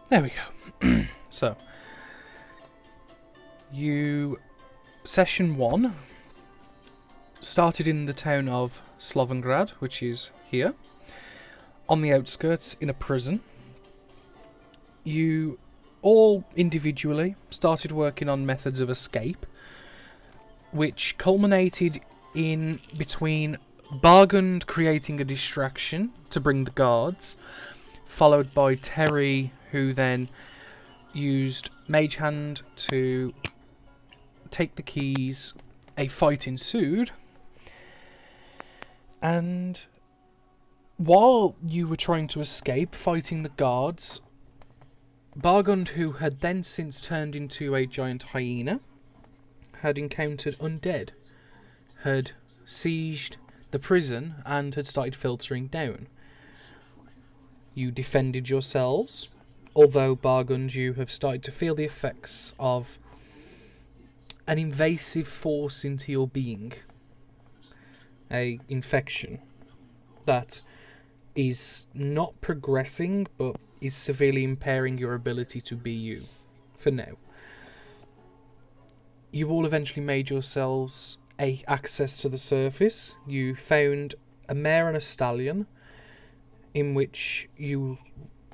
There we go. So, Session 1 started in the town of Slovengrad, which is here, on the outskirts in a prison. You all individually started working on methods of escape, which culminated in between Bargund creating a distraction to bring the guards, followed by Terry, who then used Mage Hand to take the keys. A fight ensued, and while you were trying to escape, fighting the guards, Bargund, who had then since turned into a giant hyena, had encountered undead, had sieged the prison, and had started filtering down. You defended yourselves, although Bargund, you have started to feel the effects of an invasive force into your being. A infection that is not progressing, but is severely impairing your ability to be you, for now. You all eventually made yourselves access to the surface. You found a mare and a stallion, in which you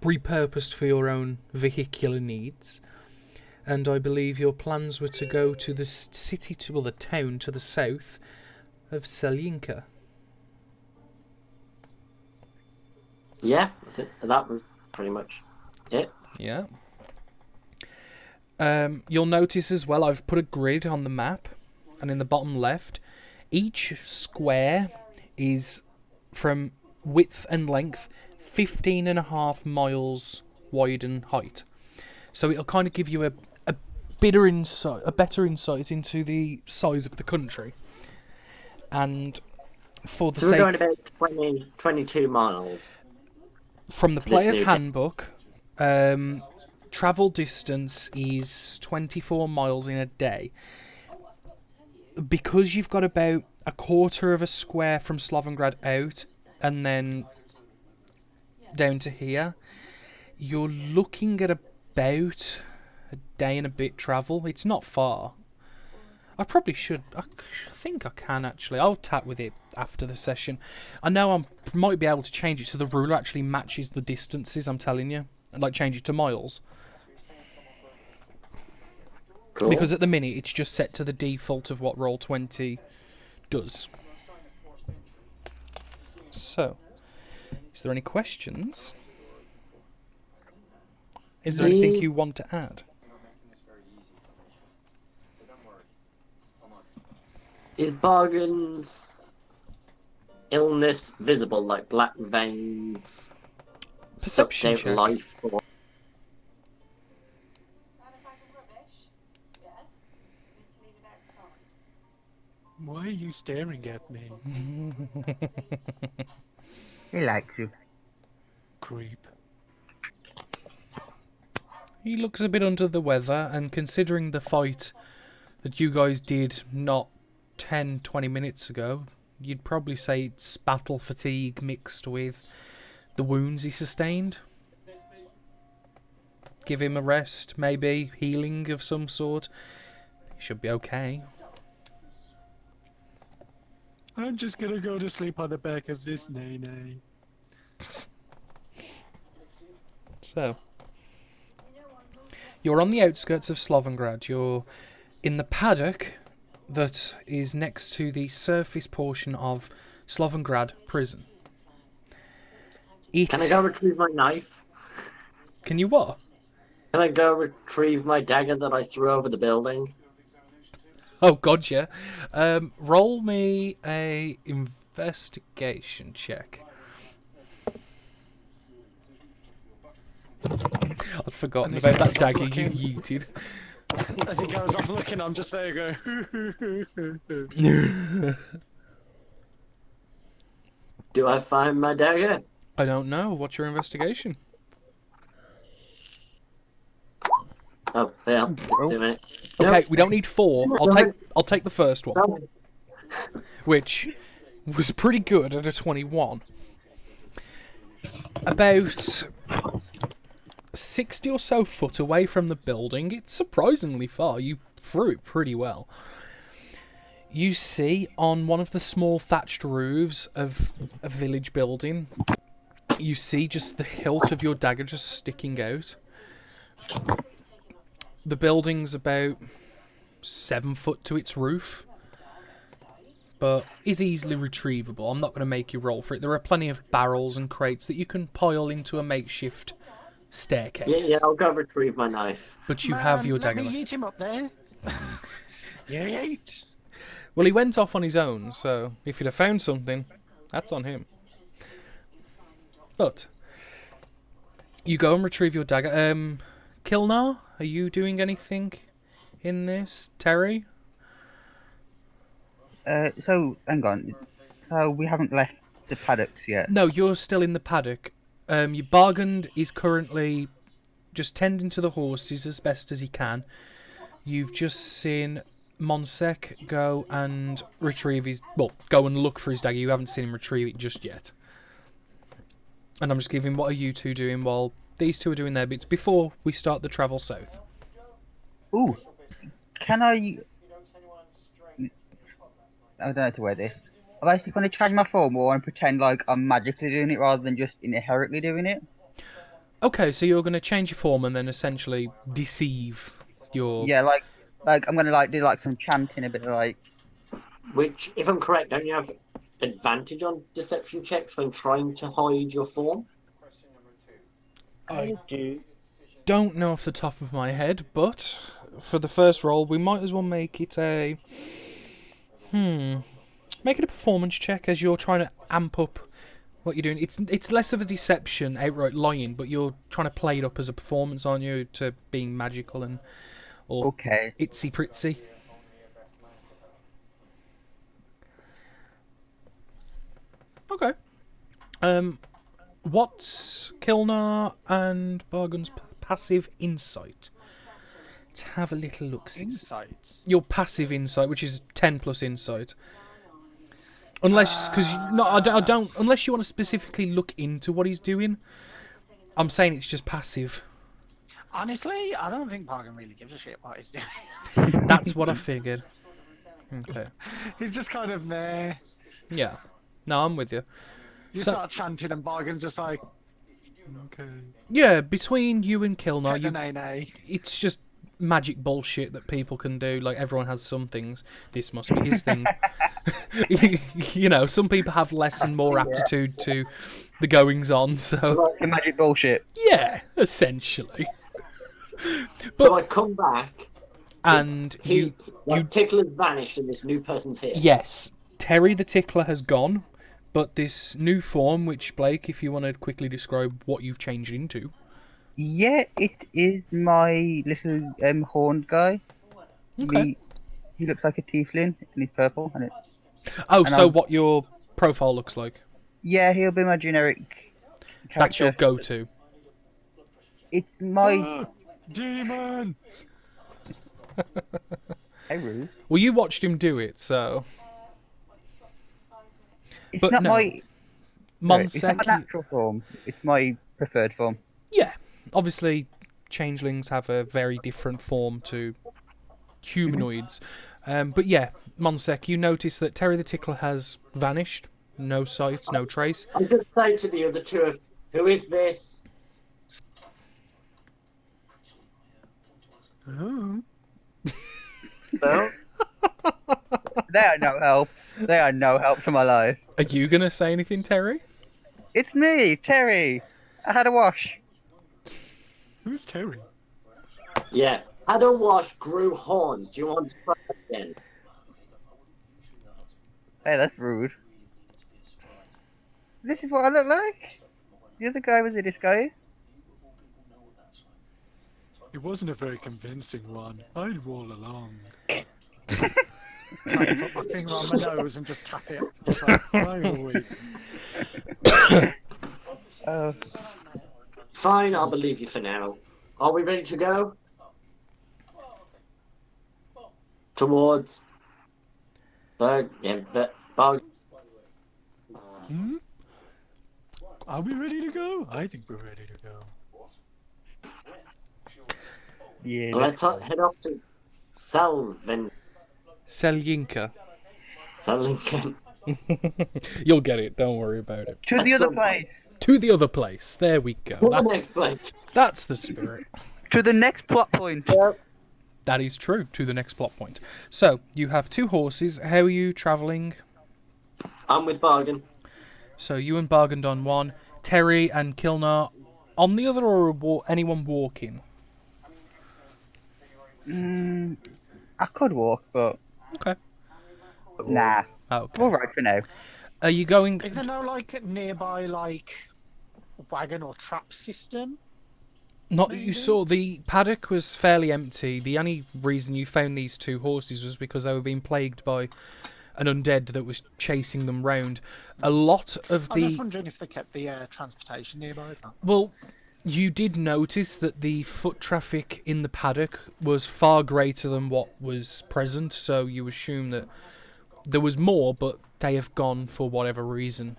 repurposed for your own vehicular needs. And I believe your plans were to go to the the town to the south of Selyinka. Yeah, that was pretty much it. Yeah. You'll notice as well, I've put a grid on the map, and in the bottom left, each square is from width and length 15.5 miles wide and height. So it'll kind of give you a better insight into the size of the country. And for the so we're going about 22 miles. From the player's handbook, travel distance is 24 miles in a day. Because you've got about a quarter of a square from Slovengrad out, and then down to here, you're looking at about a day and a bit travel. It's not far. I probably should. I think I can actually. I'll chat with it after the session. I know I might be able to change it so the ruler actually matches the distances. I'm telling you, and like change it to miles. Cool. Because at the minute it's just set to the default of what Roll20 does. So, is there any questions? Is there anything you want to add? Is Bargain's illness visible, like black veins? Perception check. Life, or... Why are you staring at me? He likes you. Creep. He looks a bit under the weather, and considering the fight that you guys did not 10-20 minutes ago, you'd probably say it's battle fatigue mixed with the wounds he sustained. Give him a rest, maybe healing of some sort. He should be okay. I'm just gonna go to sleep on the back of this nay-nay. So, you're on the outskirts of Slovengrad. You're in the paddock that is next to the surface portion of Slovengrad prison. Can I go retrieve my knife? Can you what? Can I go retrieve my dagger that I threw over the building? Oh, God, yeah. Roll me a investigation check. I'd forgotten about that dagger you yeeted. As he goes off looking, I'm just there going. Do I find my dagger? I don't know. What's your investigation? Oh, yeah. Do it. Okay, Nope. we don't need 4. I'll take the first one, which was pretty good at a 21. About 60 or so foot away from the building. It's surprisingly far. You threw it pretty well. You see on one of the small thatched roofs of a village building, you see just the hilt of your dagger just sticking out. The building's about 7 foot to its roof, but is easily retrievable. I'm not going to make you roll for it. There are plenty of barrels and crates that you can pile into a makeshift staircase. Yeah, I'll go retrieve my knife. But you have your dagger. Let me eat him up there. Yeah, he ate. Well, he went off on his own, so if he'd have found something, that's on him. But you go and retrieve your dagger. Kilnar, are you doing anything in this? Terry? So, hang on. So, we haven't left the paddocks yet. No, you're still in the paddock. Your Bargund is currently just tending to the horses as best as he can. You've just seen Monsek go and retrieve his... Well, go and look for his dagger. You haven't seen him retrieve it just yet. And I'm just giving, what are you two doing while these two are doing their bits before we start the travel south? Ooh. Can I don't know how to wear this. I'm actually going to change my form more and pretend like I'm magically doing it rather than just inherently doing it. Okay, so you're going to change your form and then essentially deceive your... Yeah, like I'm going to do some chanting, a bit of like... Which, if I'm correct, don't you have advantage on deception checks when trying to hide your form? I don't know off the top of my head, but for the first roll, we might as well make it a... Make it a performance check as you're trying to amp up what you're doing. It's less of a deception, outright lying, but you're trying to play it up as a performance, aren't you, to being magical and or Okay. itsy pritzy. Okay. What's Kilnar and Bargun's passive insight? Let's have a little look. Insight. Your passive insight, which is 10 plus insight. Unless, because I don't. Unless you want to specifically look into what he's doing, I'm saying it's just passive. Honestly, I don't think Bargain really gives a shit what he's doing. That's what I figured. Okay. He's just kind of there. Yeah. No, I'm with you. You So- start chanting and Bargain's just like, okay. Yeah, between you and Kilnar, Nay. it's just magic bullshit that people can do. Like, everyone has some things. This must be his thing. You know, some people have less and more aptitude to the goings on, so... Like magic bullshit. Yeah, essentially. So I come back, And you... Tickler's vanished and this new person's here. Yes, Terry the Tickler has gone, but this new form, which, Blake, if you want to quickly describe what you've changed into... Yeah, it is my little horned guy. Okay. He looks like a tiefling, and he's purple. And So what your profile looks like. yeah, he'll be my generic character. That's your go-to. It's my... Ah, demon! Hey, Ruth. Well, you watched him do it, so... It's But not no. my... It's not Monsek, my natural form. It's my preferred form. yeah. Obviously, changelings have a very different form to humanoids. But yeah, Monsek, you notice that Terry the Tickler has vanished. No sight, no trace. I just say to the other two, who is this? Oh. Well, They are no help. They are no help to my life. Are you going to say anything, Terry? It's me, Terry. I had a wash. Who's Terry? yeah. Had a wash, grew horns. Do you want to try again? Hey, that's rude. This is what I look like? The other guy was a disguise. It wasn't a very convincing one. I'd roll along. Kind of put my finger on my nose and just tap it. Just like, right. Oh, Fine, I'll believe you for now. Are we ready to go? Towards... Bug... Hmm? Are we ready to go? I think we're ready to go. Yeah. Let's head off to Selyinka. Selyinka. You'll get it. Don't worry about it. To the At other some place. To the other place. There we go. To the next place. That's the spirit. To the next plot point. That is true. To the next plot point. So you have 2 horses. How are you travelling? I'm with Bargain. So you and Bargand on one, Terry and Kilnar on the other, or anyone walking? I could walk, but Okay. nah. Okay. All right for now. Are you going? Is there no like nearby like wagon or trap system? Not that you saw. The paddock was fairly empty. The only reason you found these 2 horses was because they were being plagued by an undead that was chasing them round. A lot of I was just the... wondering if they kept the transportation nearby. Well, you did notice that the foot traffic in the paddock was far greater than what was present, so you assume that there was more, but they have gone for whatever reason.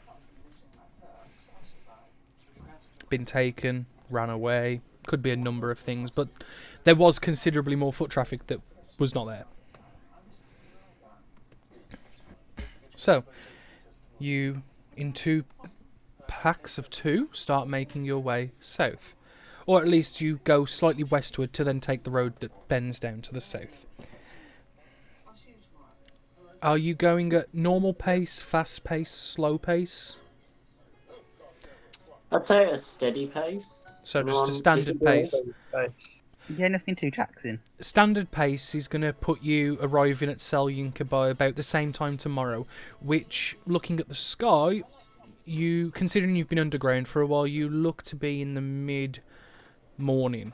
Been taken, ran away, could be a number of things, but there was considerably more foot traffic that was not there. So, you, in 2 packs of 2, start making your way south. Or at least you go slightly westward to then take the road that bends down to the south. Are you going at normal pace, fast pace, slow pace? I'd say a steady pace. So just a standard pace. Yeah, nothing too taxing. Standard pace is going to put you arriving at Selyinka by about the same time tomorrow, which, looking at the sky, you, considering you've been underground for a while, you look to be in the mid-morning.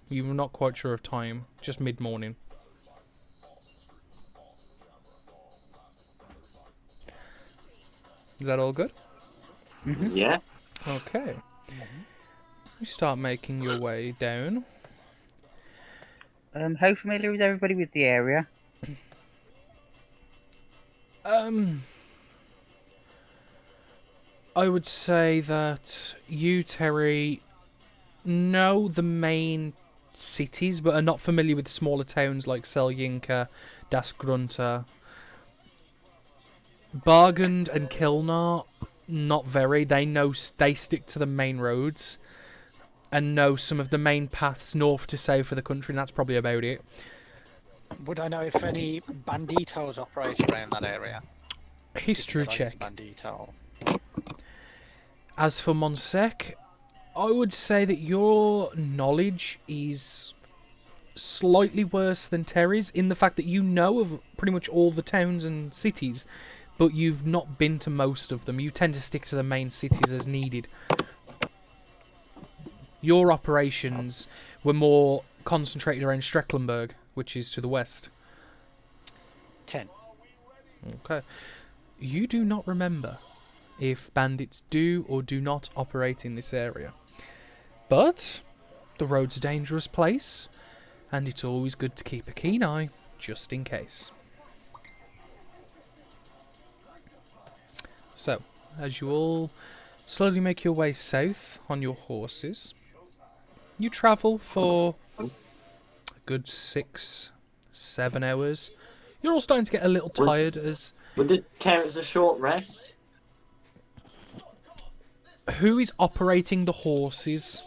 You're not quite sure of time, just mid-morning. Is that all good? Yeah. Okay. You start making your way down. How familiar is everybody with the area? I would say that you, Terry, know the main cities, but are not familiar with the smaller towns like Selyinka, Dasgrunta. Bargand and Kilnar, not very. They stick to the main roads and know some of the main paths north to south of the country, and that's probably about it. Would I know if any banditos operate around that area? History Like check. Bandito. As for Monsec, I would say that your knowledge is slightly worse than Terry's in the fact that you know of pretty much all the towns and cities, but you've not been to most of them. You tend to stick to the main cities as needed. Your operations were more concentrated around Strecklenburg, which is to the west. 10. Okay. You do not remember if bandits do or do not operate in this area. But the road's a dangerous place, and it's always good to keep a keen eye, just in case. So, as you all slowly make your way south on your horses, you travel for a good 6-7 hours. You're all starting to get a little tired as... Would this count as a short rest? Who is operating the horses?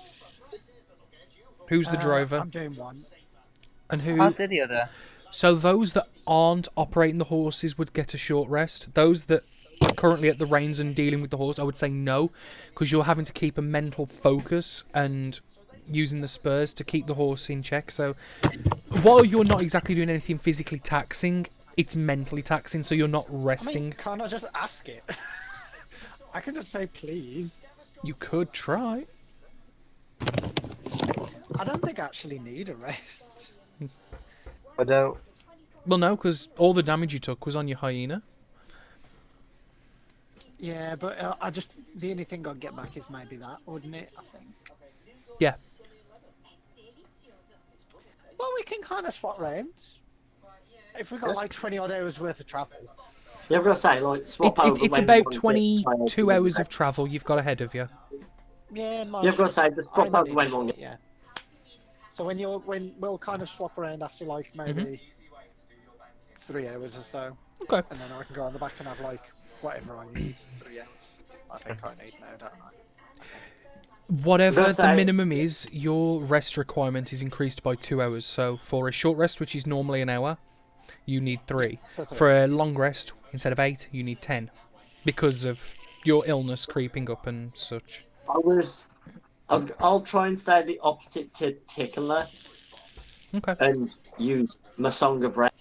Who's the driver? I'm doing one. And who... I'll do the other. So those that aren't operating the horses would get a short rest. Those that are currently at the reins and dealing with the horse, I would say no, because you're having to keep a mental focus and using the spurs to keep the horse in check. So while you're not exactly doing anything physically taxing, it's mentally taxing, so you're not resting. I mean, can't I just ask it? I could just say please. You could try. I don't think I actually need a rest. I don't. Well, no, because all the damage you took was on your hyena. Yeah, but the only thing I'd get back is maybe that, wouldn't it? I think. Yeah. Well, we can kind of swap rounds. If we've got like 20 odd hours worth of travel. Yeah, I'm gonna say like swap over It's when about one 22 gets hours of travel you've got ahead of you. Yeah, You've got to say just swap over when one gets. Yeah. So when we'll kind of swap around after like maybe 3 hours or so, Okay. and then I can go on the back and have like whatever I need. 3 hours. I think I need now, don't I? Whatever That's the a- minimum is, your rest requirement is increased by 2 hours. So for a short rest, which is normally an hour, you need 3. So it's For a long rest, instead of 8, you need 10. Because of your illness creeping up and such. I'll try and stay the opposite to Tickler Okay. and use my Song of Rest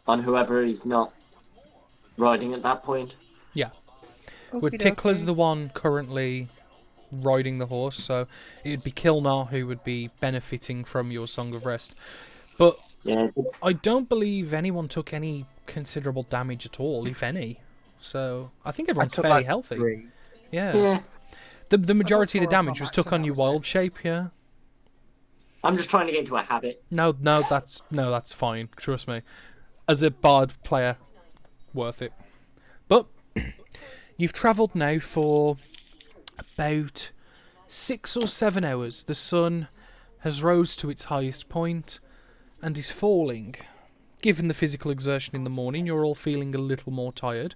on whoever is not riding at that point. Yeah. Well, Okey-dokey. Tickler's the one currently riding the horse, so it'd be Kilnar who would be benefiting from your Song of Rest. But Yeah, I don't believe anyone took any considerable damage at all, if any. So I think I everyone's took, fairly like, healthy. 3. Yeah. yeah. The majority of the 4 off my damage was max took and on that your was it. wild shape, yeah. I'm just trying to get into a habit. No, that's fine. Trust me. As a bard player, worth it. But you've travelled now for about 6 or 7 hours. The sun has rose to its highest point and is falling. Given the physical exertion in the morning, you're all feeling a little more tired,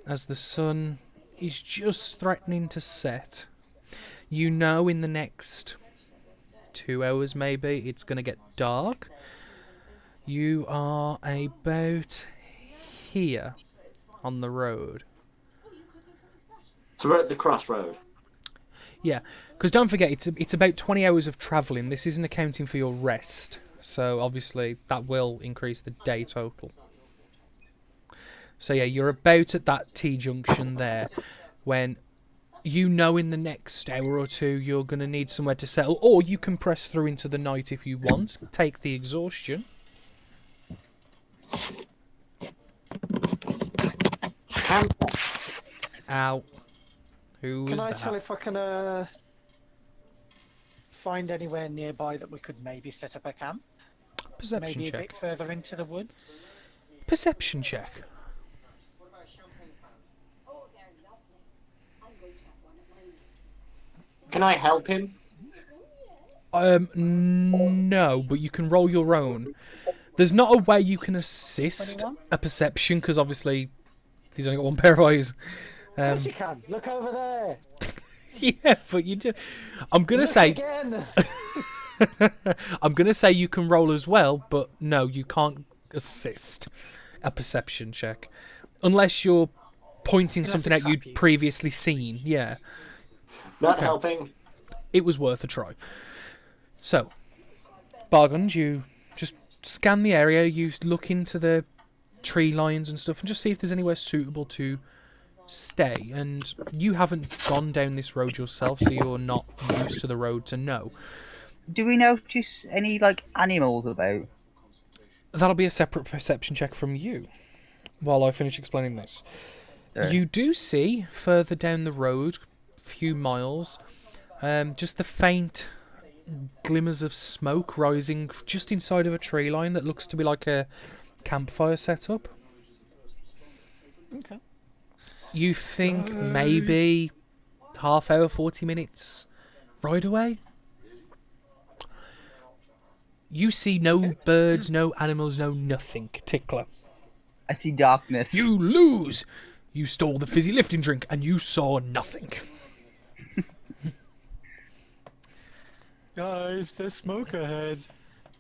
as the sun is just threatening to set. You know in the next 2 hours maybe it's going to get dark. You are about here on the road. So we're at the crossroad. Yeah, because don't forget, it's about 20 hours of travelling. This isn't accounting for your rest. So obviously that will increase the day total. So yeah, you're about at that T-junction there when you know in the next hour or two you're going to need somewhere to settle. Or you can press through into the night if you want. Take the exhaustion. Camp. Ow. Who was Can I that? tell if I can find anywhere nearby that we could maybe set up a camp? Perception Maybe a check. bit further into the woods? Perception check. Can I help him? No, but you can roll your own. There's not a way you can assist 21? a perception because obviously he's only got one pair of eyes. Of course you can. Look over there. Yeah, but you just. I'm gonna Look say. again. I'm gonna say you can roll as well, but no, you can't assist a perception check unless you're pointing Unless something it's out you'd trapeze. previously seen. Yeah, Not Okay. helping. it was worth a try. So, Bargund, you just scan the area. You look into the tree lines and stuff, and just see if there's anywhere suitable to stay. And you haven't gone down this road yourself, so you're not used to the road to know. Do we notice any like animals about? That'll be a separate perception check from you while I finish explaining this. Sure. You do see further down the road, a few miles, just the faint glimmers of smoke rising just inside of a tree line that looks to be like a campfire setup. Okay. You think maybe half hour, 40 minutes ride away? You see no birds, no animals, no nothing. Tickler. I see darkness. You lose! You stole the fizzy lifting drink and you saw nothing. Guys, there's smoke ahead.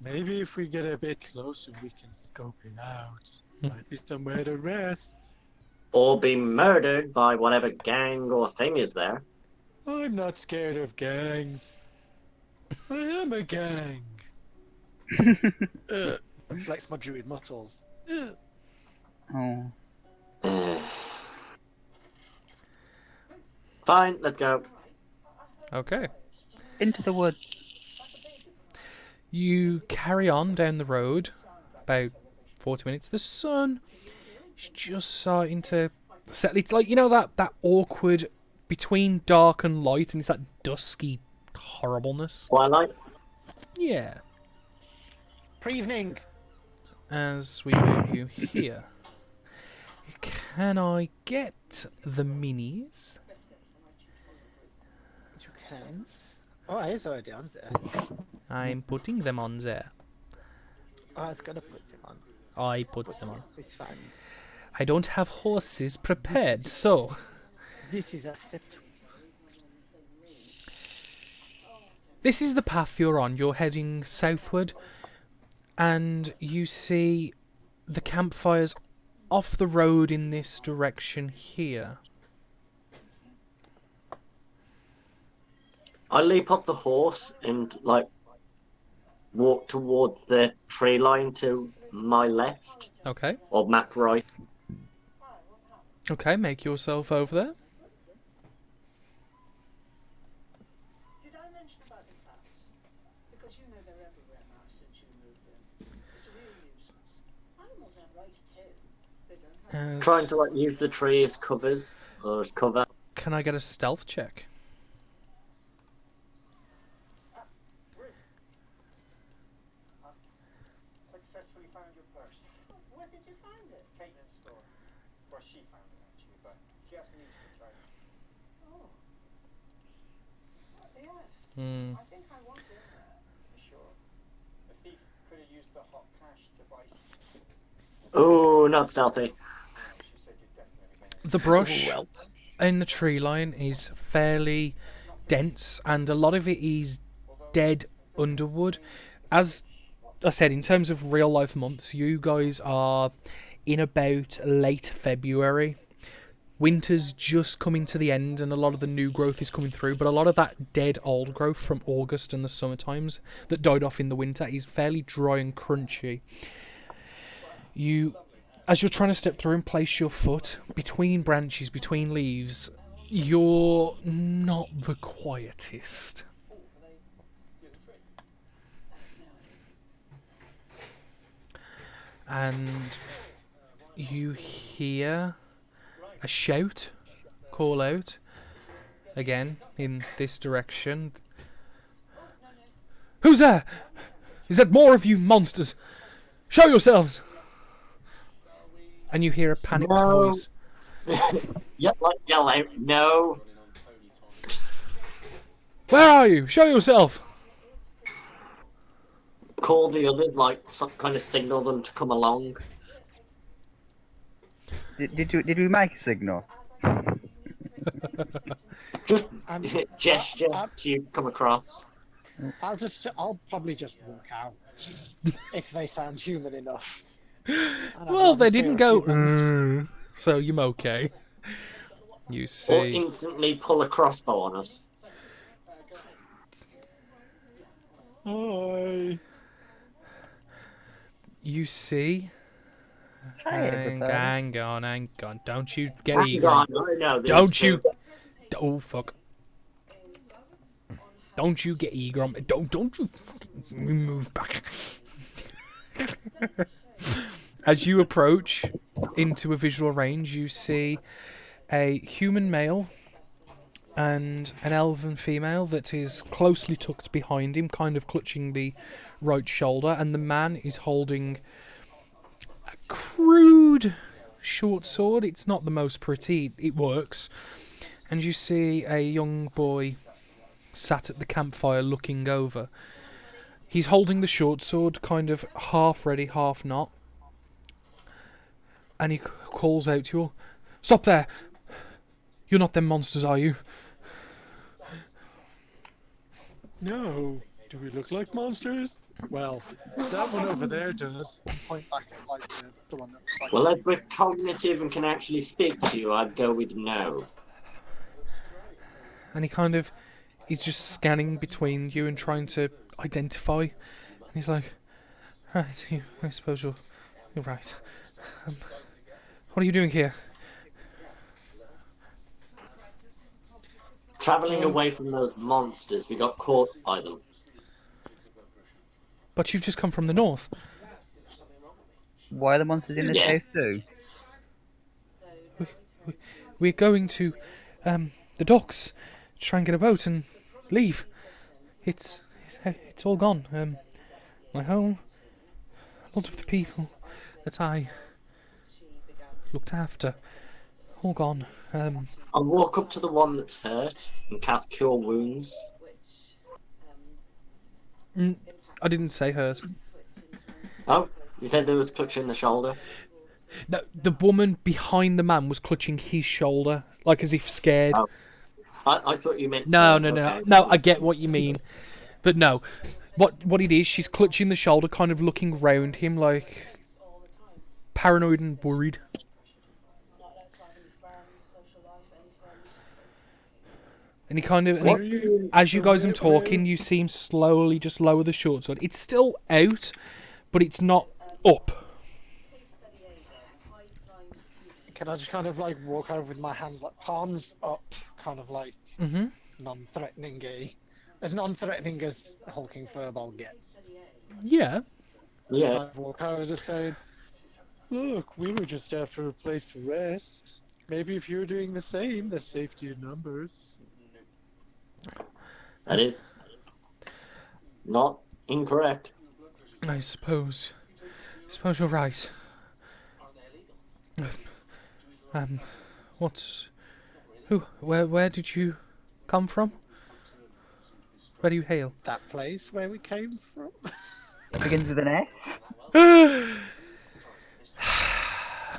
Maybe if we get a bit closer, we can scope it out. Might be somewhere to rest. Or be murdered by whatever gang or thing is there. I'm not scared of gangs. I am a gang. Flex my druid muscles. Oh. Fine, let's go. Okay. Into the woods. You carry on down the road about 40 minutes. The sun is just starting to settle. It's like, you know, that awkward between dark and light, and it's that dusky horribleness. Twilight. Yeah. Pre-evening. As we move you here, can I get the minis? You can. Oh, it's already on there. I'm putting them on there. I was gonna put them on. I put them on. It's fine. I don't have horses prepared, so... This is acceptable. This is the path you're on. You're heading southward, and you see the campfires off the road in this direction here. I leap off the horse and walk towards the tree line to my left Okay. or map right. Okay, make yourself over there. Did I mention about the cats? Because you know they're everywhere now since you moved in. It's a real nuisance. Animals have rights too. They don't have. Trying to use the tree as covers or as cover. Can I get a stealth check? Successfully found your purse. Where did you find it? Caitlin's store. Where she found it actually, but she asked me to try it. Oh. Yes. I think I want it in there. For sure. The thief could have used the hot cash to buy something. Oh, not stealthy. She said you'd definitely been The brush in the tree line is fairly dense, and a lot of it is dead underwood. As I said, in terms of real life months, you guys are in about late February. Winter's just coming to the end, and a lot of the new growth is coming through, but a lot of that dead old growth from August and the summer times that died off in the winter is fairly dry and crunchy. As you're trying to step through and place your foot between branches, between leaves, you're not the quietest. And you hear a shout, call out, again in this direction. Who's there? Is that more of you monsters? Show yourselves! And you hear a panicked No. voice. Yell out, no. Where are you? Show yourself! Call the others, some kind of signal them to come along. Did we make a signal? Just Um, gesture to you come across. I'll probably just walk out if they sound human enough. Well, they didn't go, so you're okay. You Or see. instantly pull a crossbow on us. Hi. You see. Hang on. Don't you get Hang eager. on, I know this Don't too. you. Oh, fuck. Don't you get eager on me. Don't you fucking move back. As you approach into a visual range, you see a human male and an elven female that is closely tucked behind him, kind of clutching the right shoulder, and the man is holding a crude short sword. It's not the most pretty, it works. And you see a young boy sat at the campfire looking over. He's holding the short sword, kind of half ready, half not. And he calls out to you, "Stop there! You're not them monsters, are you?" No. Do we look like monsters? Well, that one over there does. Point back at like the one that looks like. Well, if we're cognitive and can actually speak to you, I'd go with no. And he's just scanning between you and trying to identify. And he's like, "Right, I suppose you're right. What are you doing here?" Travelling away from those monsters, we got caught by them. "But you've just come from the north." Why are the monsters in the Yeah. south too? "We're going to the docks, try and get a boat and leave. It's all gone. My home, a lot of the people that I looked after, all gone. I'll walk up to the one that's hurt and cast Cure Wounds. I didn't say hurt. Oh, you said there was clutching the shoulder. No, the woman behind the man was clutching his shoulder, like as if scared. Oh. I thought you meant. No, no, no, no. I get what you mean, but no. What it is? She's clutching the shoulder, kind of looking round him, like paranoid and worried. And he kind of, as you guys are talking, you seem slowly just lower the short sword. It's still out, but it's not up. Can I just kind of like walk over with my hands like palms up, kind of like non-threatening, as non-threatening as hulking furball gets? Yeah. Yeah. I walk over just saying, "Look, we were just after a place to rest. Maybe if you're doing the same, there's safety in numbers." That is not incorrect. I suppose you're right. Where did you come from? Where do you hail? That place where we came from. Begins with an S.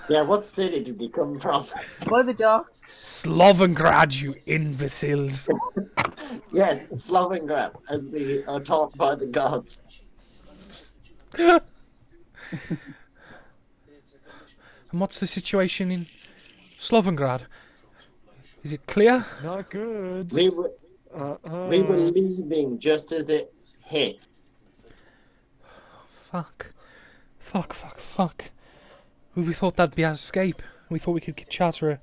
Yeah, what city did you come from? By the dock. Slovengrad, you imbeciles. Yes, Slovengrad, as we are taught by the gods. And what's the situation in Slovengrad? Is it clear? It's not good. We were leaving just as it hit. Fuck. We thought that'd be our escape. We thought we could charter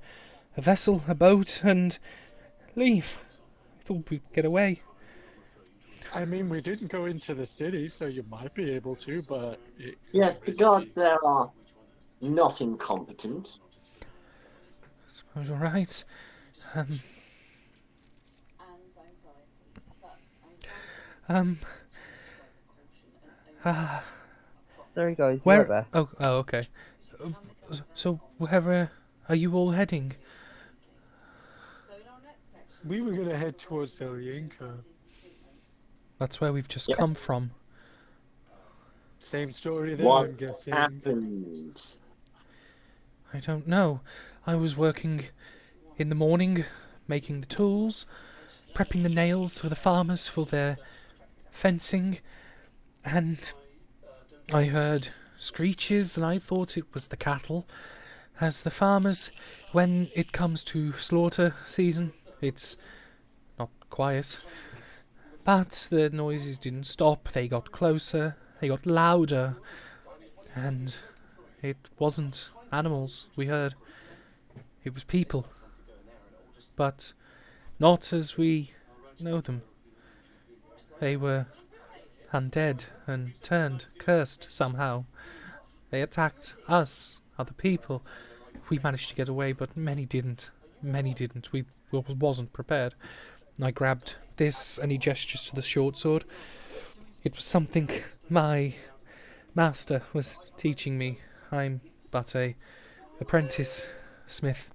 a vessel, a boat, and leave. We thought we'd get away. I mean, we didn't go into the city, so you might be able to, but... Yes, the gods there are not incompetent. Suppose you're right. Sorry guys, Where? whatever. Oh, okay. So, wherever are you all heading? We were gonna head towards Selyinka. That's where we've just Yeah. come from. Same story there, I'm What's guessing. happened? I don't know. I was working in the morning, making the tools, prepping the nails for the farmers for their fencing, and I heard screeches, and I thought it was the cattle. As the farmers, when it comes to slaughter season, it's not quiet. But the noises didn't stop, they got closer, they got louder, and it wasn't animals we heard. It was people. But not as we know them. They were undead and turned, cursed somehow. They attacked us, other people. We managed to get away, but many didn't. We wasn't prepared. And I grabbed this, and he gestures to the short sword. It was something my master was teaching me. I'm but a apprentice smith.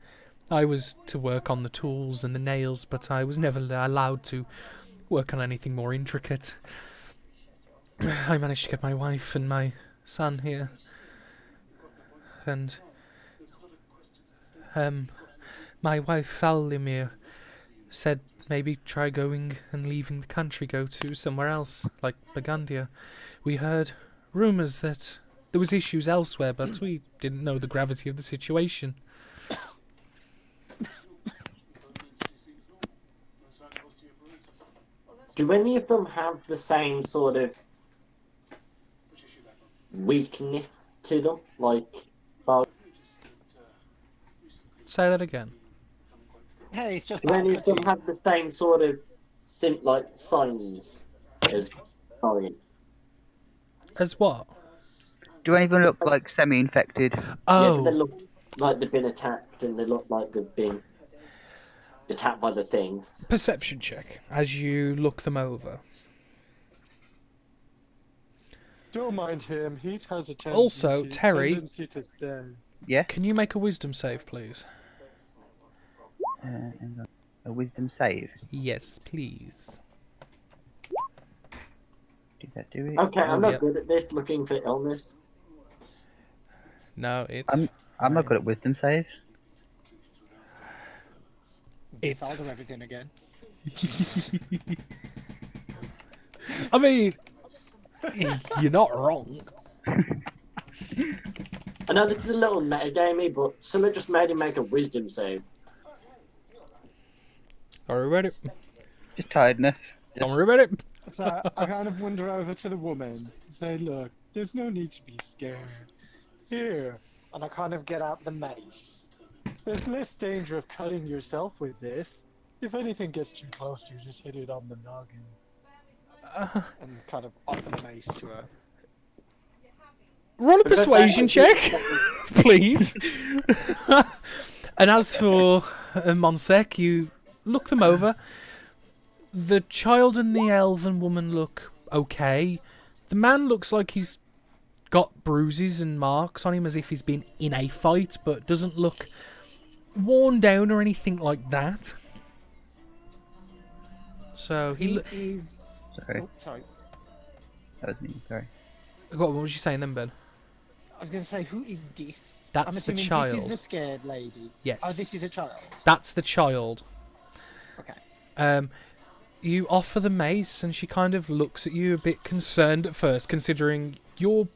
I was to work on the tools and the nails, but I was never allowed to work on anything more intricate. I managed to get my wife and my son here. And my wife Valimir said maybe try going and leaving the country, go to somewhere else, like Burgundia. We heard rumours that there was issues elsewhere, but we didn't know the gravity of the situation. Do any of them have the same sort of weakness to them? Like, Say that again. Hey, it's just do any of them fatigue. have the same sort of signs as Orion? As what? Do any of them look like semi-infected? Yeah, do Oh, they look like they've been attacked and they look like they've been attacked by the things? perception check as you look them over. Don't mind him. He has a tendency, Also, Terry- tendency to stare. Yeah? Can you make a wisdom save, please? Hang on. A wisdom save. Yes, please. Did that do it? Okay, I'm not Yep. good at this. Looking for illness. No, it's I'm not fine. good at wisdom saves. Guess It's- I'll do everything again. I mean, you're not wrong. I know this is a little metagamey, but someone just made him make a wisdom save. Don't worry about it. Just tiredness. Don't worry about it. So I kind of wander over to the woman and say, look, there's no need to be scared. Here. And I kind of get out the mace. There's less danger of cutting yourself with this. If anything gets too close, you just hit it on the noggin. And kind of offer the mace to her. Roll a Because persuasion I- check, please. And as for Monsek, you look them over. The child and the elven woman look okay. The man looks like he's got bruises and marks on him as if he's been in a fight, but doesn't look worn down or anything like that. So he. is... Sorry, Oh, sorry. that was me. Sorry. What was you saying then, Ben? I was going to say, who is this? That's the I'm assuming child. This is the scared lady. Yes. Oh, this is a child. That's the child. Okay. You offer the mace, and she kind of looks at you a bit concerned at first, considering you're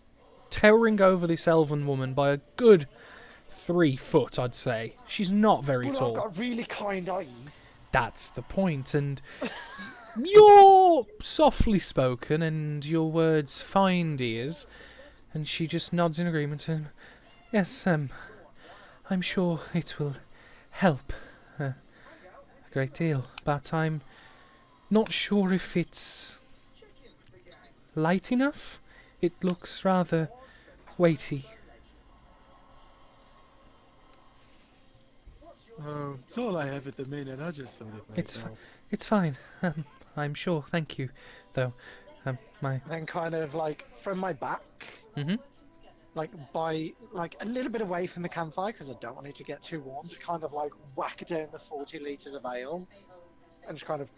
towering over this elven woman by a good 3 foot, I'd say. She's not very But tall. I've got really kind eyes. That's the point, and you're softly spoken, and your words find ears. And she just nods in agreement, and yes, I'm sure it will help a great deal, but I'm not sure if it's light enough. It looks rather weighty. Oh, it's all I have at the minute. I just thought it It's It's fine. I'm sure. Thank you, though. My. Then kind of like from my back, Mhm. like by like a little bit away from the campfire because I don't want it to get too warm. To kind of like whack down the 40 liters of ale, and just kind of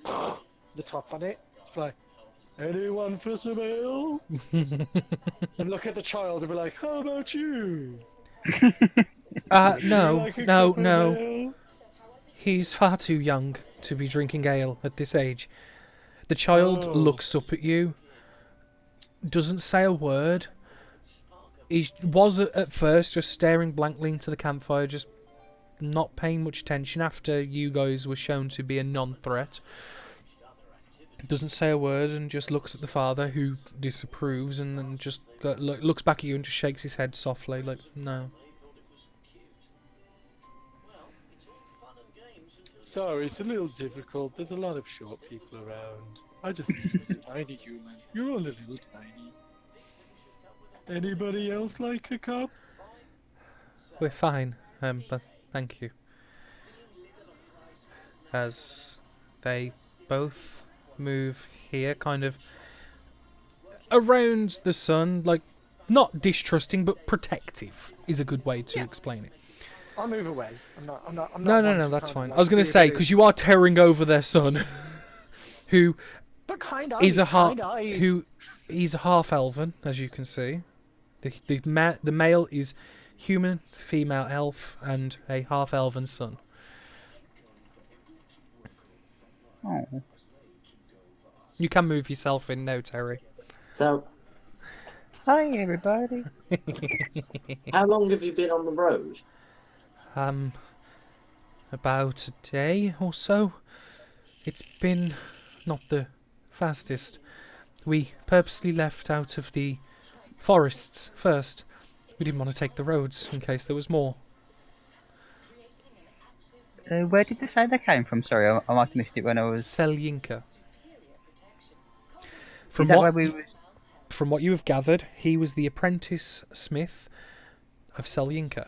the top on it. It's like, anyone for some ale? And look at the child and be like, how about you? Would you No, like a no, cup of no. ale? He's far too young to be drinking ale at this age. The child Oh. looks up at you, doesn't say a word. He was at first just staring blankly into the campfire, just not paying much attention after you guys were shown to be a non-threat. Doesn't say a word and just looks at the father, who disapproves, and then just looks back at you and just shakes his head softly, like, no. Sorry, it's a little difficult. There's a lot of short people around. I just think it was a tiny human. You're all a little tiny. Anybody else like a cup? We're fine, but thank you. As they both move here, kind of around the sun, like, not distrusting, but protective is a good way to explain it. I'll move away. I'm not No, one no, to that's kind fine. of, like, I was going be to a say, bit- because you are towering over their son, who But kind is a half, kind eyes. who he's a half elven, as you can see. The male is human, female elf, and a half elven son. Oh. You can move yourself in now, Terry. So, Hi, everybody. how long have you been on the road? About a day or so. It's been not the fastest. We purposely left out of the forests first. We didn't want to take the roads in case there was more. Where did they say they came from? Sorry, I might have missed it when I was. Selyinka. Is that where we was? From what you have gathered, he was the apprentice smith of Selyinka.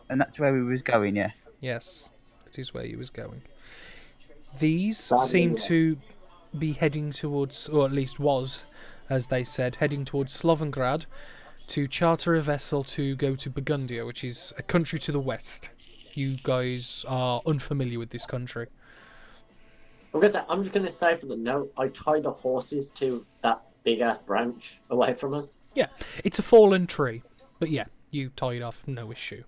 And that's where we was going, yeah. Yes, that is where he was going. These Sadly, seem yeah. to be heading towards, or at least was, as they said, heading towards Slovengrad to charter a vessel to go to Burgundia, which is a country to the west. You guys are unfamiliar with this country. I'm just gonna say for the note, I tied the horses to that big ass branch away from us. Yeah, it's a fallen tree. But yeah, you tie it off, no issue.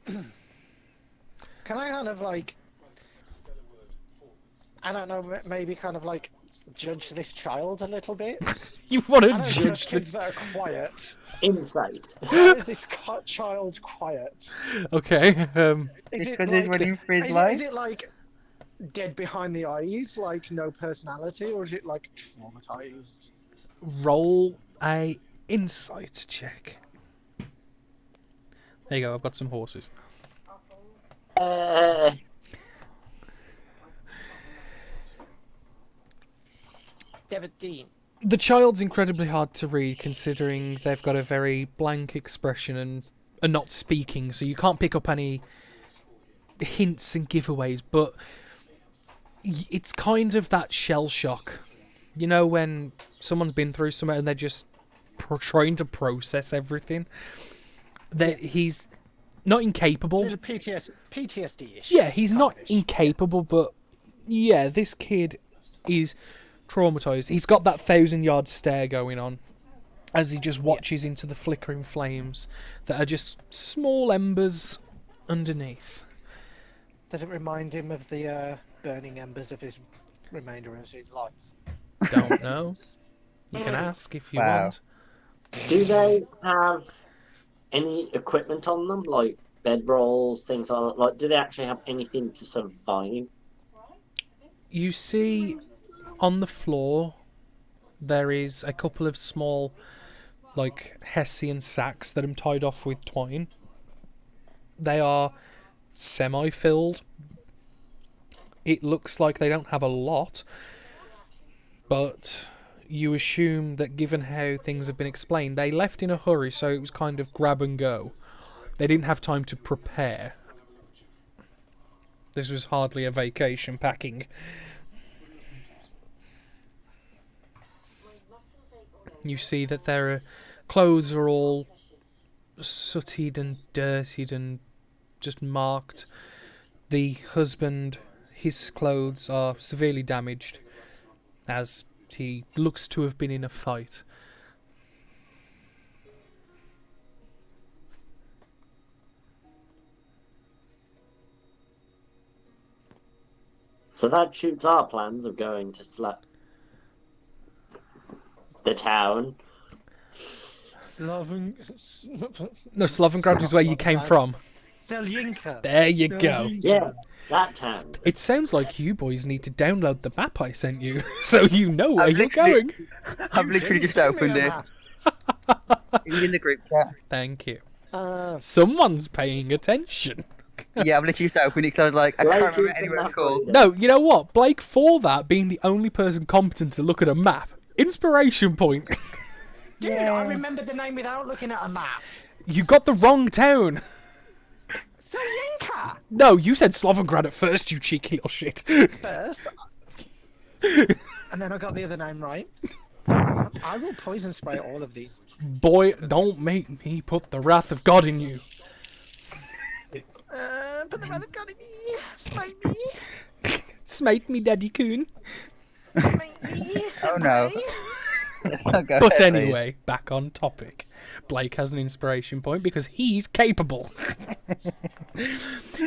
Can I kind of like, I don't know, maybe kind of like judge this child a little bit? You want I to don't judge judge the... kids that are quiet. Insight. Why is this child quiet? Okay, Is It's it because he's like, running for his is life. it like dead behind the eyes, like no personality, or is it like traumatized? roll a insight check. There you go, I've got some horses. Uh, Devadine. The child's incredibly hard to read considering they've got a very blank expression and are not speaking, so you can't pick up any hints and giveaways, but it's kind of that shell shock. You know, when someone's been through something and they're just trying to process everything? He's not incapable. Little PTSD-ish. Yeah, he's not Kind-ish. incapable, but yeah, this kid is traumatized. He's got that 1,000-yard stare going on as he just watches into the flickering flames that are just small embers underneath. Does it remind him of the burning embers of his remainder of his life? Don't know. You can ask if you Wow. want. do they have any equipment on them, like bedrolls, things like that? Like, do they actually have anything to survive? You see on the floor there is a couple of small, like, Hessian sacks that are tied off with twine. They are semi-filled. It looks like they don't have a lot, but you assume that given how things have been explained, they left in a hurry, so it was kind of grab and go. They didn't have time to prepare. This was hardly a vacation packing. You see that their clothes are all sootied and dirtied and just marked. The husband, his clothes are severely damaged, as he looks to have been in a fight. So that shoots our plans of going to the town. Slaven... No, Slovengrad is where you came from. Selyinka. There you go. Yeah, that town. It sounds like you boys need to download the map I sent you, so you know where I've you're literally- going. I've literally just opened it. It's in the group chat. Thank you. Uh, Someone's paying attention. Yeah, I've literally just opened it because I was like, I Blake can't is remember the anywhere map it's called. reader. No, you know what? Blake, for that, being the only person competent to look at a map, inspiration point. dude, I remembered the name without looking at a map. You got the wrong town. Selyinka! No, you said Slovengrad at first, you cheeky little shit. First. And then I got the other name right. I will poison spray all of these. Boy, don't make me put the wrath of God in you. Put the mother gun in me. Smite me. Smite me, Daddy Coon. Smite me. Oh no. Go But ahead, anyway, back on topic. Blake has an inspiration point because he's capable. please.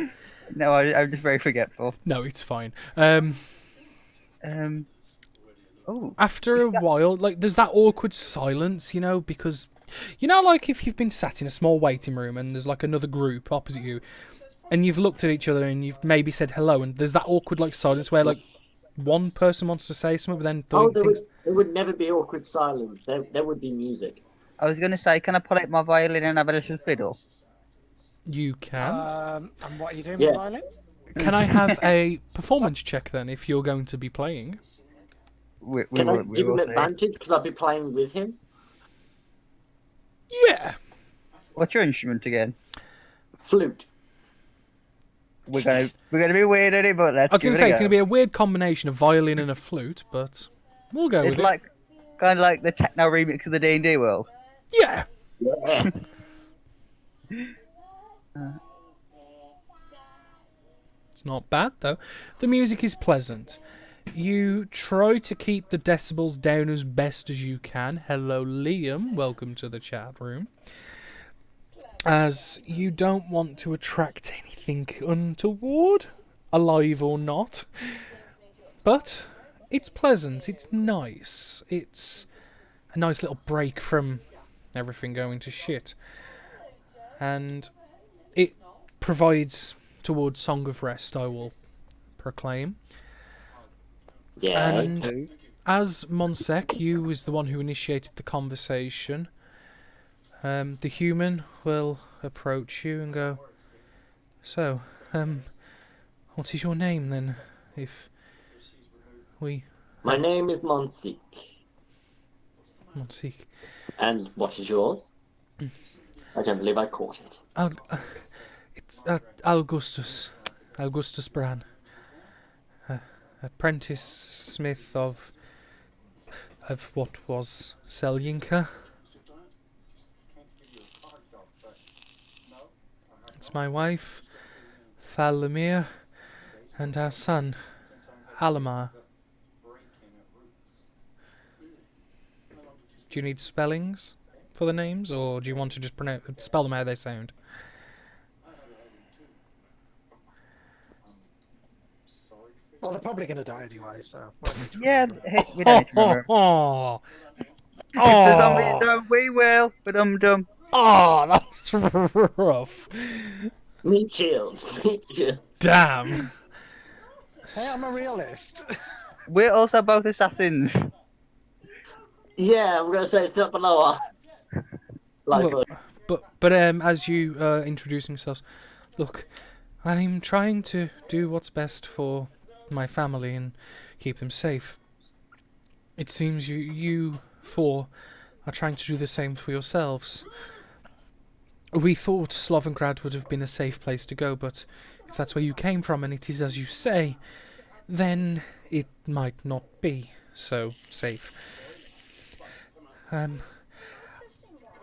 No, I'm just very forgetful. No, it's fine. Oh, After a while, like, there's that awkward silence, you know, because, you know, like, if you've been sat in a small waiting room and there's, like, another group opposite you, and you've looked at each other and you've maybe said hello, and there's that awkward, like, silence where, like, one person wants to say something, but then Oh, thinks, there would never be awkward silence. There would be music. I was gonna say, can I pull out my violin and have a little fiddle? you can. And what are you doing Yeah. with violin? Can I have a performance check, then, if you're going to be playing? Can I We give him will see. advantage because I'll be playing with him? Yeah. What's your instrument again? Flute. We're gonna be weird at it, but let's I was give going it to say, a it's go. going to be a weird combination of violin and a flute, but we'll go with It's it. like kind of like the techno remix of the D&D world. Yeah. Yeah. It's not bad, though. The music is pleasant. You try to keep the decibels down as best as you can. Hello, Liam. Welcome to the chat room. As you don't want to attract anything untoward, alive or not. But it's pleasant. It's nice. It's a nice little break from everything going to shit. And it provides towards Song of Rest, I will proclaim. Yeah. And as Monsec, you is the one who initiated the conversation. The human will approach you and go, "So, what is your name then? If we My name is Monsik. Monsec, And what is yours? I don't believe I caught it. it's Augustus Bran, apprentice smith of what was Selyinka. It's my wife, Thalamir, and our son, Alamar. Do you need spellings for the names, or do you want to just spell them how they sound? Well, they're probably going to die anyway, so. Yeah, we don't need to remember. Oh, If for some reason, we will. But dum. that's rough. Meat shields. Meat shields. Damn. Hey, I'm a realist. We're also both assassins. Yeah, I'm going to say it's not below our likelihood. But as you introducing yourselves, look, I'm trying to do what's best for my family and keep them safe. It seems you four are trying to do the same for yourselves. We thought Slovengrad would have been a safe place to go, but if that's where you came from and it is as you say, then it might not be so safe.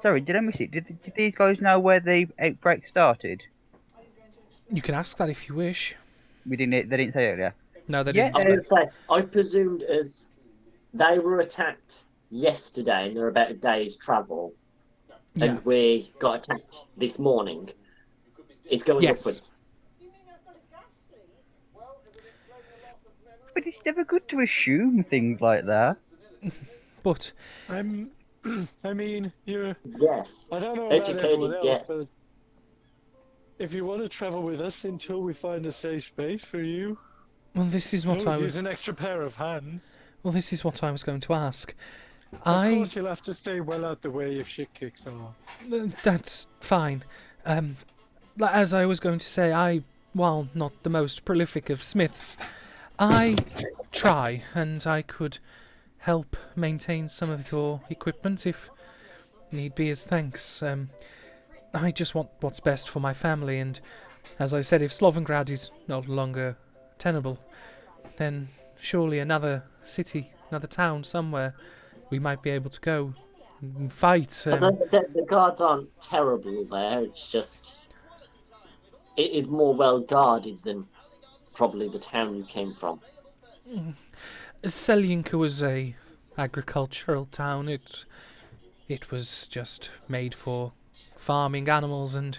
Sorry, did I miss it? Did these guys know where the outbreak started? You can ask that if you wish. They didn't say earlier. No, they Yeah, didn't. I was going to say, I presumed as they were attacked yesterday and they're about a day's travel, and Yeah. we got attacked this morning. It's going Yes. upwards. You mean I've got a gas leak? But it's never good to assume things like that. But I mean, you're. Yes. I don't know about Educated everyone else, guess. but if you want to travel with us until we find a safe space for you, well, this is what I always was. use an extra pair of hands. Well, this is what I was going to ask. Of course, you'll have to stay well out the way if shit kicks off. That's fine. As I was going to say, while not the most prolific of smiths, I try, and I could help maintain some of your equipment if need be as thanks. I just want what's best for my family, and as I said, if Slovengrad is no longer tenable, then surely another city, another town somewhere, we might be able to go and fight. I don't think the guards aren't terrible there. It's just it is more well guarded than probably the town you came from. Selyinka was a agricultural town. It was just made for farming animals and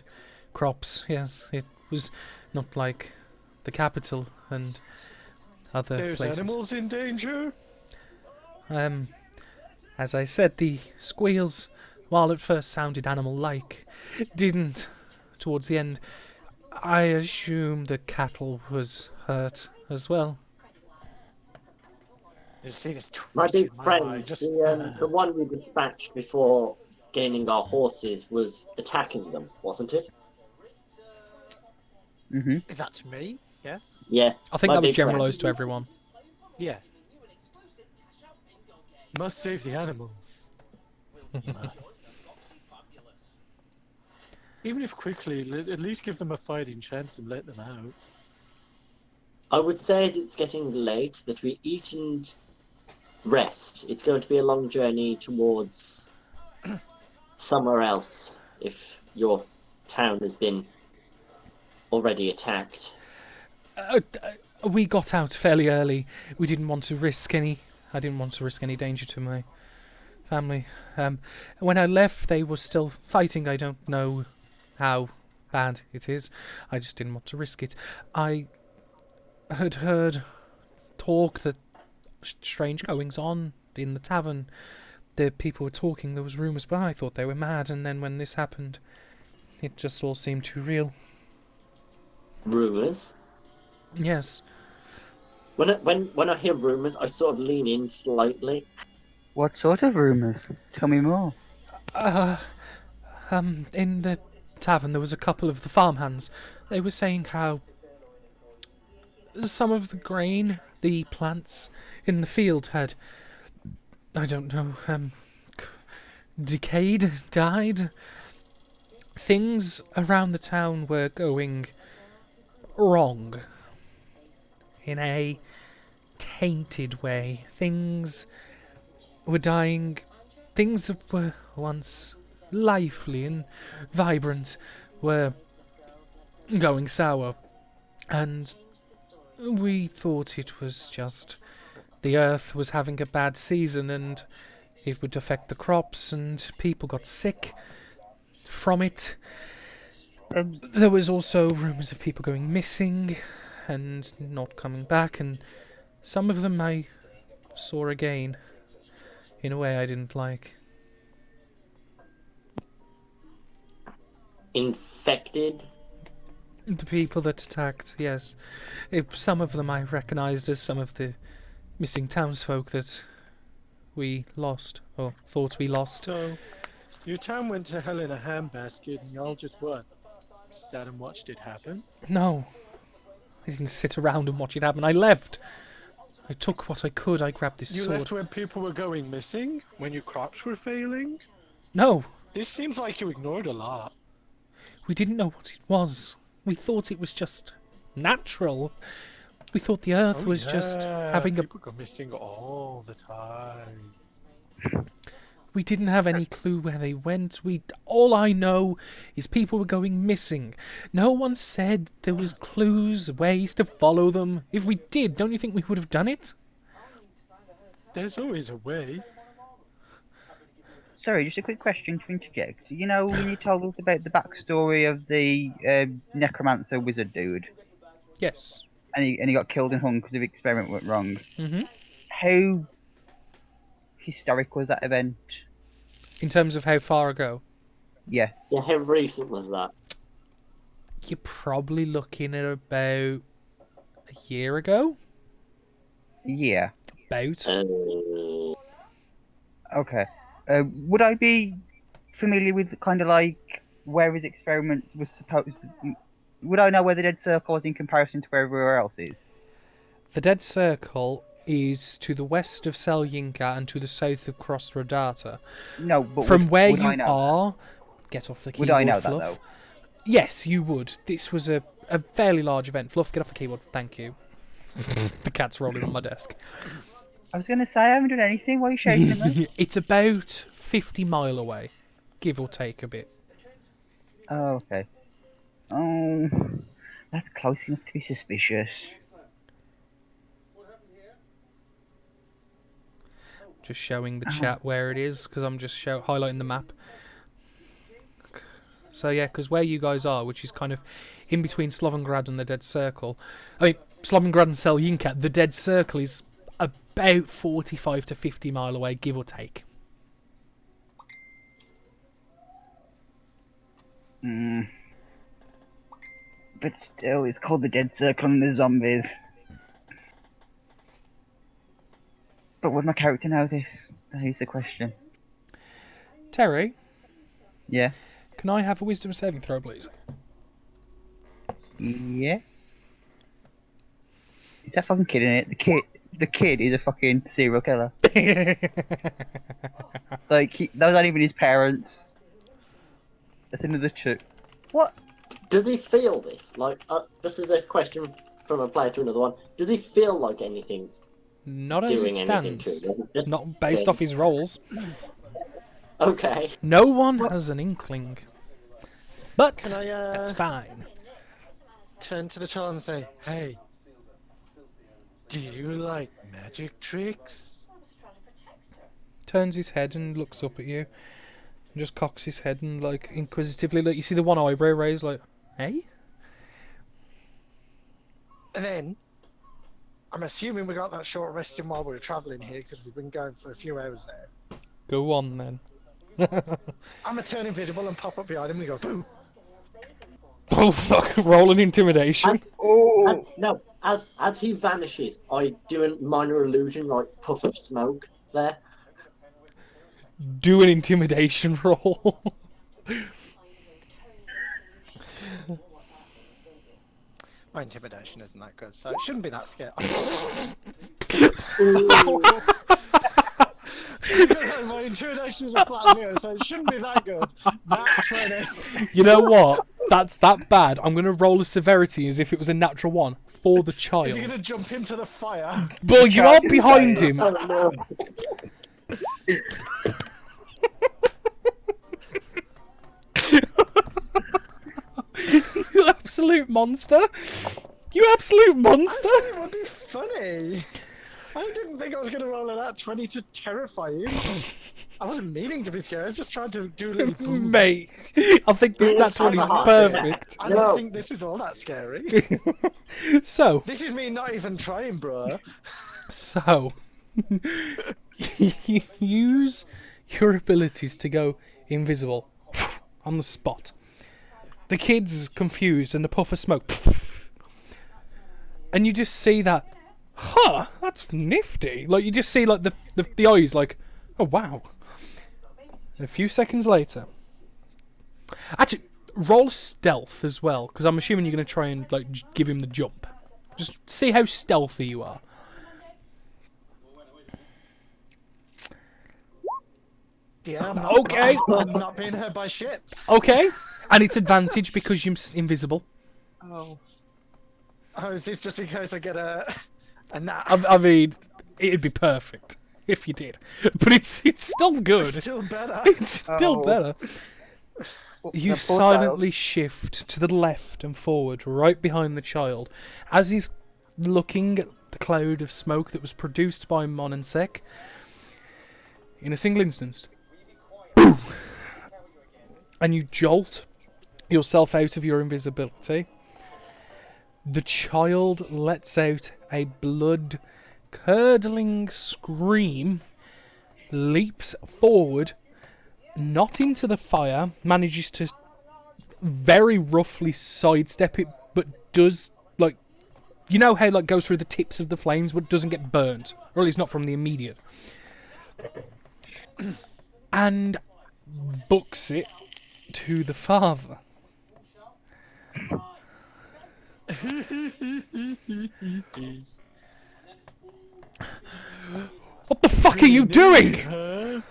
crops. Yes, it was not like the capital and other There's places. animals in danger. As I said, the squeals, while at first sounded animal-like, didn't towards the end. I assume the cattle was hurt as well. You see this My twitch big in my friend, eye, just the one we dispatched before gaining our horses, was attacking them, wasn't it? Mm-hmm. Is that to me? Yes. Yes. I think my that was big friend. generalised to everyone. Yeah. Must save the animals. Must. Even if quickly, at least give them a fighting chance and let them out. I would say as it's getting late that we eat and rest. It's going to be a long journey towards somewhere else if your town has been already attacked. We got out fairly early. We didn't want to risk any. I didn't want to risk any danger to my family. When I left, they were still fighting. I don't know how bad it is. I just didn't want to risk it. I had heard talk that strange goings on in the tavern. The people were talking. There was rumours, but I thought they were mad. And then when this happened, it just all seemed too real. Rumours? Yes. When I hear rumours, I sort of lean in slightly. What sort of rumours? Tell me more. In the tavern there was a couple of the farmhands. They were saying how some of the grain, the plants in the field had, I don't know, decayed, died. Things around the town were going wrong. In a tainted way. Things were dying. Things that were once lively and vibrant were going sour. And we thought it was just the earth was having a bad season and it would affect the crops and people got sick from it. There was also rumours of people going missing and not coming back, and some of them I saw again in a way I didn't like. Infected? The people that attacked, yes. Some of them I recognised as some of the missing townsfolk that we lost, or thought we lost. So, your town went to hell in a handbasket and y'all just what? Sat and watched it happen? No. I didn't sit around and watch it happen. I left. I took what I could. I grabbed this You sword. left when people were going missing? When your crops were failing? No, This seems like you ignored a lot. we didn't know what it was. We thought it was just natural. We thought the earth was just having a... People go missing all the time. We didn't have any clue where they went. All I know is people were going missing. No one said there was clues, ways to follow them. If we did, don't you think we would have done it? There's always a way. Sorry, just a quick question to interject. You know, when you told us about the backstory of the necromancer wizard dude, Yes. and he got killed and hung because the experiment went wrong. Mm-hmm. How historic was that event? In terms of how far ago? Yeah. Yeah, how recent was that? You're probably looking at about a year ago? Yeah. About. Okay. Would I be familiar with kind of like where his experiments was supposed to... Would I know where the Dead Circle was in comparison to where everywhere else is? The Dead Circle is to the west of Selyinka and to the south of Crossrodata. No, but From where would I you know are... Get off the Would keyboard, I know Fluff. that, though? Yes, you would. This was a fairly large event. Fluff, get off the keyboard. Thank you. The cat's rolling on my desk. I was going to say, I haven't done anything. Why are you shaking at me? It's about 50 mile away, give or take a bit. Oh, okay. Oh, that's close enough to be suspicious. Just showing the chat where it is, because I'm just highlighting the map. So yeah, because where you guys are, which is kind of in between Slovengrad and the Dead Circle. I mean, Slovengrad and Selyinka, the Dead Circle is about 45 to 50 mile away, give or take. But still, it's called the Dead Circle and the zombies. But would my character know this? That is the question. Terry, Yeah? can I have a wisdom saving throw, please? Yeah? Is that fucking kid in it? The kid is a fucking serial killer. Like, those aren't even his parents. That's another two. What? Does he feel this? Like, just as a question from a player to another one, does he feel like anything's Not as doing it anything stands. to him? Just Not based think. off his rolls. Okay. No one has an inkling. But Can I, that's fine. turn to the child and say, "Hey, do you like magic tricks?" Turns his head and looks up at you. And just cocks his head and, like, inquisitively, like, you see the one eyebrow raised, like, hey? And then, I'm assuming we got that short resting while we were travelling here because we've been going for a few hours now. Go on, then. I'm gonna turn invisible and pop up behind him and go, "Boo!" Oh, fuck. Roll an intimidation. Oh, No, as he vanishes, I do a minor illusion, like puff of smoke there. Do an intimidation roll. My intimidation isn't that good, so it shouldn't be that scary. My intimidation is a flat 0, so it shouldn't be that good. Nat 20. You know what? That's that bad. I'm going to roll a severity as if it was a natural 1 for the Is child. he gonna jump into the fire? Well, you are behind him. Oh no! You absolute monster. You absolute monster. It would be funny. I didn't think I was gonna roll a nat 20 to terrify you. I wasn't meaning to be scared. I was just trying to do a little boom. Mate, I think this nat 20 is perfect. I No. don't think this is all that scary. So, This is me not even trying, bro. use your abilities to go invisible on the spot. The kid's confused and a puff of smoke. And you just see that, that's nifty. Like, you just see, like, the eyes, like, oh, wow. And a few seconds later... Actually, roll stealth as well, because I'm assuming you're going to try and, like, give him the jump. Just see how stealthy you are. Yeah, I'm not, Okay. I'm not being hurt by shit. Okay. And it's advantage because you're invisible. Oh, is this just in case I get a nat? I mean, it'd be perfect if you did. But it's still good. Still better. It's still Oh. better. You The poor silently shift to the left and forward, right behind the child, as he's looking at the cloud of smoke that was produced by Mon and Sek. In a single instance, boom! And you jolt yourself out of your invisibility. The child lets out a blood-curdling scream, leaps forward, not into the fire, manages to very roughly sidestep it, but does, like, you know how, like, goes through the tips of the flames, but doesn't get burnt, or at least not from the immediate, and books it to the father. What the fuck are you doing?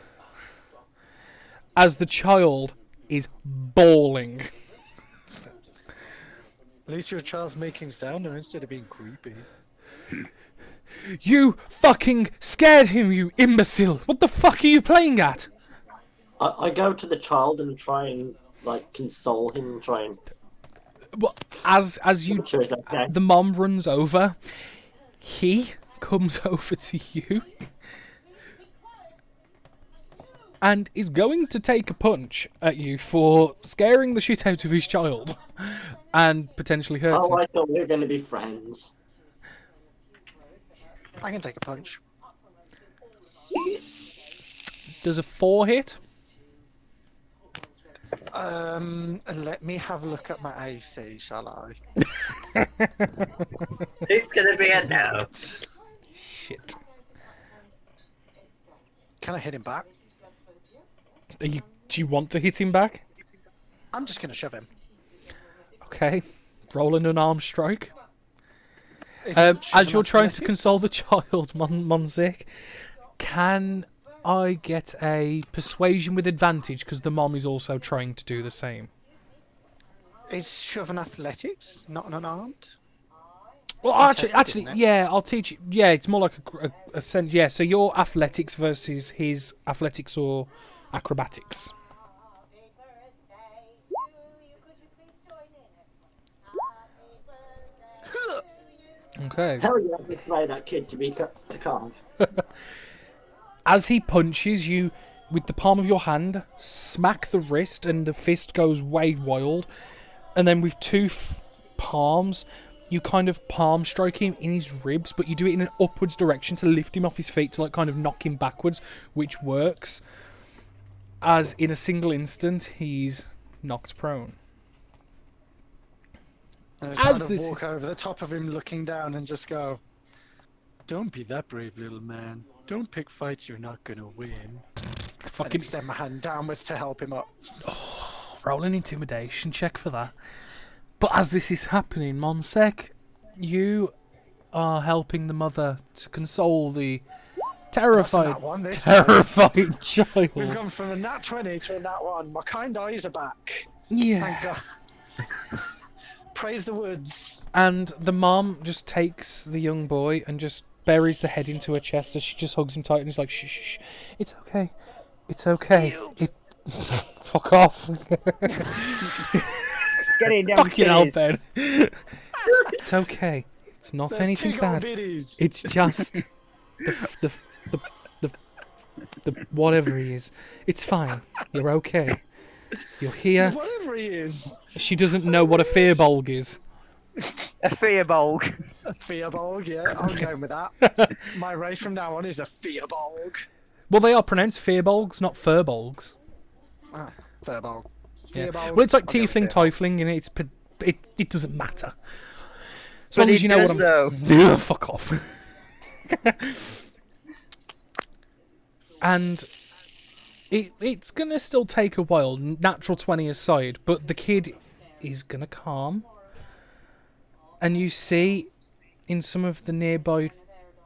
As the child is bawling. At least your child's making sound now instead of being creepy. You fucking scared him, you imbecile! What the fuck are you playing at? I go to the child and try and like console him, and try and Well, as you, make sure he's okay. the mom runs over, he comes over to you and is going to take a punch at you for scaring the shit out of his child and potentially hurting. Oh, I thought we were going to be friends. I can take a punch. Does a 4 hit? Let me have a look at my AC, shall I? It's gonna be a note. Shit. Can I hit him back? Do you want to hit him back? I'm just gonna shove him. Okay. Rolling an arm strike. Is it As you're shoving trying to athletics? console the child, Monzik, can I get a persuasion with advantage because the mom is also trying to do the same? Is shoving athletics not an unarmed? Well, contested, actually, isn't it? yeah, I'll teach you. Yeah, it's more like a sense. Yeah, so your athletics versus his athletics or acrobatics. Okay. Hell yeah, let's slay that kid to carve. As he punches you with the palm of your hand, smack the wrist, and the fist goes way wild. And then with two palms, you kind of palm strike him in his ribs, but you do it in an upwards direction to lift him off his feet to like kind of knock him backwards, which works. As in a single instant, he's knocked prone. And I As kind of this walk over the top of him, looking down, and just go, "Don't be that brave, little man. Don't pick fights you're not gonna win." And Fucking extend my hand downwards to help him up. roll an intimidation check for that. But as this is happening, Monsek, you are helping the mother to console the terrified, That's a nat 1 this time. terrified We've child. gone from a nat 20 to a nat 1. My kind eyes are back. Yeah. Thank God. Praise the woods. And the mom just takes the young boy and just buries the head into her chest as she just hugs him tight and is like, shh, shh, shh. It's okay. It's okay. Fuck off. Get in Fucking hell, downstairs. Ben. It's okay. It's not There's anything two bad. gold biddies. It's just the whatever he is. It's fine. You're okay. You're here. Whatever he is. She doesn't know what a fearbulg is. A fearbulg. A fearbulg, yeah. I'm going with that. My race from now on is a fearbulg. Well, they are pronounced fearbulgs, not furbulgs. Ah, fearbulg. Yeah. Fearbulg. Well, it's like I'll go with tiefling, fearbulg. tiefling, and it doesn't matter. As But long as it you know what I'm does, saying. Ugh, fuck off. And it's gonna still take a while, natural 20 aside, but the kid is gonna calm. And you see in some of the nearby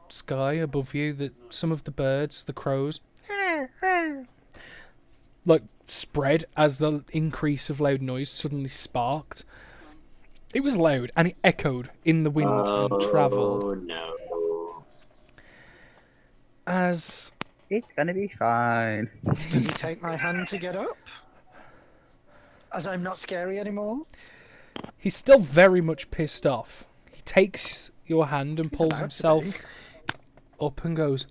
sky above you that some of the birds, the crows, like spread as the increase of loud noise suddenly sparked. It was loud and it echoed in the wind and travelled Oh no. as It's gonna be fine. Does he take my hand to get up? As I'm not scary anymore? he's still very much pissed off. He takes your hand and He's pulls about to himself be. up and goes,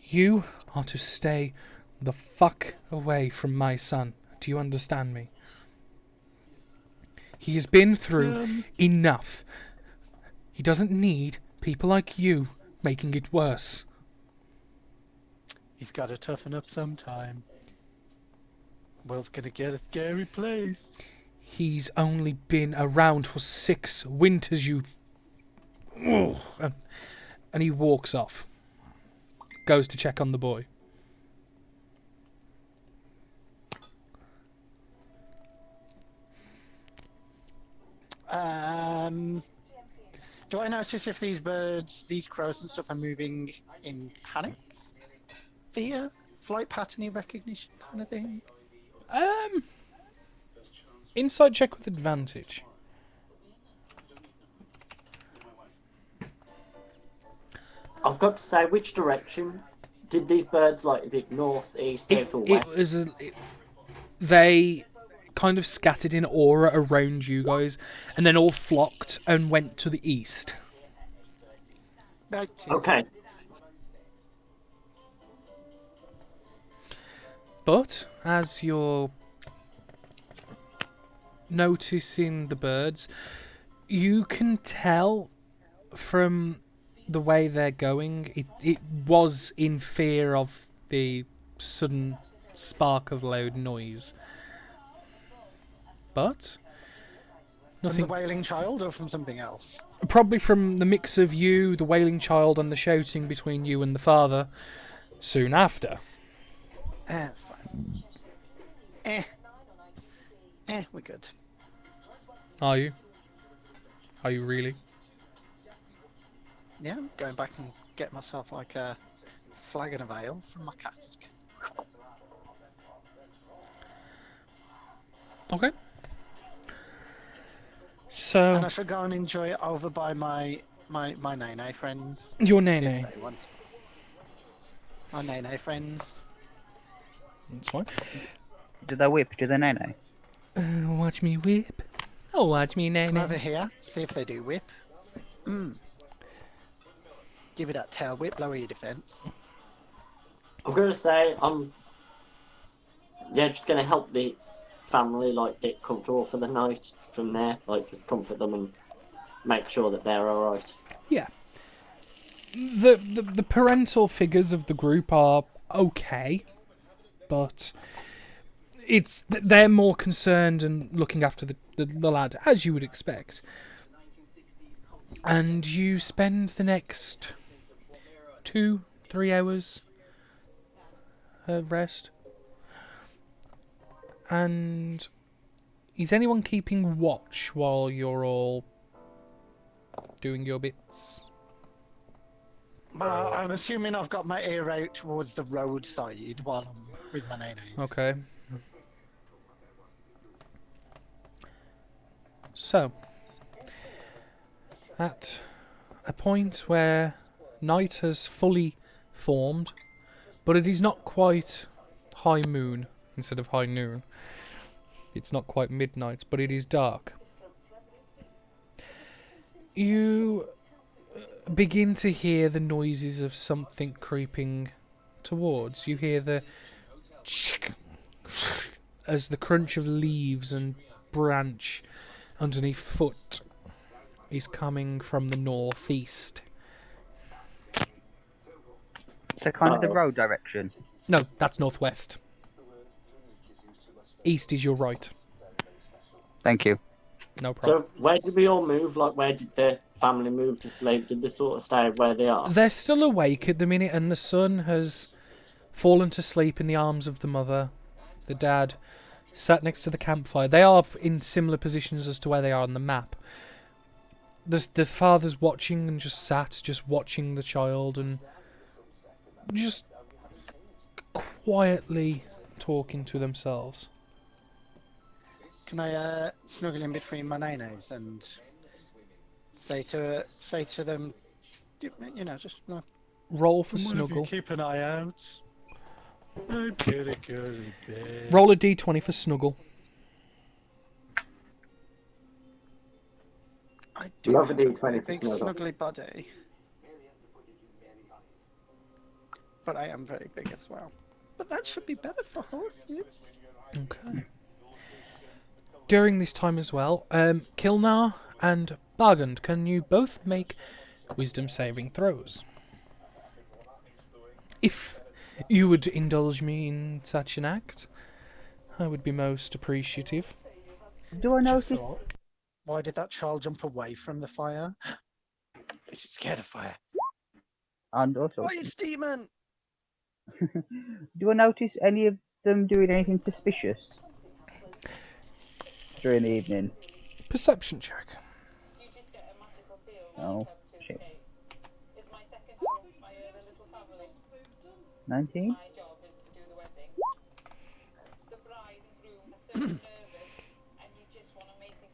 "You are to stay the fuck away from my son. Do you understand me? He has been through enough. He doesn't need people like you making it worse." He's got to toughen up sometime. World's gonna get a scary place. He's only been around for 6 winters, you... Ugh. And he walks off. Goes to check on the boy. Do I notice if these birds, these crows and stuff are moving in panic? Fear? Flight pattern recognition kind of thing? Inside check with advantage. I've got to say, which direction did these birds like? Is it north, east, south, or It west? was... they kind of scattered in aura around you guys, and then all flocked and went to the east. Right. Okay. But as you're noticing the birds, you can tell from the way they're going, it was in fear of the sudden spark of loud noise. But From nothing. the wailing child or from something else? Probably from the mix of you, the wailing child, and the shouting between you and the father soon after. It's fine. We're good. Are you? Are you really? Yeah, I'm going back and get myself like a flagon of ale from my cask. Okay. So, And I shall go and enjoy it over by my Nene friends. your If nene. they want. My Nene friends. That's fine. Do they whip? Do they no? Watch me whip. Oh, watch me Come over nene. here, see if they do whip. Give it that tail whip, lower your defense. I'm gonna say I'm just gonna help this family like get comfortable for the night from there, like just comfort them and make sure that they're alright. Yeah. The parental figures of the group are okay, but they're more concerned and looking after the lad, as you would expect. And you spend the next 2-3 hours of rest. And is anyone keeping watch while you're all doing your bits? Well, I'm assuming I've got my ear out towards the roadside while I'm with my nanas. Okay. So, at a point where night has fully formed, but it is not quite high moon instead of high noon. It's not quite midnight, but it is dark. You begin to hear the noises of something creeping towards. You hear the as the crunch of leaves and branch underneath foot is coming from the northeast. So kind of the Uh-oh. road direction. No, that's northwest. East is your right. Thank you. No problem. So where did we all move? Like where did the family move to sleep? Did they sort of stay where they are? They're still awake at the minute, and the son has fallen to sleep in the arms of the mother. The dad sat next to the campfire. They are in similar positions as to where they are on the map. The father's watching and just sat, just watching the child and just quietly talking to themselves. Can I snuggle in between my nanas and say to them, you know, just Roll for "One of you snuggle. keep an eye out. I'm gonna go to bed." Roll a d20 for snuggle. I do Love a have a D20 very for big snuggle. snuggly body, but I am very big as well. But that should be better for horses. Okay. During this time as well, Kilnar and Bargund, can you both make wisdom saving throws? If you would indulge me in such an act, I would be most appreciative. Do I Just notice? thought, why did that child jump away from the fire? Is it scared of fire? And also, Why is demon? do I notice any of them doing anything suspicious during the evening? Perception check. Oh, shit. 19?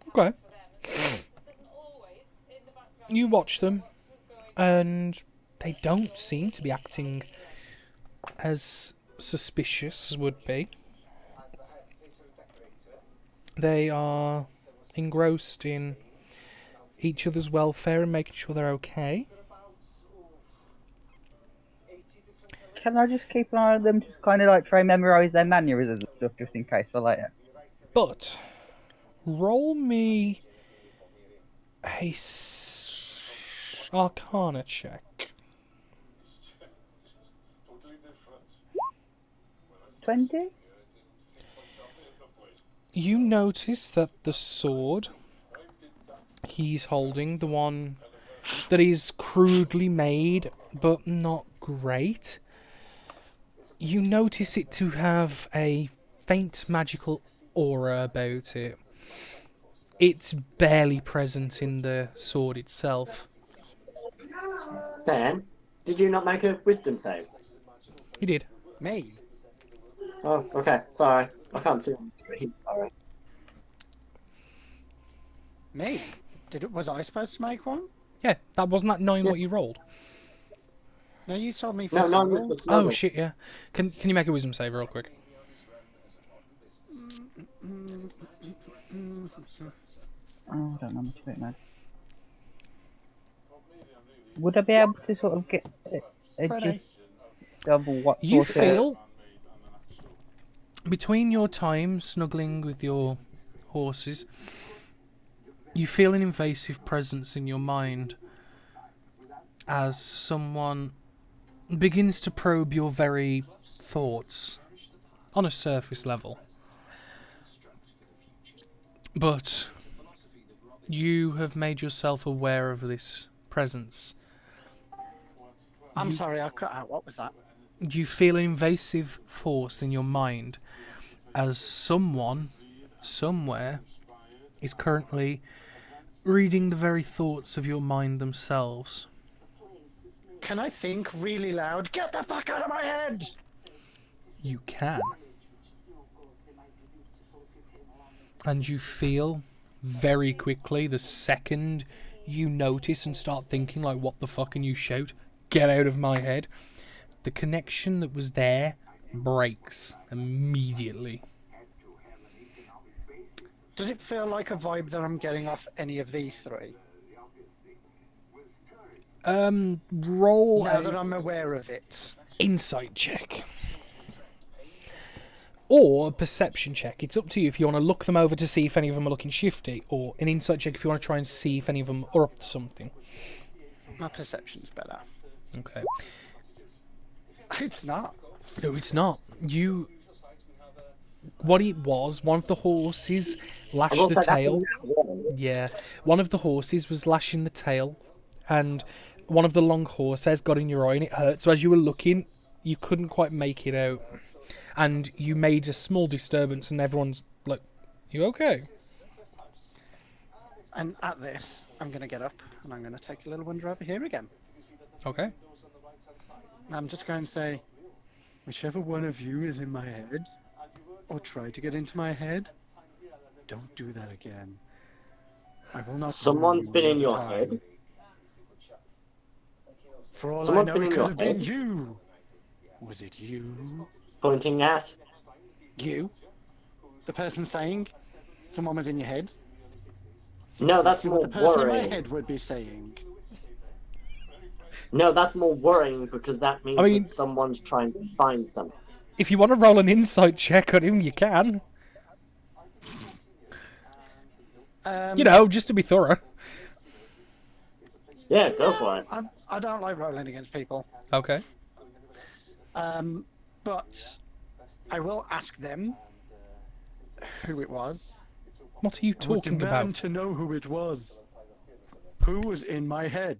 Okay. You watch them, and they don't seem to be acting as suspicious as would be. They are engrossed in each other's welfare and making sure they're okay. Can I just keep an eye on them, just kind of like try and memorise their mannerisms and stuff, just in case for later? But roll me a Arcana check. 20? You notice that the sword he's holding, the one that is crudely made but not great, you notice it to have a faint magical aura about it. It's barely present in the sword itself. Ben, did you not make a wisdom save? He did. Me? Oh, okay. Sorry. I can't see on the screen. Sorry. Me? Was I supposed to make one? Yeah, that wasn't that 9 what you rolled. No, you told me for No, no, snuggles. it's Oh not. shit, yeah. Can you make a wisdom save real quick? Oh, I don't know much about that. would I be able to sort of get a Friday. gist of what You sort of... feel, between your time snuggling with your horses, you feel an invasive presence in your mind as someone begins to probe your very thoughts on a surface level. But you have made yourself aware of this presence. I'm sorry, I cut out. What was that? You feel an invasive force in your mind as someone, somewhere, is currently reading the very thoughts of your mind themselves. Can I think really loud? Get the fuck out of my head! You can. And you feel very quickly, the second you notice and start thinking like, what the fuck, and you shout, get out of my head, the connection that was there breaks immediately. Does it feel like a vibe that I'm getting off any of these three? Roll Now a that I'm aware of it. insight check. Or a perception check. It's up to you if you want to look them over to see if any of them are looking shifty, or an insight check if you want to try and see if any of them are up to something. My perception's better. Okay. It's not. No, it's not. What it was, one of the horses lashed the tail. Yeah. One of the horses was lashing the tail, and one of the long horses got in your eye and it hurt. So as you were looking, you couldn't quite make it out. And you made a small disturbance and everyone's like, you okay? And at this, I'm going to get up and I'm going to take a little wander over here again. Okay. And I'm just going to say, whichever one of you is in my head, or try to get into my head, don't do that again. I will not. Someone's been in another your time. head. For all Someone's I know, been it in could your have been head? you. Was it you? Pointing at. You? The person saying someone was in your head? No, that's Exactly more what the person in my worrying. head would be saying. No, that's more worrying because that means I mean- that someone's trying to find something. If you want to roll an insight check on him, you can. You know, just to be thorough. Yeah, go for it. I don't like rolling against people. Okay. But I will ask them who it was. What are you I would talking demand about? to know who it was. Who was in my head?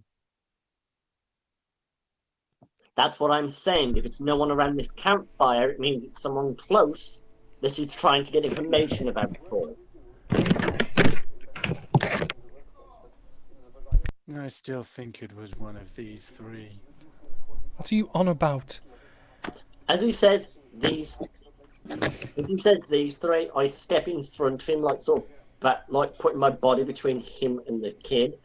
That's what I'm saying. If it's no one around this campfire, it means it's someone close that she's trying to get information about before. I still think it was one of these three. What are you on about? As he says these three, I step in front of him, like sort of back, like putting my body between him and the kid.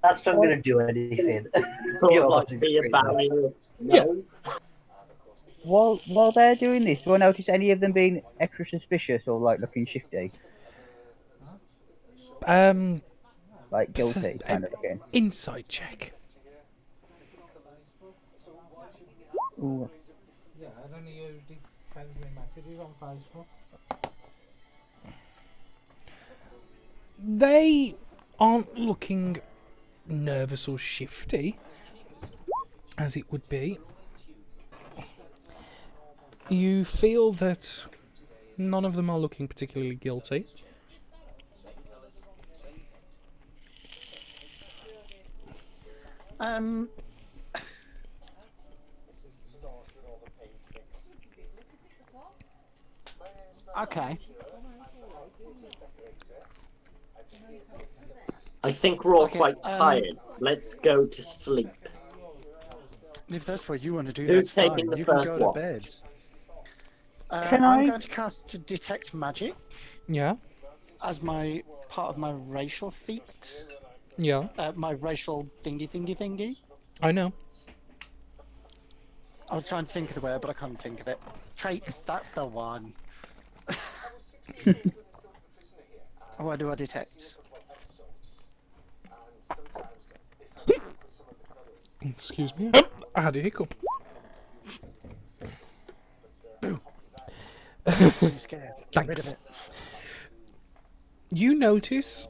That's not going to do anything. Sort Your of like logic's be a great, barrier. Yeah. No. While they're doing this, do I notice any of them being extra suspicious or like looking shifty, like guilty kind of looking? Insight check. Ooh. Yeah, I only use these sends me messages on Facebook. They aren't looking nervous or shifty, as it would be. You feel that none of them are looking particularly guilty. Okay. I think we're all Okay, quite tired. Let's go to sleep. If that's what you want to do, Who's that's fine. taking the You can first go to watch? bed. Can I'm I- going to cast Detect Magic Yeah, as my part of my racial feat. yeah, My racial thingy. I know. I was trying to think of the word, but I couldn't think of it. Traits, that's the one. What do I detect? Excuse me. I had a hiccup. I'm scared. Get rid of Thanks. it. You notice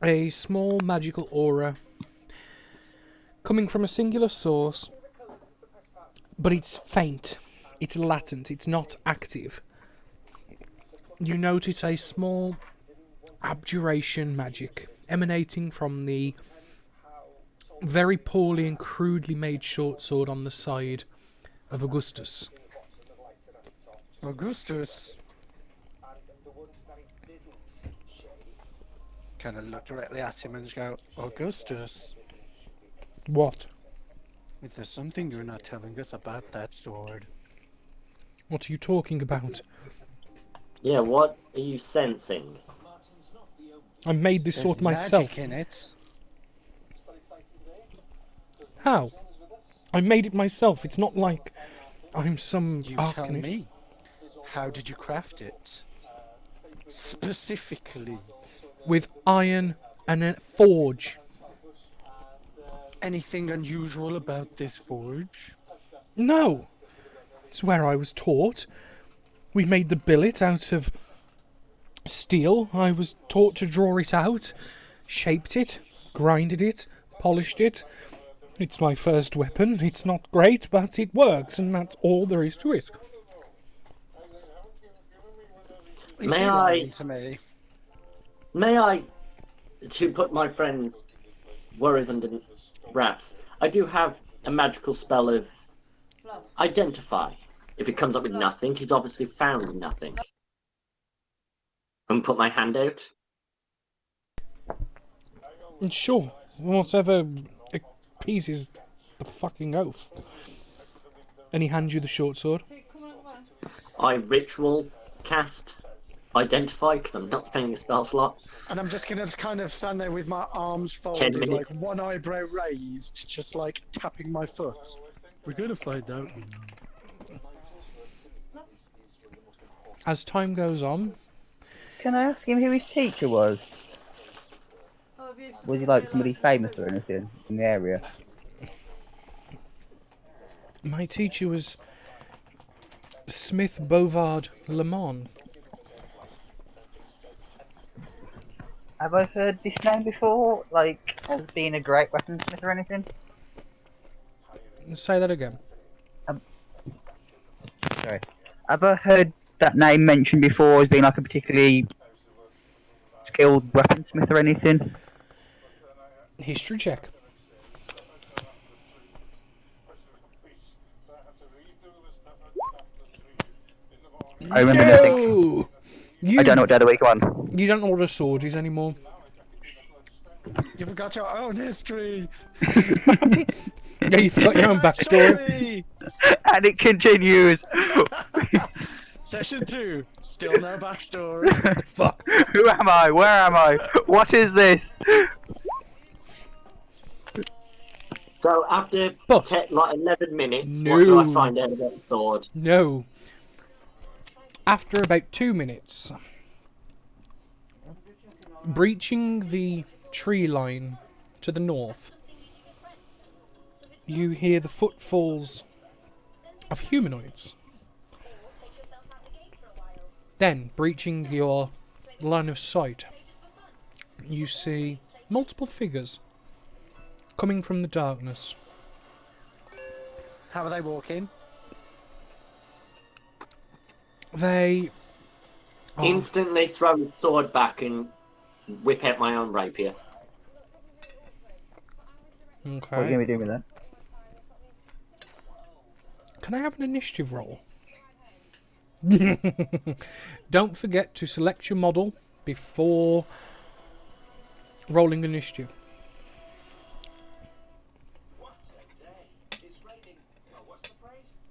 a small magical aura coming from a singular source, but it's faint, it's latent, it's not active. You notice a small abjuration magic emanating from the very poorly and crudely made short sword on the side of Augustus. Augustus. Kind of look directly at him and just go, Augustus, What? is there something you're not telling us about that sword? What are you talking about? Yeah, what are you sensing? I made this There's sword myself. magic in it. How? I made it myself. It's not like I'm some You tell arcanist. me. How did you craft it? Specifically. With iron and a forge. Anything unusual about this forge? No. It's where I was taught. We made the billet out of steel. I was taught to draw it out, shaped it, grinded it, polished it. It's my first weapon. It's not great, but it works, and that's all there is to it. You May seem I- lying to me. May I, to put my friend's worries under wraps, I do have a magical spell of identify. If it comes up with nothing, he's obviously found nothing. And put my hand out. And sure, whatever appeases the fucking oath. And he hands you the short sword. I ritual cast identify because I'm not spending a spell slot. And I'm just gonna kind of stand there with my arms 10 folded, like minutes. one eyebrow raised, just like tapping my foot. We're gonna find out. You know. As time goes on, Can I ask him who his teacher was? Was he like somebody famous or anything in the area? my teacher was Smith Bovard Lamont. Have I heard this name before? Like, as being a great weaponsmith or anything? Say that again. Sorry. Have I heard that name mentioned before as being like a particularly skilled weaponsmith or anything? History check. I remember nothing. No! You, I don't know what day of the week I'm on. You don't know what a sword is anymore. You forgot your own history. Yeah, you forgot your own backstory. And it continues. Session 2. Still no backstory. Fuck. Who am I? Where am I? What is this? So after But- like 11 minutes, what do I No. find out about the sword? No. After about 2 minutes, breaching the tree line to the north, you hear the footfalls of humanoids. Then, breaching your line of sight, you see multiple figures coming from the darkness. How are they walking? They are Instantly throw the sword back and whip out my own rapier. What are you okay. going to be doing with that? Can I have an initiative roll? Don't forget to select your model before rolling initiative.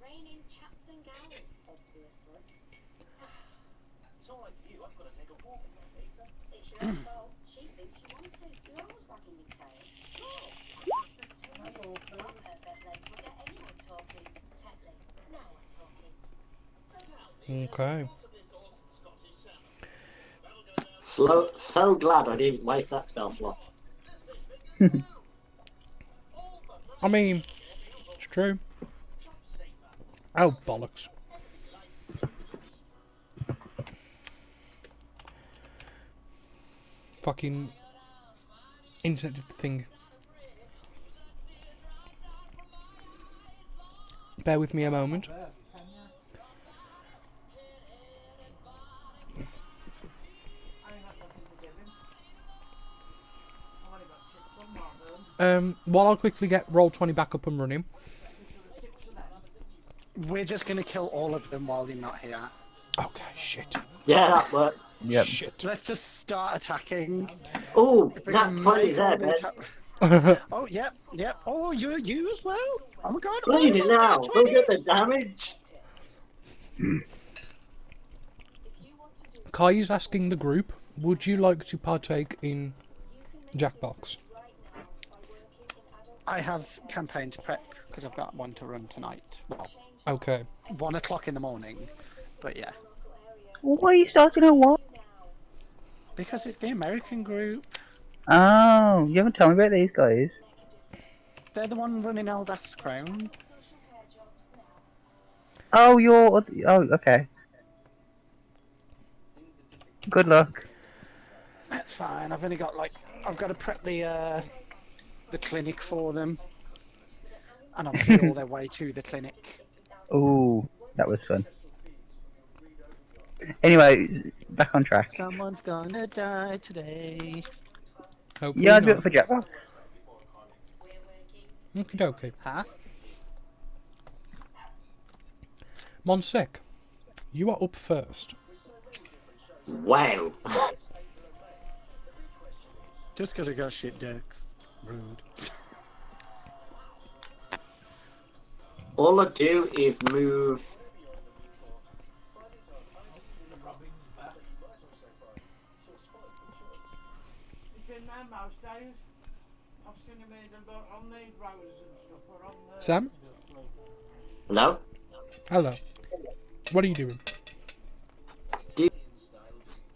Raining chaps and gals, obviously. It's alright for you, I've got to take a walk with my Peter. It's your own fault. She thinks you want to. You're always wagging your tail. It's the tail. Well, I'm perfect legs will get anyone talking. Tetley, now we're talking. Okay. So glad I didn't waste that spell slot. I mean, it's true. Oh, bollocks. Fucking internet thing. Bear with me a moment. While I'll quickly get Roll20 back up and running. We're just gonna kill all of them while you're not here. Okay, shit. Yeah, that worked. Yep. Shit. Let's just start attacking. Oh, If we that can 20 make there, all the Ben. atta- Oh, yep, yep. Oh, you as well? Oh my god. all Bleed of it us now. got Look at the 20s. damage. Kai is asking the group, would you like to partake in Jackbox? I have campaign to prep because I've got one to run tonight. Well, Okay. 1 o'clock in the morning. But yeah, Why are you starting at what? because it's the American group. Oh, you haven't told me about these guys. They're the one running Eldas Crown. Oh, you're. Oh, okay. Good luck. That's fine. I've only got I've got to prep the clinic for them, and obviously all their way to the clinic. Ooh, that was fun. Anyway, back on track. Someone's gonna die today. Hopefully Yeah, I'd be not. up for Jackbox. Okie dokie. Huh? Monsec, you are up first. Wow. Just because I got shit decks. Rude. All I do is move. It's in there most days. I've seen him either on these roads and stuff or on the... Sam? Hello? Hello. What are you doing?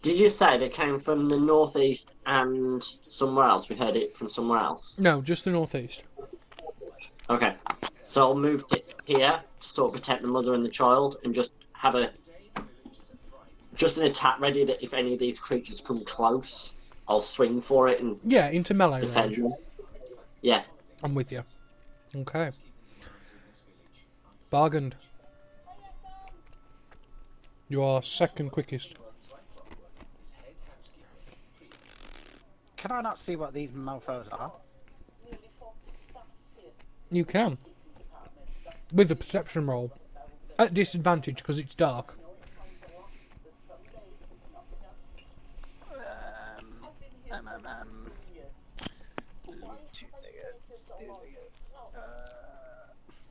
Did you say they came from the northeast and somewhere else? We heard it from somewhere else. No, just the northeast. Okay. So I'll move it here to sort of protect the mother and the child and just have an attack ready that if any of these creatures come close, I'll swing for it and Yeah, into melee defend range. them. Yeah. I'm with you. Okay. Bargained. You are second quickest. Can I not see what these mofos are? You can. With a perception roll. At disadvantage because it's dark.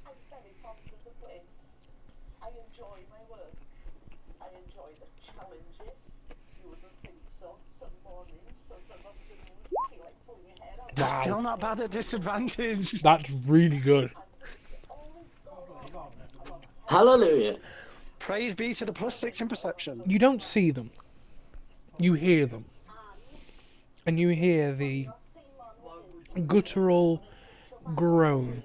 I'm very fond of the place. I enjoy my work. I enjoy the challenges. You wouldn't think so. Some mornings, some afternoons, you feel like pulling your hair out. Wow. Still not bad at disadvantage. That's really good. Hallelujah. Praise be to the +6 in perception. You don't see them. You hear them. And you hear the guttural groan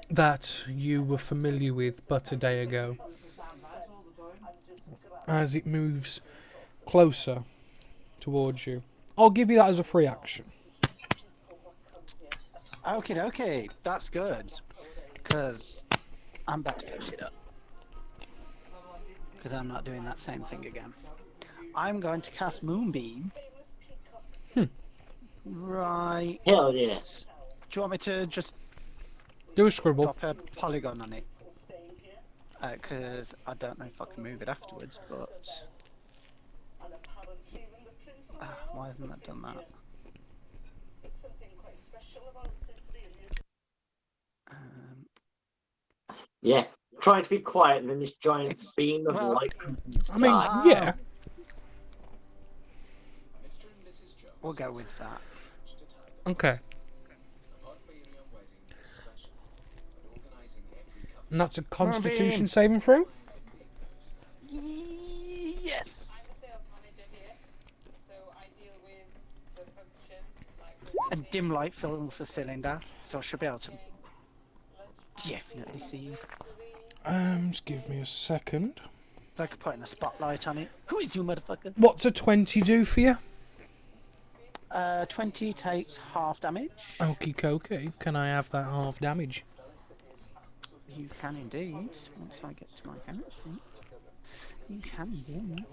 that you were familiar with but a day ago. As it moves closer towards you. I'll give you that as a free action. Okay, that's good. Because I'm about to finish it up. Because I'm not doing that same thing again. I'm going to cast Moonbeam. Right. Hell yes. Do you want me to just Do a scribble. drop a polygon on it? Because I don't know if I can move it afterwards, but... why hasn't that done that? Yeah. Trying to be quiet and then this giant It's- beam of well, light comes from the I mean, sky. yeah. We'll go with that. Okay. And that's a constitution Moonbeam. saving throw? Yes! I'm a sales manager here, so I deal with the functions like A dim light fills the cylinder, so I should be able to definitely see. Just give me a second. So I could put in a spotlight on it. Who is you, motherfucker? What's a 20 do for you? 20 takes half damage. Okie dokie. Can I have that half damage? You can indeed. Once I get to my character sheet. You can indeed.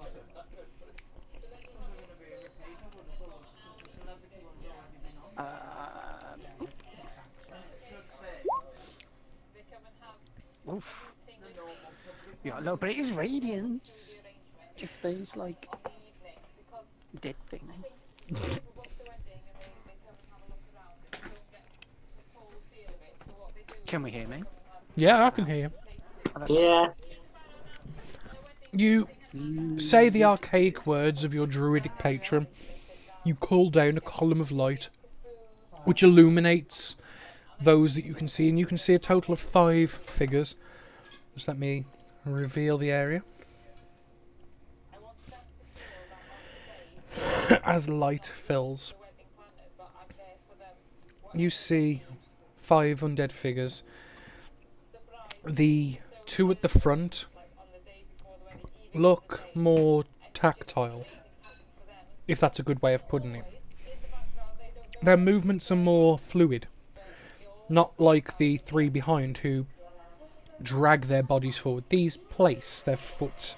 Oof. Yeah, no, but it is radiance. If there's like dead things. Can we hear me? Yeah, I can hear you. Yeah. You say the archaic words of your druidic patron. You call down a column of light, which illuminates those that you can see, and you can see a total of 5 figures. Just let me reveal the area. As light fills, you see 5 undead figures. The 2 at the front look more tactile, if that's a good way of putting it. Their movements are more fluid, not like the 3 behind who drag their bodies forward. These place their foot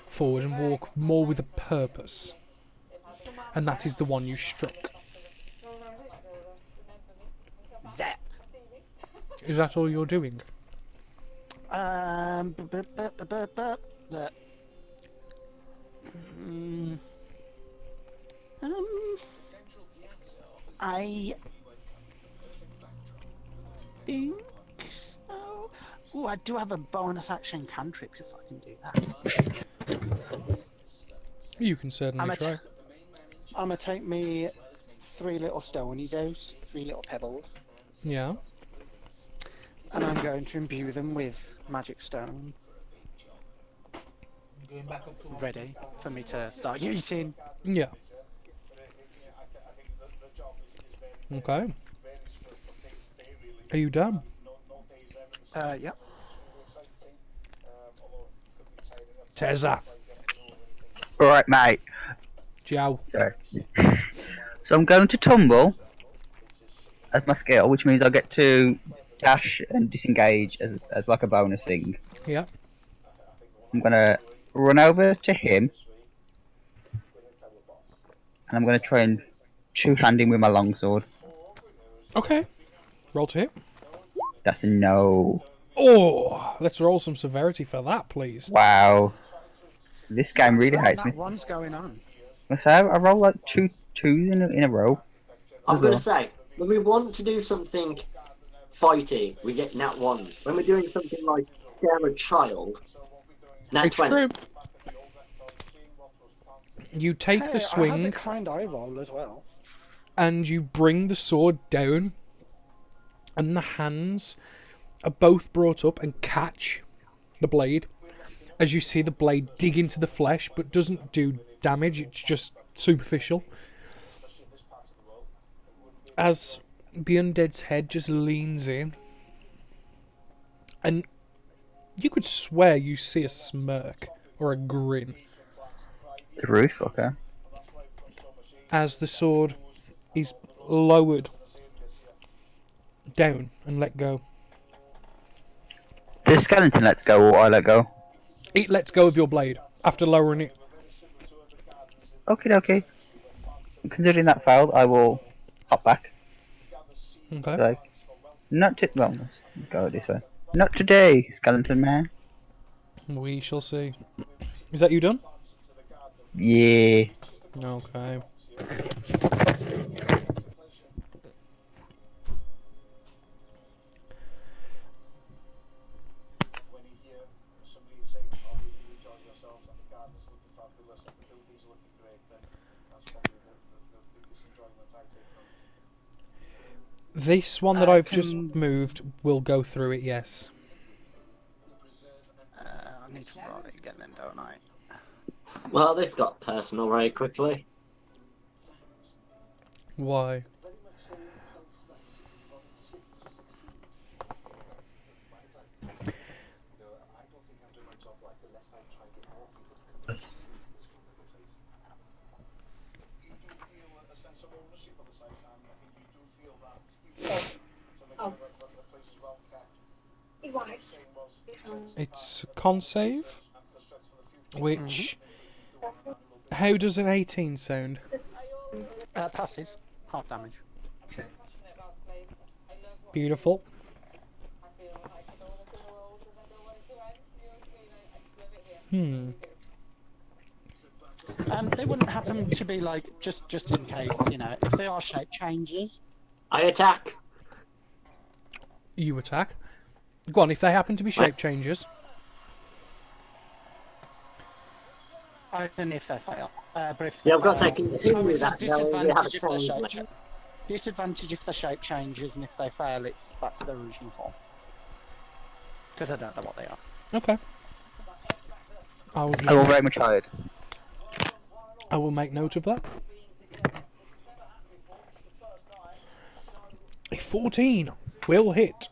forward and walk more with a purpose, and that is the one you struck. Zap. Is that all you're doing? I think so. Oh, I do have a bonus action cantrip if I can do that. You can certainly try. I'm gonna take me 3 little stonies out, 3 little pebbles, Yeah. and I'm going to imbue them with magic stone. Ready for me to start using. Yeah. Okay. Are you done? Yeah. Tezza. Alright, mate. Ciao. Sorry. So I'm going to tumble as my skill, which means I'll get to dash and disengage as like a bonus thing. Yeah. I'm gonna run over to him, and I'm gonna try and two-hand him with my longsword. Okay. Roll to hit. That's a no. Oh, let's roll some severity for that, please. Wow. This game really hates me. That one's going on. So I roll like 2 twos in a row. I'm going to say, when we want to do something fighty, we get nat ones. When we're doing something like scare a child, nat It's 20. true. You take Hey, the I swing had the kind eye roll as well. and you bring the sword down, and the hands are both brought up and catch the blade. As you see the blade dig into the flesh, but doesn't do damage, it's just superficial. As the undead's head just leans in, and you could swear you see a smirk or a grin The roof, okay. as the sword is lowered down and let go. The skeleton lets go, or I let go. It lets go of your blade after lowering it. Okay. Considering that failed, I will hop back. Okay. Like, not to. Well, let's go this way. Not today, skeleton man. We shall see. Is that you done? Yeah. Okay. When you hear somebody saying, "Oh, we really enjoyed yourselves," and the garden's looking fabulous, and the buildings are looking great, then that's probably the biggest enjoyment I take from it. This one that I've just moved will go through it, yes. I need to roll it again then, don't I? Well, this got personal very quickly. Why? It's con save, which... How does an 18 sound? Passes. Half damage. Beautiful. They wouldn't happen to be like, just in case, you know, if they are shape changes. I attack. You attack. Go on, if they happen to be shape changes. I don't know if they fail. But if Yeah, I've got to fail, say, continue it's a that. Now we have disadvantage if their shape change. disadvantage if the shape changes, and if they fail, it's back to their original form. Because I don't know what they are. Okay. I will, I will very much hide. I will make note of that. A 14 will hit.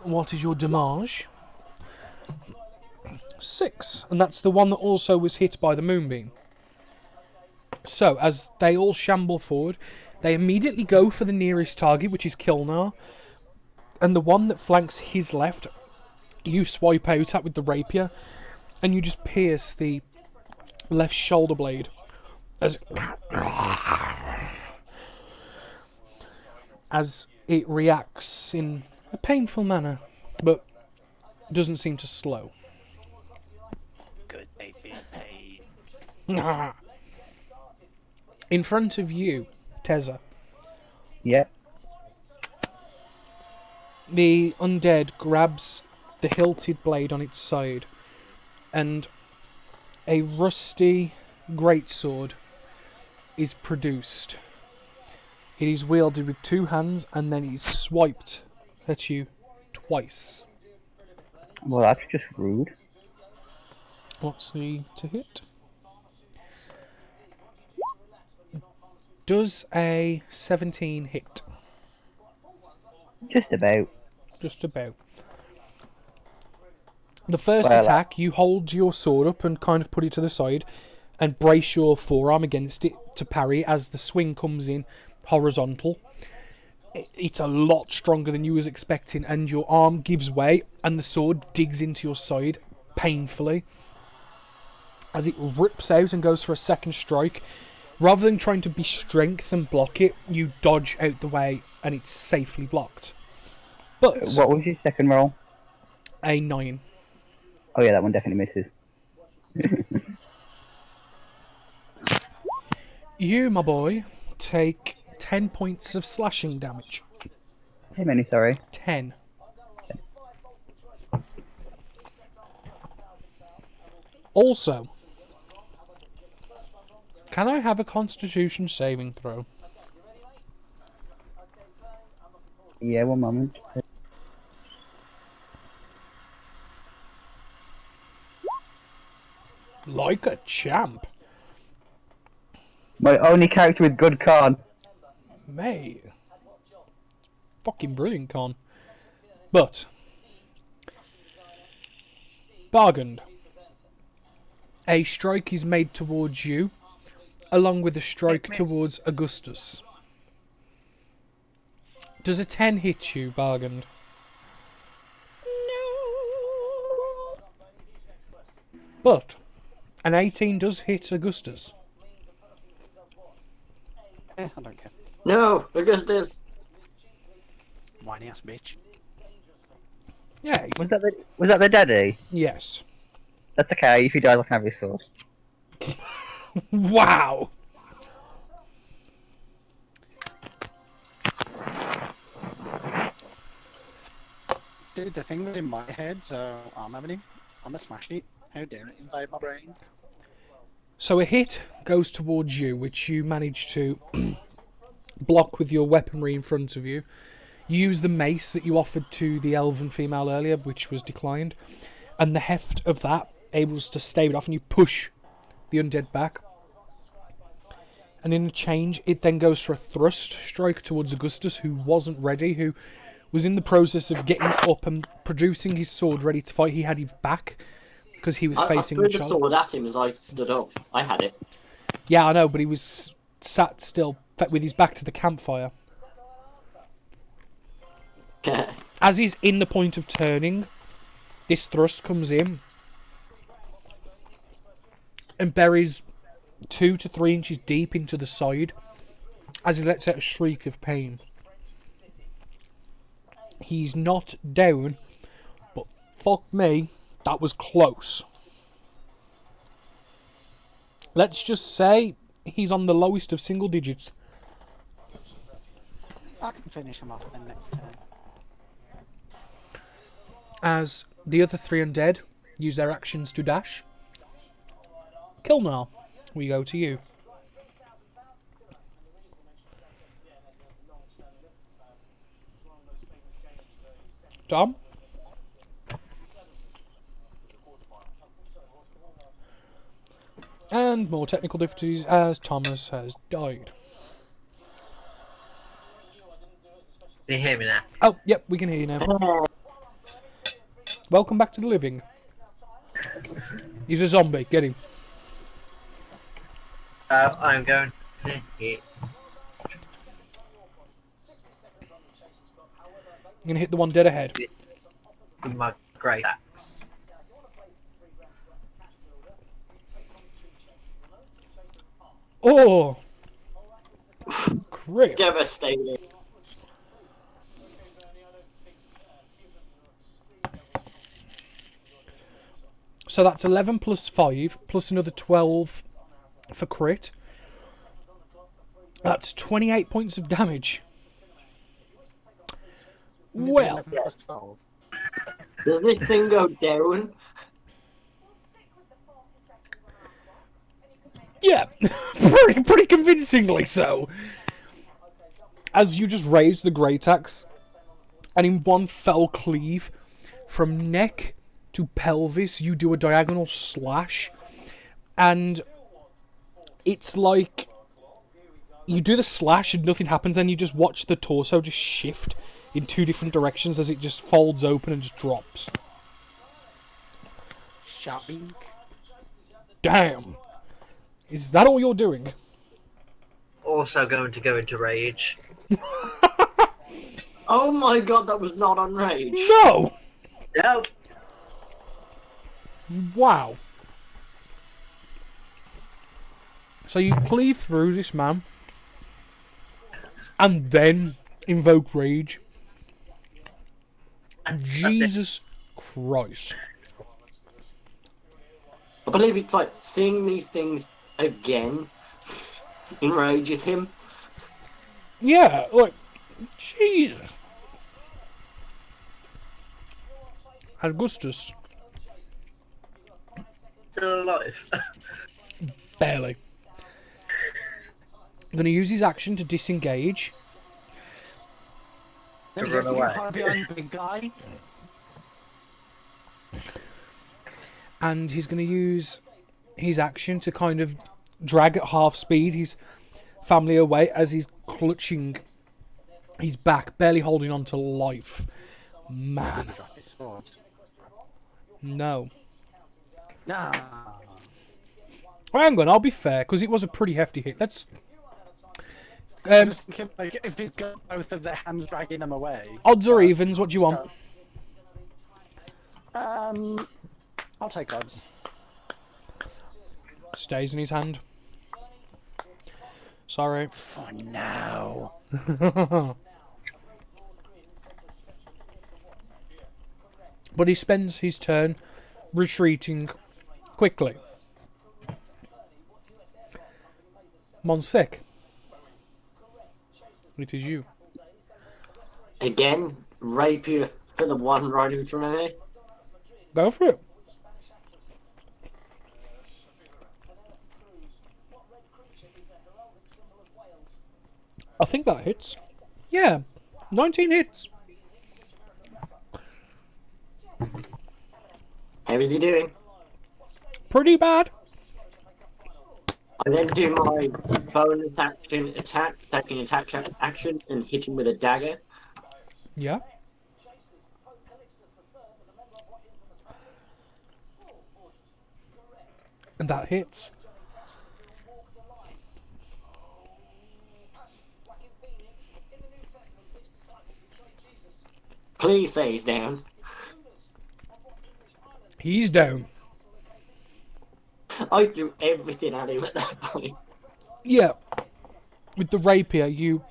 What is your damage? 6, and that's the one that also was hit by the moonbeam. So, as they all shamble forward, they immediately go for the nearest target, which is Kilnar, and the one that flanks his left, you swipe out at with the rapier, and you just pierce the left shoulder blade as it reacts in a painful manner, but doesn't seem to slow. Good, they feel pain. In front of you, Teza, Yeah. the undead grabs the hilted blade on its side, and a rusty greatsword is produced. It is wielded with 2 hands, and then it's swiped at you twice. Well, that's just rude. What's the to hit? Does a 17 hit? Just about. Just about. The first Well, attack, you hold your sword up and kind of put it to the side and brace your forearm against it to parry as the swing comes in horizontal. It's a lot stronger than you was expecting, and your arm gives way and the sword digs into your side painfully. As it rips out and goes for a second strike, rather than trying to be strength and block it, you dodge out the way and it's safely blocked. But What was your second roll? a 9. Oh yeah, that one definitely misses. You, my boy, take 10 points of slashing damage. How many, sorry? 10. Also, can I have a Constitution saving throw? Yeah, one moment. Like a champ. My only character with good con. Mate. Fucking brilliant, Con. But, bargained. A strike is made towards you, along with a strike towards Augustus. Does a 10 hit you, bargained? No. But, an 18 does hit Augustus. I don't care. No, Augustus. Whiny ass bitch. Yeah, Was that the daddy? yes. That's okay, if he dies I can have his sword. Wow! Dude, the thing was in my head, so I'm having him. I'm a smash it. How dare it invade my brain? So a hit goes towards you, which you manage to block with your weaponry in front of you. You use the mace that you offered to the elven female earlier, which was declined, and the heft of that able to stave it off, and you push the undead back. And in a change, it then goes for a thrust strike towards Augustus, who wasn't ready, who was in the process of getting up and producing his sword ready to fight. He had his back because he was I facing threw the the child. sword at him as I stood up. I had it. Yeah, I know, but he was sat still with his back to the campfire. As he's in the point of turning, this thrust comes in and buries 2 to 3 inches deep into the side as he lets out a shriek of pain. He's not down, but fuck me, that was close. Let's just say he's on the lowest of single digits. I can finish him off then next turn. As the other 3 undead use their actions to dash. Kilnar, we go to you. Tom? And more technical difficulties as Thomas has died. Can you hear me now? Oh, yep, we can hear you now. Welcome back to the living. He's a zombie, get him. I'm going to hit. I'm going to hit the one dead ahead. With my great axe. Oh! Crit. Devastating. So that's 11 plus 5, plus another 12 for crit. That's 28 points of damage. Well, 11 plus 12. Does this thing go down? yeah, pretty convincingly so. As you just raise the great axe, and in one fell cleave, from neck to pelvis, you do a diagonal slash, and it's like you do the slash and nothing happens, and you just watch the torso just shift in 2 different directions as it just folds open and just drops. Shopping. Damn. Is that all you're doing? Also going to go into rage. Oh my god, that was not on rage. No! No. Wow. So you cleave through this man and then invoke rage. Jesus Christ. I believe it's like seeing these things again enrages him. Yeah, like, Jesus. Augustus. Still alive. Barely. I'm going to use his action to disengage. Then he To gets to run go away. hide behind the big guy. And he's going to use his action to kind of drag at half speed his family away as he's clutching his back, barely holding on to life. Man. Drop his sword. No. Nah. Well, hang on, I'll be fair, because it was a pretty hefty hit. Let's... I'm just thinking, like, if he's got both of their hands dragging them away. odds or evens, what do you want? I'll take odds. Stays in his hand. Sorry. For now. But he spends his turn retreating quickly. Monsick. It is you. Again, rapier for the one right in front of me. Go for it. I think that hits. Yeah, 19 hits. How is he doing? Pretty bad. I then do my bonus action taking action, and hit him with a dagger. Yeah. And that hits. Please say he's down. He's down. I threw everything at him at that point. Yeah. With the rapier, you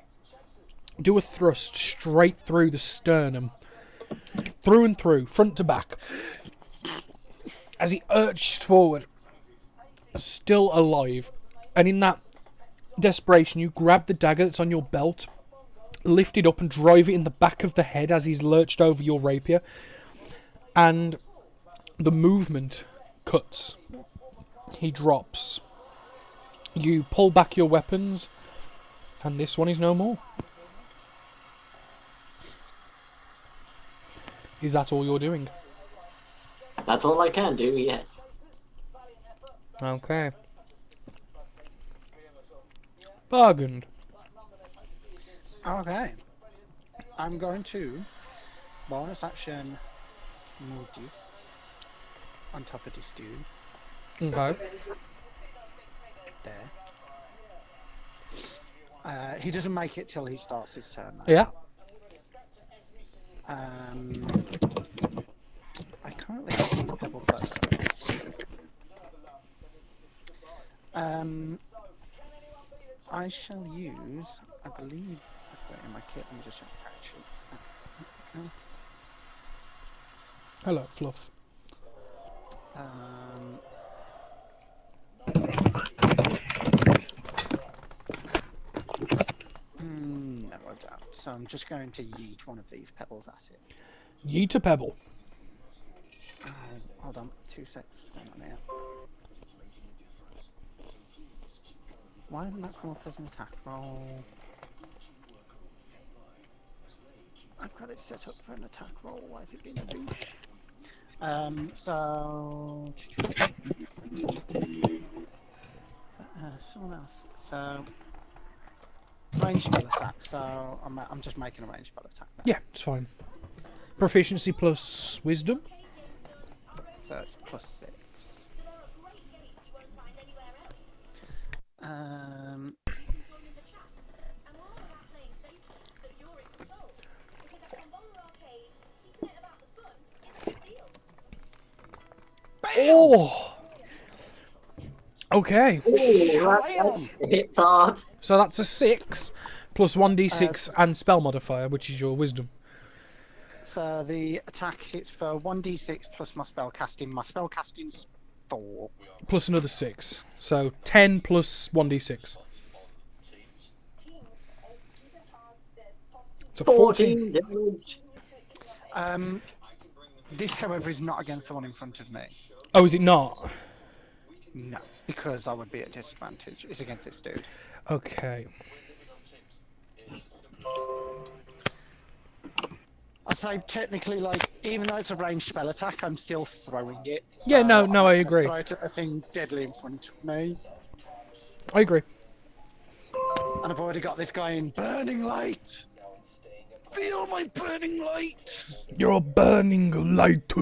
do a thrust straight through the sternum. Through and through, front to back. As he urged forward, still alive. And in that desperation, you grab the dagger that's on your belt, lift it up and drive it in the back of the head as he's lurched over your rapier. And the movement cuts. He drops. You pull back your weapons, and this one is no more. Is that all you're doing? That's all I can do, yes. Okay. Bargained. Okay. I'm going to bonus action move this on top of this dude. Okay. There. He doesn't make it till he starts his turn. Though. Yeah. I currently have these pebble first. I shall use, I believe, I've got it in my kit. Let me just check actually. Hello, Fluff. No, I don't. So I'm just going to yeet one of these pebbles at it. Yeet a pebble. Hold on, 2 seconds. What's going on here? Why hasn't that come up as an attack roll? I've got it set up for an attack roll. Why is it being a douche? So someone else. So range spell attack. So I'm just making a range spell attack now. Yeah, it's fine. Proficiency plus wisdom. So it's +6. Oh! Okay. It's hard. So that's a 6 plus 1d6 and spell modifier, which is your wisdom. So the attack hits for 1d6 plus my spell casting. My spell casting's 4. Plus another 6. So 10 plus 1d6. So 14. This, however, is not against the one in front of me. Oh, is it not? No, because I would be at disadvantage. It's against this dude. Okay. I'd say technically, like, even though it's a ranged spell attack, I'm still throwing it. Yeah, no, I'm I gonna agree. Throw it at a thing deadly in front of me. I agree. And I've already got this guy in burning light. Feel my burning light. You're a burning light.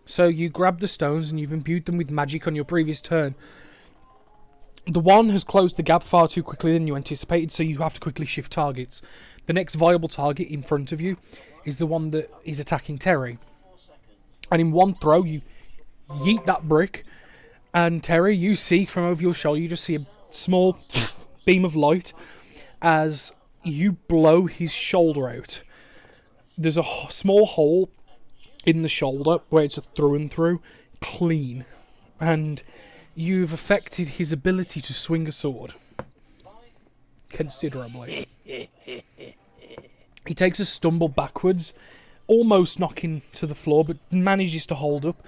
So you grab the stones and you've imbued them with magic on your previous turn. The one has closed the gap far too quickly than you anticipated, so you have to quickly shift targets. The next viable target in front of you is the one that is attacking Terry. And in one throw, you yeet that brick, and Terry, you see from over your shoulder, you just see a small beam of light as you blow his shoulder out. There's a small hole in the shoulder where it's a through and through, clean. And you've affected his ability to swing a sword considerably. He takes a stumble backwards, almost knocking to the floor, but manages to hold up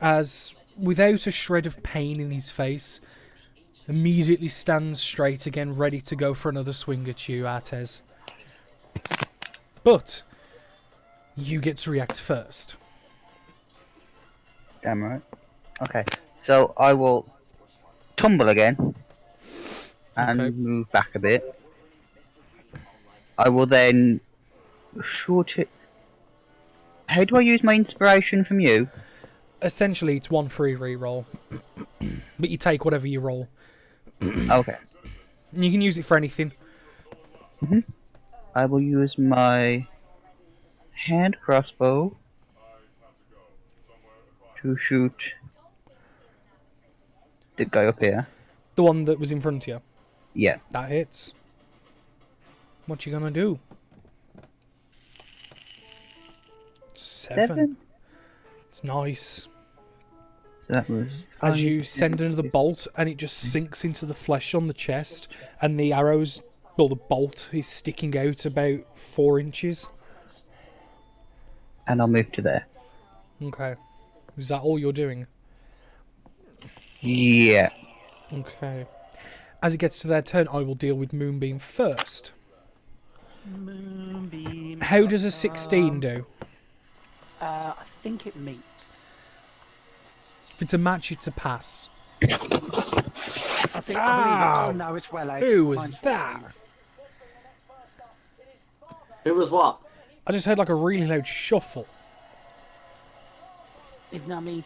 as, without a shred of pain in his face, immediately stands straight again, ready to go for another swing at you, Artez. But you get to react first. Damn right. Okay, so I will tumble again and Okay. move back a bit. I will then short it. How do I use my inspiration from you? Essentially, it's 1 free reroll, but you take whatever you roll. Okay. And you can use it for anything. I will use my hand crossbow to shoot the guy up here. The one that was in front of you. Yeah. That hits. What you gonna do? 7. It's nice. So that was. As you send another bolt, and it just sinks into the flesh on the chest, and the arrows, well, the bolt is sticking out about 4 inches. And I'll move to there. Okay. Is that all you're doing? Yeah. Okay. As it gets to their turn, I will deal with Moonbeam first. Moonbeam. How does a 16 do? I think it meets. If it's a match, it's a pass. I think. I believe it. Oh no, it's well out. Who was Mine's that? 14. Who was what? I just heard like a really loud shuffle. It's not me.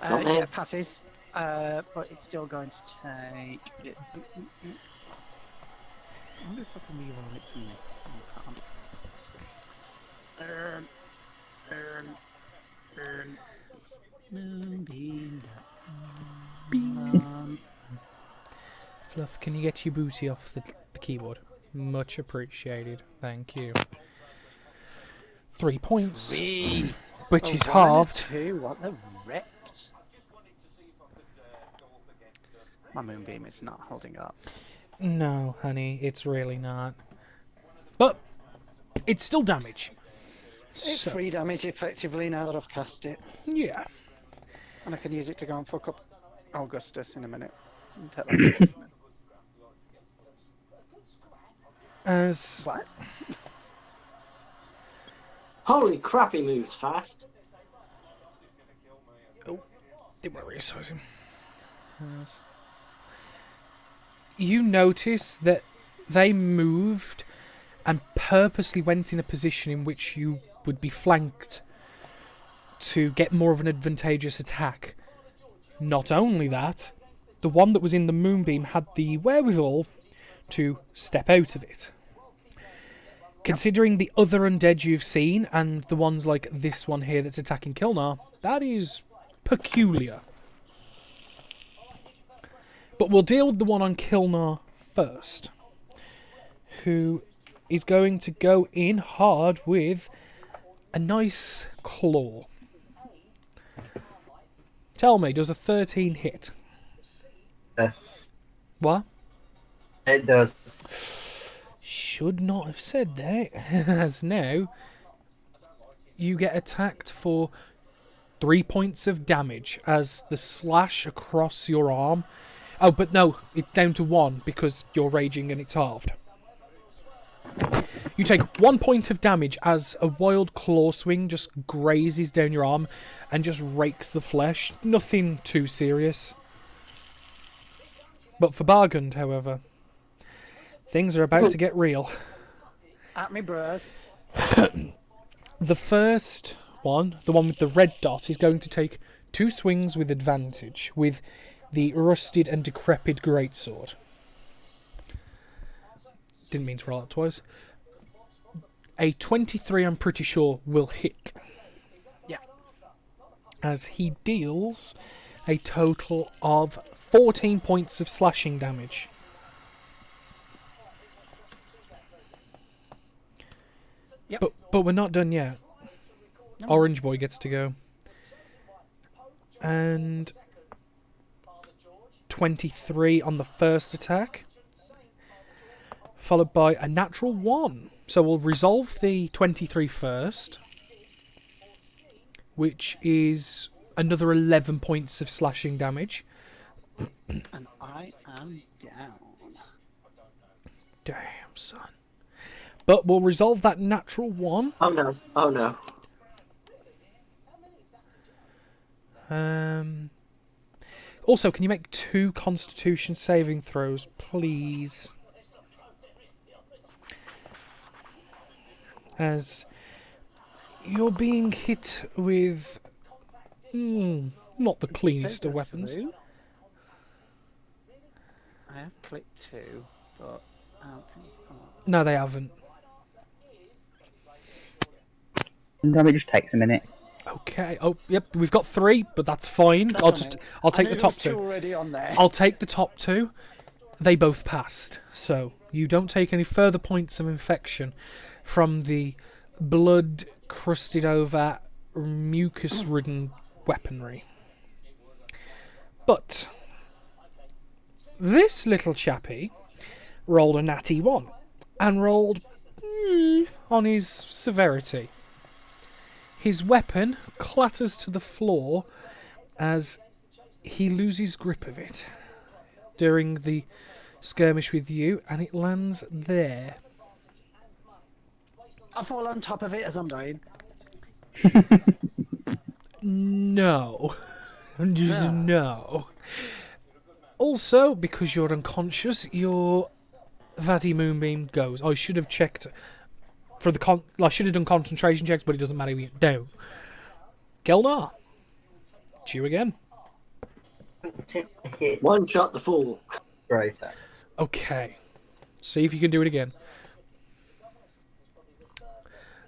Not me. Yeah, passes. But it's still going to take. I wonder if I can reroll it from me. Moonbeam. Fluff, can you get your booty off the keyboard? Much appreciated. Thank you. 3 points. Which is halved. 2. What the wrecked? My moonbeam is not holding up. No, honey, it's really not. But it's still damage. It's So, 3 damage effectively now that I've cast it. yeah. And I can use it to go and fuck up Augustus in a minute. And take that off. As What? Holy crap, he moves fast. didn't want to resize him. Yes. You notice that they moved and purposely went in a position in which you would be flanked to get more of an advantageous attack. Not only that, the one that was in the moonbeam had the wherewithal to step out of it. Considering the other undead you've seen, and the ones like this one here that's attacking Kilnar, that is peculiar. But we'll deal with the one on Kilnar first, who is going to go in hard with a nice claw. Tell me, does a 13 hit? Yes, What? it does. Should not have said that, as now you get attacked for 3 points of damage as the slash across your arm. Oh, but no, it's down to 1 because you're raging and it's halved. You take 1 point of damage as a wild claw swing just grazes down your arm and just rakes the flesh. Nothing too serious. But for Bargund, however, things are about to get real. At me, bros. The first one, the one with the red dot, is going to take 2 swings with advantage with the rusted and decrepit greatsword. Didn't mean to roll that twice. A 23, I'm pretty sure, will hit. Yeah. As he deals a total of 14 points of slashing damage. Yep. But we're not done yet. Orange Boy gets to go. And 23 on the first attack. Followed by a natural 1. So we'll resolve the 23 first. Which is another 11 points of slashing damage. And I am down. Damn, son. But we'll resolve that natural 1. Oh no, oh no. Also, can you make 2 Constitution saving throws, please? As you're being hit with not the cleanest of weapons. I have clicked 2, but I don't think I've got... No, they haven't. Sometimes it just takes a minute. Okay. Oh, yep. We've got 3, but that's fine. That's I'll what I just. meant. I'll I take knew the there top was 2 2. already on there. I'll take the top 2. They both passed, so you don't take any further points of infection from the blood-crusted over, mucus-ridden weaponry. But this little chappie rolled a natty 1 and rolled on his severity. His weapon clatters to the floor as he loses grip of it during the skirmish with you, and it lands there. I fall on top of it as I'm dying. No. No. Also, because you're unconscious, your Vati Moonbeam goes. I should have checked for the I should have done concentration checks, but it doesn't matter. We don't. Gelnar. It's you again. One shot the fool. Right. Okay. See if you can do it again.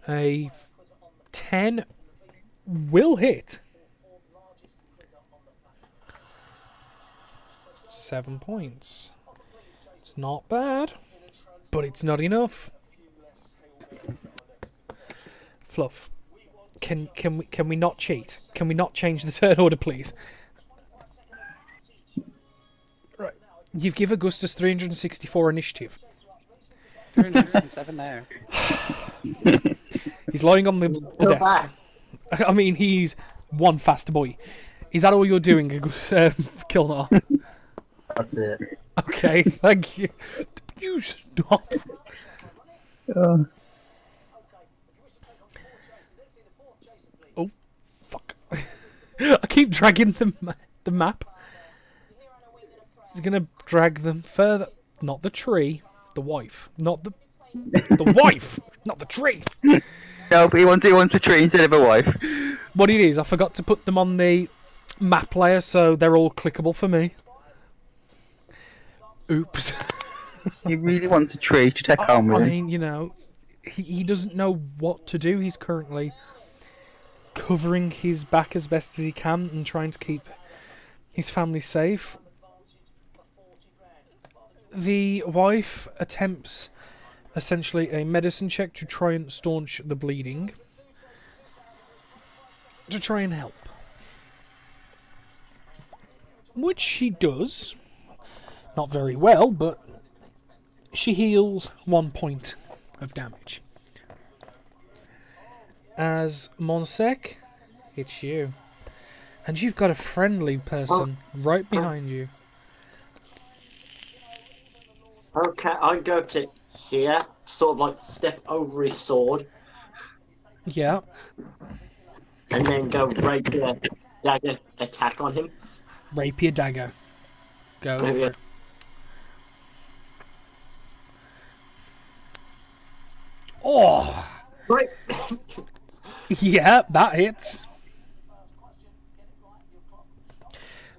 A 10 will hit. 7 points. It's not bad, but it's not enough. Fluff. Can we not cheat? Can we not change the turn order, please? Right. You've given Augustus 364 initiative. 377 now. He's lying on the So desk. fast. I mean, he's one fast boy. Is that all you're doing, Kilnar? That's it. Okay, thank you. You stop. Oh, fuck. I keep dragging the map. He's gonna drag them further. Not the tree. The wife. Not the wife. Not the tree. No, but he wants a tree instead of a wife. What it is, I forgot to put them on the map layer, so they're all clickable for me. Oops. He really wants a tree to take home with I him. mean, you know, he doesn't know what to do. He's currently covering his back as best as he can and trying to keep his family safe. The wife attempts essentially a medicine check to try and staunch the bleeding. To try and help. Which she does. Not very well, but she heals 1 point of damage. As Monsek hits you. And you've got a friendly person right behind you. Okay, I go to here, sort of like step over his sword, Yeah. and then go rapier dagger attack on him. Rapier dagger. Go for it. Oh! Right. Yeah, that hits.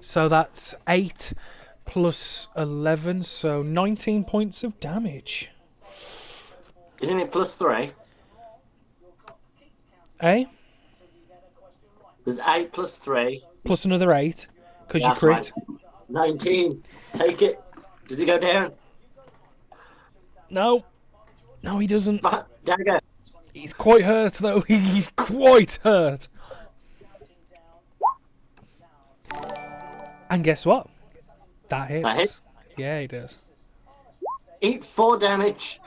So that's 8 plus 11, so 19 points of damage. Isn't it +3? Eh? There's 8 plus 3. Plus another 8, because you That's crit. right. 19. Take it. Does he go down? No. No, he doesn't. Dagger. He's quite hurt, though. He's quite hurt. And guess what? That hits. That hit? Yeah, he does. Eat 4 damage.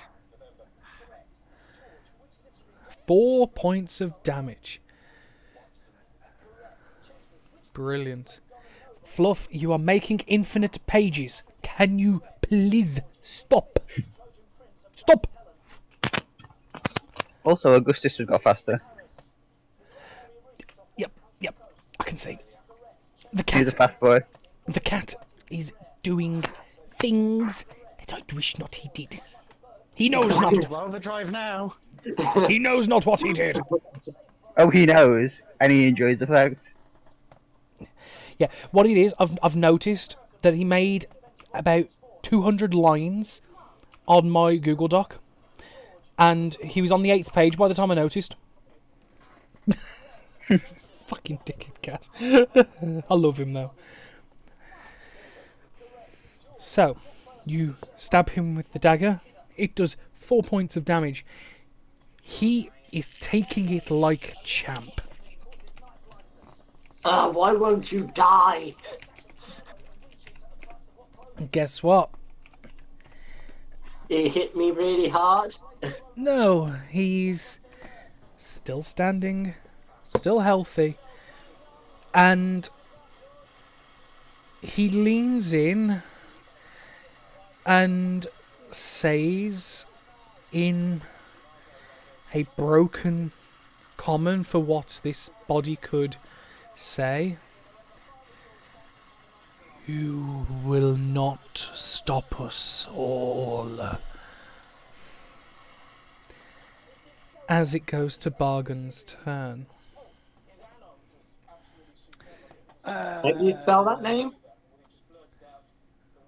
4 points of damage. Brilliant. Fluff, you are making infinite pages. Can you please stop? Stop! Also, Augustus has got faster. Yep. I can see. The He's cat. a fast boy. The cat is doing things that I wish not he did. He knows not. To overdrive now. He knows not what he did. Oh, he knows, and he enjoys the fact. Yeah, what it is, I've noticed that he made about 200 lines on my Google Doc, and he was on the 8th page by the time I noticed. Fucking dickhead cat. I love him though. So, you stab him with the dagger. It does 4 points of damage. He is taking it like a champ. Why won't you die? And guess what? It hit me really hard. No, he's still standing, still healthy, and he leans in and says in a broken common for what this body could say, "You will not stop us all." As it goes to Bargain's turn. How do you spell that name?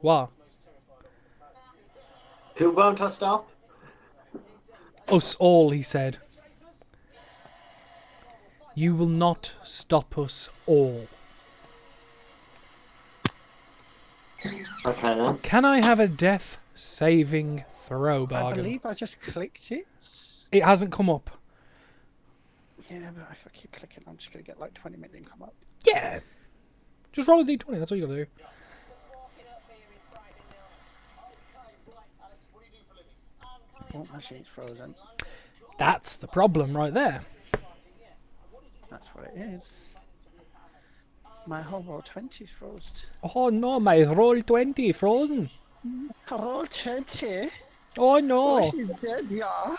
What? Who won't I stop? Us all, he said. You will not stop us all. Okay then. Can I have a death saving throw, I Bargain? believe I just clicked it. It hasn't come up. Yeah, but if I keep clicking, I'm just going to get like 20 million come up. Yeah. Just roll a d20, that's all you gotta do. Oh, actually, it's frozen. That's the problem right there. That's what it is. My whole roll 20 is frozen. Oh no, my roll 20 frozen. Roll 20? Oh no. Oh, she's dead, yeah.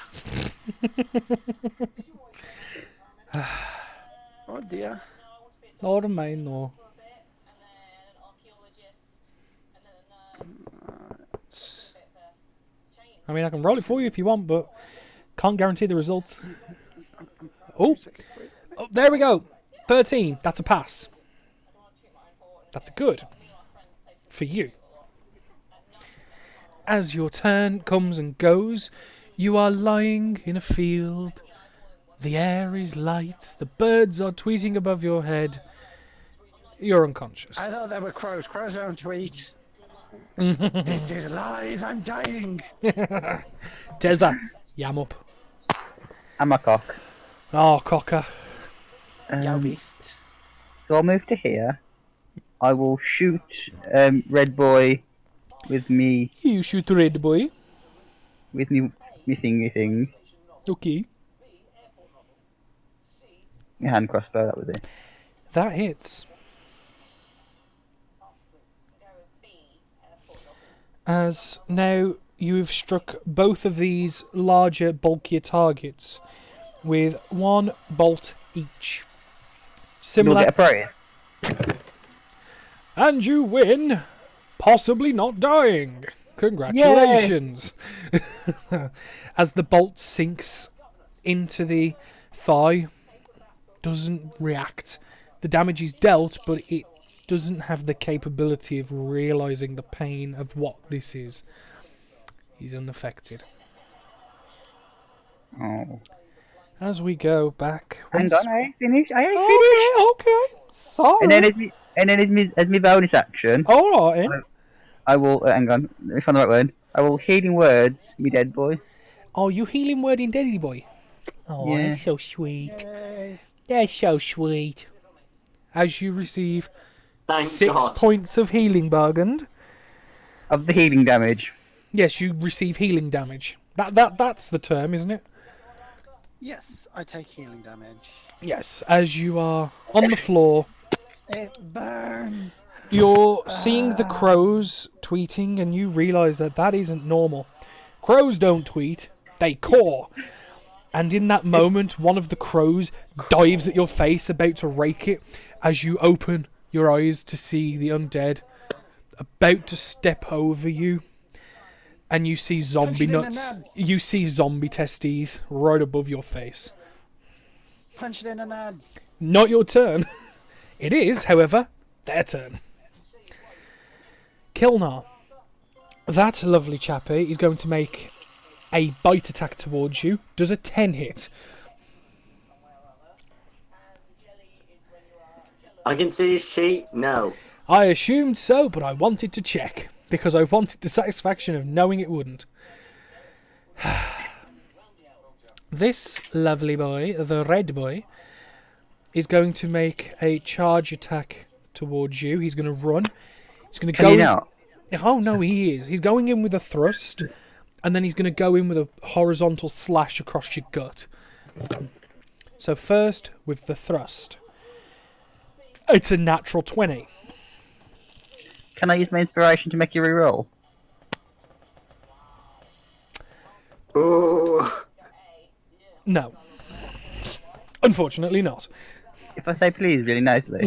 Oh dear. Never mind, no. I mean, I can roll it for you if you want, but can't guarantee the results. Oh, there we go. 13. That's a pass. That's good. For you. As your turn comes and goes, you are lying in a field. The air is light. The birds are tweeting above your head. You're unconscious. I thought there were crows. Crows don't tweet. This is lies. I'm dying. Teza, yam up. I'm a cock. Oh, cocker. Yo, beast. So I'll move to here. I will shoot Red Boy with me You shoot the red boy. me thingy thing. Okay. My hand crossbow, that was it. That hits. As now you've struck both of these larger, bulkier targets with one bolt each. You'll Similar. get a prize. And you win, possibly not dying. Congratulations. As the bolt sinks into the thigh, doesn't react. The damage is dealt, but it doesn't have the capability of realising the pain of what this is. He's unaffected. Oh. As we go back... Hang on, I ain't finished. I ain't finished. Oh, okay. Sorry. And then as my bonus action, Alright then. I will hang on, let me find the right word. I will healing words, me dead boy. Oh, you healing word in Daddy Boy? Oh, Yeah. that's so sweet. Yes. That's so sweet. As you receive Thank 6 God. points of healing, Bargand. Of the healing damage. Yes, you receive healing damage. That's the term, isn't it? Yes, I take healing damage. Yes, as you are on the floor, It burns. you're seeing the crows tweeting, and you realise that that isn't normal. Crows don't tweet, they caw. And in that moment, one of the crows dives at your face, about to rake it, as you open your eyes to see the undead about to step over you, and you see zombie Punch it in the nuts. nuts. You see zombie testes right above your face. Punch it in the nads. Not your turn. It is, however, their turn. Kilnar. That lovely chappie is going to make a bite attack towards you. Does a 10 hit? I can see his sheet. No. I assumed so, but I wanted to check, because I wanted the satisfaction of knowing it wouldn't. This lovely boy, the red boy, is going to make a charge attack towards you. He's going to run. He's going to Can go. you not? Oh no, he is. He's going in with a thrust, and then he's going to go in with a horizontal slash across your gut. So first with the thrust. It's a natural 20. Can I use my inspiration to make you reroll? Ooh. No. Unfortunately not. If I say please really nicely.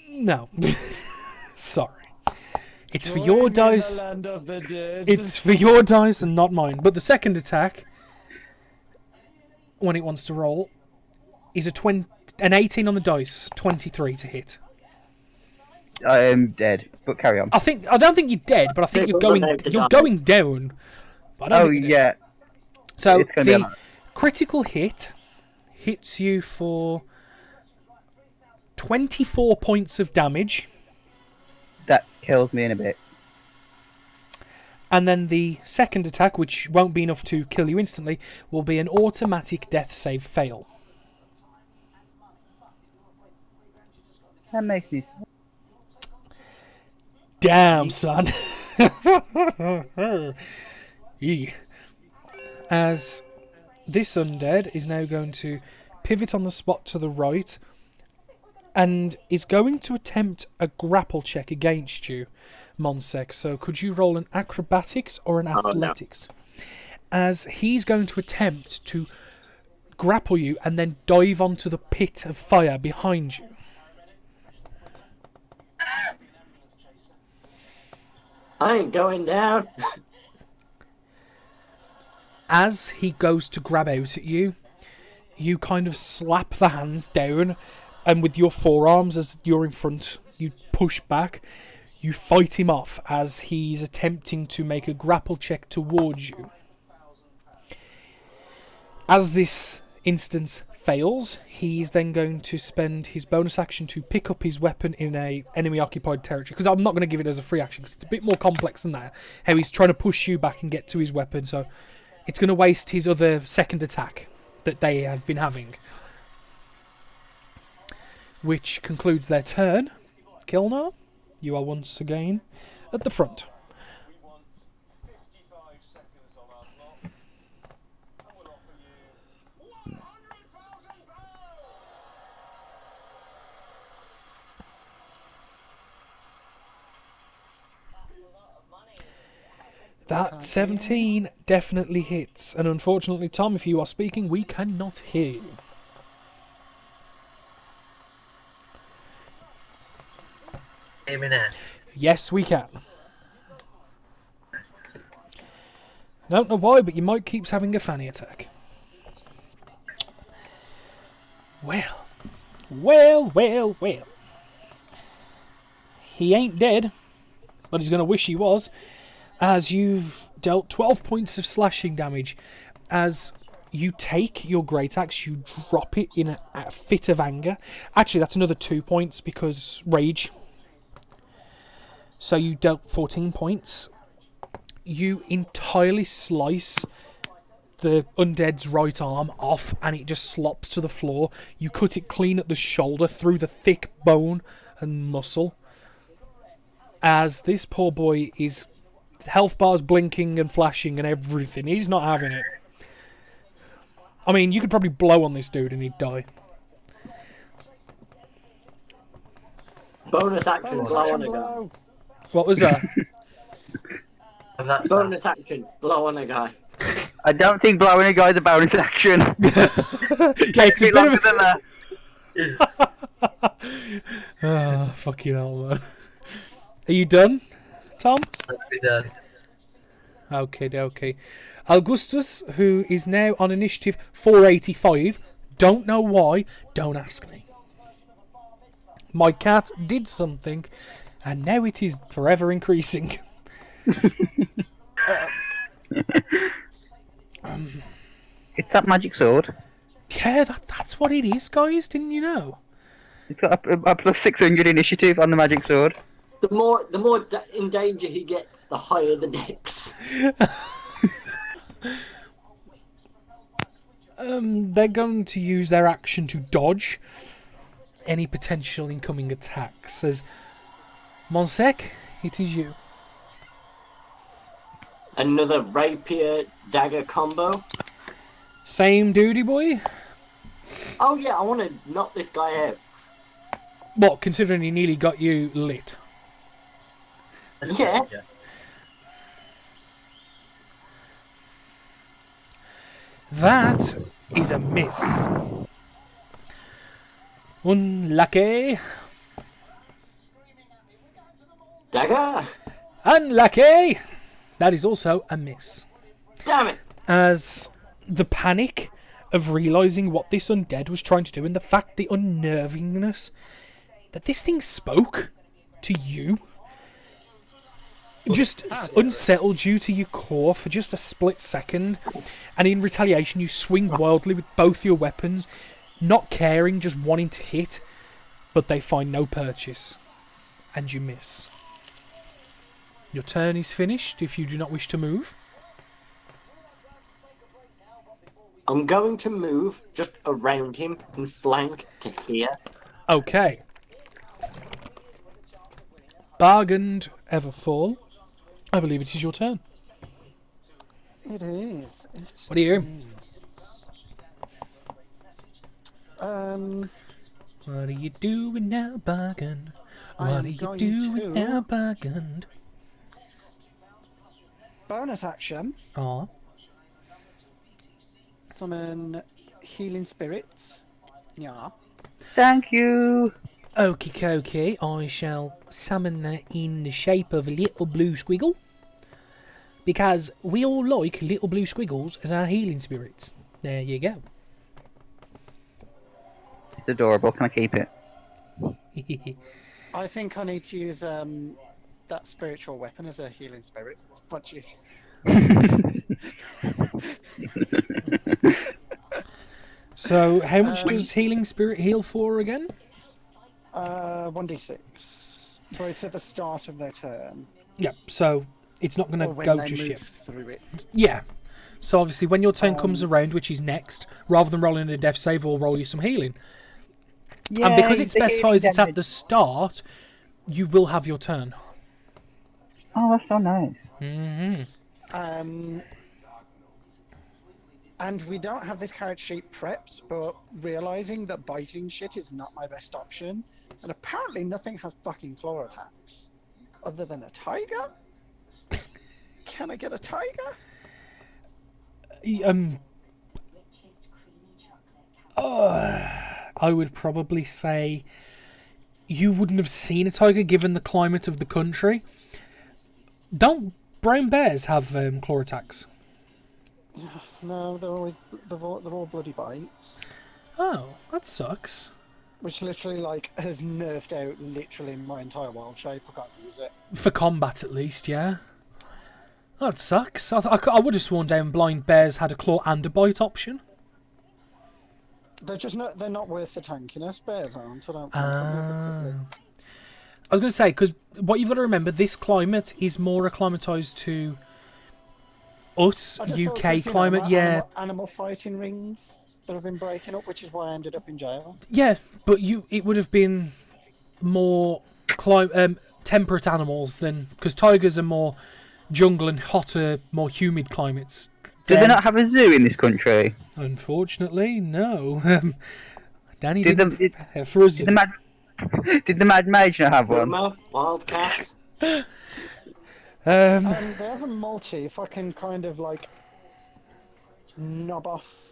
No. Sorry. It's for your dice. It's for your dice and not mine. But the second attack, when it wants to roll, is an 18 on the dice, 23 to hit. I am dead, but carry on. I don't think you're dead, but I think you're going down. But I don't think you're dead. Yeah. So It's gonna be the a- critical hit hits you for 24 points of damage, That kills me in a bit. and then the second attack, which won't be enough to kill you instantly, will be an automatic death save fail. That makes me... Damn, son. Yee. As this undead is now going to pivot on the spot to the right and is going to attempt a grapple check against you, Monsek. So could you roll an acrobatics or an athletics? As he's going to attempt to grapple you and then dive onto the pit of fire behind you. I ain't going down. As he goes to grab out at you, you kind of slap the hands down, and with your forearms as you're in front, you push back. You fight him off as he's attempting to make a grapple check towards you. As this instance fails, he's then going to spend his bonus action to pick up his weapon in a enemy-occupied territory. Because I'm not going to give it as a free action, because it's a bit more complex than that. How he's trying to push you back and get to his weapon, so it's going to waste his other second attack that they have been having. Which concludes their turn. Kilnar, you are once again at the front. That 17 definitely hits, and unfortunately, Tom, if you are speaking, we cannot hear you. Hear me now. Yes, we can. Don't know why, but your mic keeps having a fanny attack. Well. He ain't dead, but he's going to wish he was, as you've dealt 12 points of slashing damage. As you take your great axe, you drop it in a fit of anger. Actually, that's another 2 points because rage. So you dealt 14 points. You entirely slice the undead's right arm off and it just slops to the floor. You cut it clean at the shoulder through the thick bone and muscle. As this poor boy is health bars blinking and flashing and everything. He's not having it. I mean, you could probably blow on this dude and he'd die. Bonus action, blow on a guy. What was that? Bonus action, blow on a guy. I don't think blowing a guy's a bonus action. Yeah, it's a bit of longer than that. Oh, fucking hell, man. Are you done, Tom? Let's be done. Okay. Augustus, who is now on initiative 485. Don't know why. Don't ask me. My cat did something, and now it is forever increasing. It's that magic sword. Yeah, that's what it is, guys. Didn't you know? It's got a plus 600 initiative on the magic sword. The more in danger he gets, the higher the dex. They're going to use their action to dodge any potential incoming attacks. As Monsec, it is you. Another rapier dagger combo. Same duty, boy. Oh yeah, I want to knock this guy out. What, considering he nearly got you lit? Yeah. That is a miss. Unlucky. Dagger. Unlucky. That is also a miss. Damn it. As the panic of realising what this undead was trying to do and the fact, the unnervingness that this thing spoke to you just unsettled you to your core for just a split second, and in retaliation you swing wildly with both your weapons, not caring, just wanting to hit, but they find no purchase, and you miss. Your turn is finished if you do not wish to move. I'm going to move just around him and flank to here. Okay. Bargained Everfall. I believe it is your turn. It is. What are you doing? What are you doing now, Bargain? What are you doing now, Bargain? Bonus action. Ah. Summon Healing Spirits. Yeah. Thank you. Okie dokie, I shall summon that in the shape of a little blue squiggle. Because we all like little blue squiggles as our healing spirits. There you go. It's adorable. Can I keep it? I think I need to use that spiritual weapon as a healing spirit. What do you? So, how much does healing spirit heal for again? 1d6. So it's at the start of their turn. Yeah, so it's not going to go just yet. Through it. Yeah. So obviously when your turn comes around, which is next, rather than rolling a death save, we'll roll you some healing. Yeah, and because it specifies it's at the start, you will have your turn. Oh, that's so nice. Mm-hmm. And we don't have this character sheet prepped, but realising that biting shit is not my best option, and apparently nothing has fucking claw attacks. Other than a tiger? Can I get a tiger? I would probably say you wouldn't have seen a tiger given the climate of the country. Don't brown bears have claw attacks? No, they're all bloody bites. Oh, that sucks. Which literally, like, has nerfed out literally my entire wild shape. I can't use it. For combat, at least, yeah. That sucks. I would have sworn down blind bears had a claw and a bite option. They're just not. They're not worth the tankiness. Bears aren't. I don't think. I was going to say, because what you've got to remember, this climate is more acclimatised to us, UK climate, yeah. Animal fighting rings that have been breaking up, which is why I ended up in jail. Yeah, but it would have been more temperate animals than, because tigers are more jungle and hotter, more humid climates. Do they not have a zoo in this country? Unfortunately, no. Danny Did didn't prepare for a zoo. Did the Mad Mage not have one? Wildcat. They have a multi. If I can kind of like knob off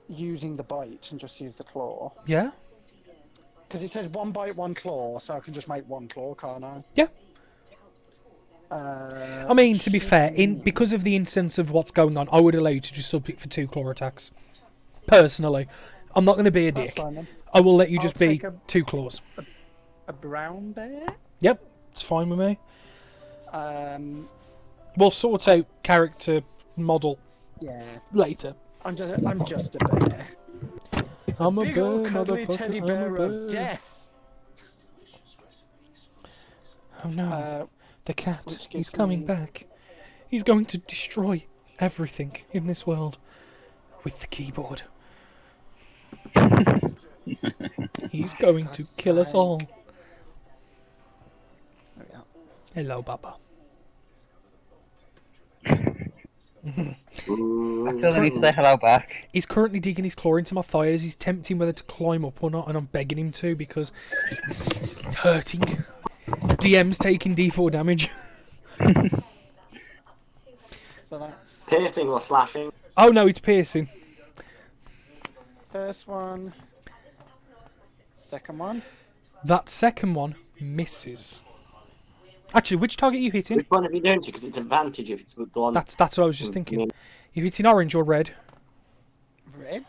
using the bite and just use the claw. Yeah. Because it says 1 bite, 1 claw, so I can just make 1 claw, can't I? Yeah. I mean, to be fair, chicken. because of the instance of what's going on, I would allow you to just sub it for 2 claw attacks. Personally, I'm not going to be a That's dick. fine then. I will let you I'll just be take 2 claws. A brown bear? Yep, it's fine with me. Um, We'll sort out character model yeah. later. I'm just a bear. I'm a Big bear, old cuddly motherfucker, teddy I'm a bear of bear. death. Oh no, the cat, which he's gives coming me- back. He's going to destroy everything in this world with the keyboard. He's going to God's kill us sake. all. There we are. Hello, Baba. I still need to say hello back. He's currently digging his claw into my thighs. He's tempting whether to climb up or not, and I'm begging him to because it's hurting. DM's taking D4 damage. So that's Piercing or slashing? Oh no, it's piercing. first one. Second one. That second one misses. Actually, which target are you hitting? Which one have you doing to? Because it's advantage if it's with the one. That's what I was just thinking. You're hitting orange or red. Red.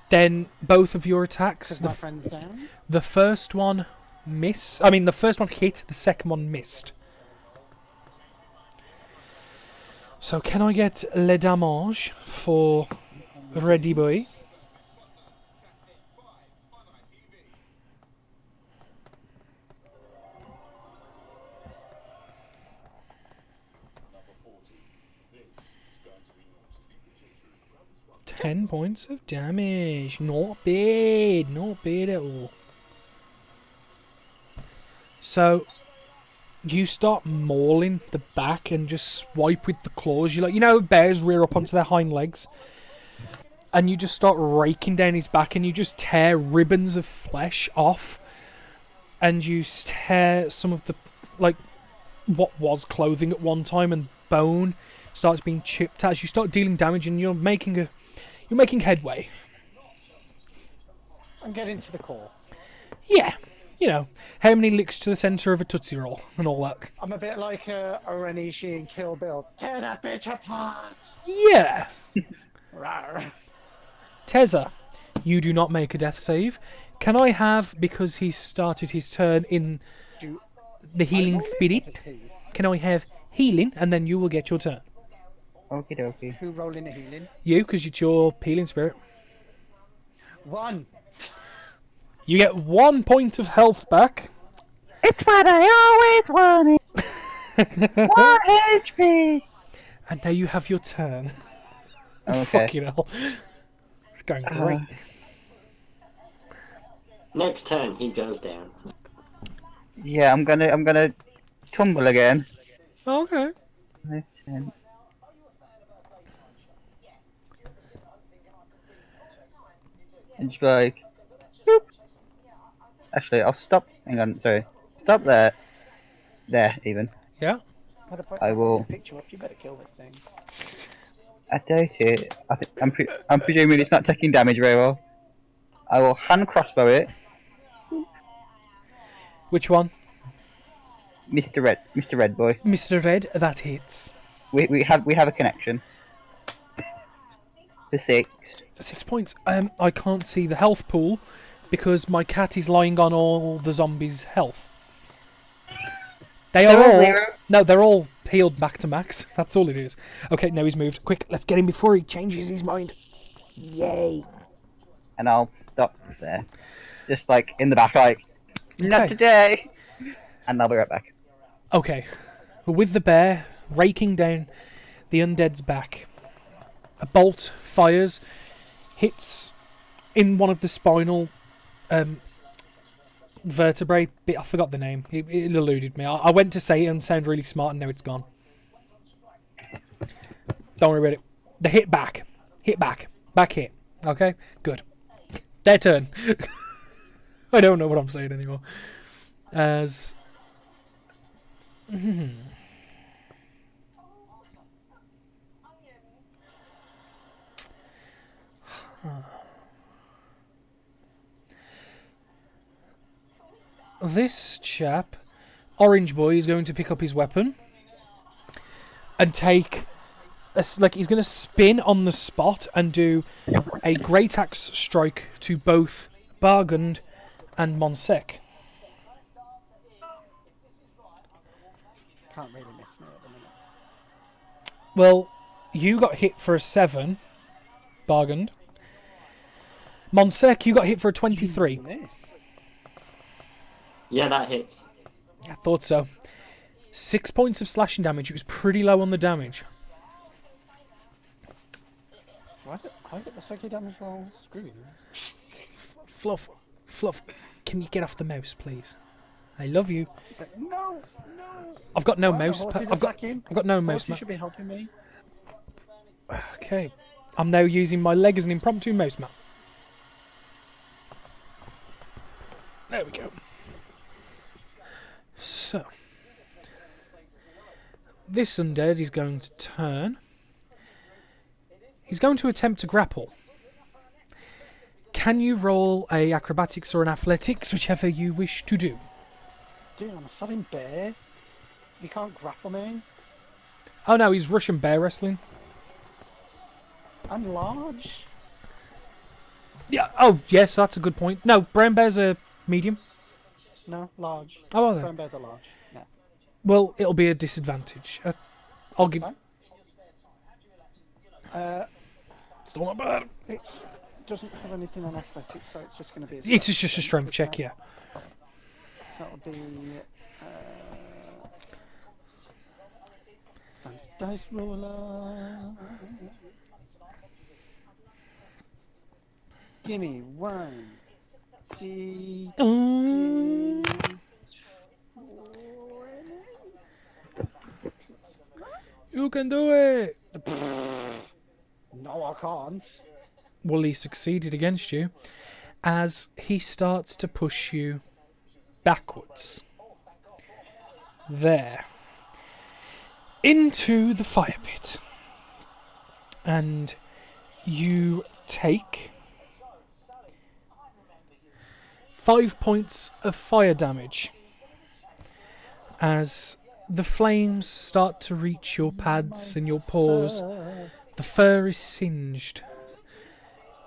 Then both of your attacks. Because my friend's down. The first one the first one hit, the second one missed. So can I get le damage for Ready Boy? $10 points of damage. Not bad. Not bad at all. So you start mauling the back and just swipe with the claws. You know bears rear up onto their hind legs. And you just start raking down his back and you just tear ribbons of flesh off. And you tear some of the, what was clothing at one time, and bone starts being chipped as you start dealing damage, and you're making headway. I'm getting to the core. Yeah. How many licks to the centre of a Tootsie Roll and all that. I'm a bit like Orenishi and Kill Bill. Tear that bitch apart! Yeah. Rawr. Teza, you do not make a death save. Can I have, because he started his turn in Do the healing I roll it? spirit, What is he? can I have healing and then you will get your turn? Okie dokie. Who rolling the healing? You, because it's your healing spirit. 1. You get 1 point of health back. It's what I always wanted. 1 HP. And now you have your turn. Okay. Fucking hell. It's going great. Next turn, he goes down. Yeah, I'm gonna tumble again. Okay. Listen. And just be like, boop. Actually, I'll stop. Hang on, sorry. Stop there. There, even. Yeah. What if I will. pick you up? You better kill this thing. I doubt it. I'm presuming it's not taking damage very well. I will hand crossbow it, Which one? Mr. Red boy. Mr. Red, that hits. We have a connection. For 6. 6 points. I can't see the health pool because my cat is lying on all the zombies' health. They're all 0. No, they're all healed back to max. That's all it is. Okay, now he's moved. Quick, let's get him before he changes his mind. Yay. And I'll stop there. Just like in the back, like, not Okay. today. And I'll be right back. Okay. With the bear raking down the undead's back, a bolt fires, hits in one of the spinal vertebrae bit. I forgot the name. It eluded me. I went to say it and sound really smart, and now it's gone. Don't worry about it. The hit back. Hit back. Back hit. Okay? Good. Their turn. I don't know what I'm saying anymore. As... this chap, Orange Boy, is going to pick up his weapon and take he's going to spin on the spot and do a great axe strike to both Bargund and Monsek. Can't really miss me at the minute. Well, you got hit for a 7, Bargund. Monsek, you got hit for a 23. Miss. Yeah, that hits. I thought so. 6 points of slashing damage. It was pretty low on the damage. Why did I get the psychic damage roll? Screw you. Fluff, can you get off the mouse, please? I love you. He's like, no. I've got no Why mouse. the horse is I've got attacking? no mouse. Horse, you should be helping me. Okay. I'm now using my leg as an impromptu mouse map. There we go. So, this undead is going to turn. He's going to attempt to grapple. Can you roll a acrobatics or an athletics, whichever you wish to do? Dude, I'm a sudden bear. You can't grapple me. Oh no, he's Russian bear wrestling. I'm large. Yeah. Oh yes, that's a good point. No, brown bears are medium. No, large. Oh, are they? Brown bears are large. Yeah. Well, it'll be a disadvantage. I'll give. Fine. Still not bad. It doesn't have anything on athletics, so it's just going to be. It's just a strength check, yeah. So it'll be. Dice roller. Gimme 1. D. You can do it. No, I can't. Well, he succeeded against you as he starts to push you backwards. There. Into the fire pit. And you take 5 points of fire damage as the flames start to reach your pads and your paws. The fur is singed.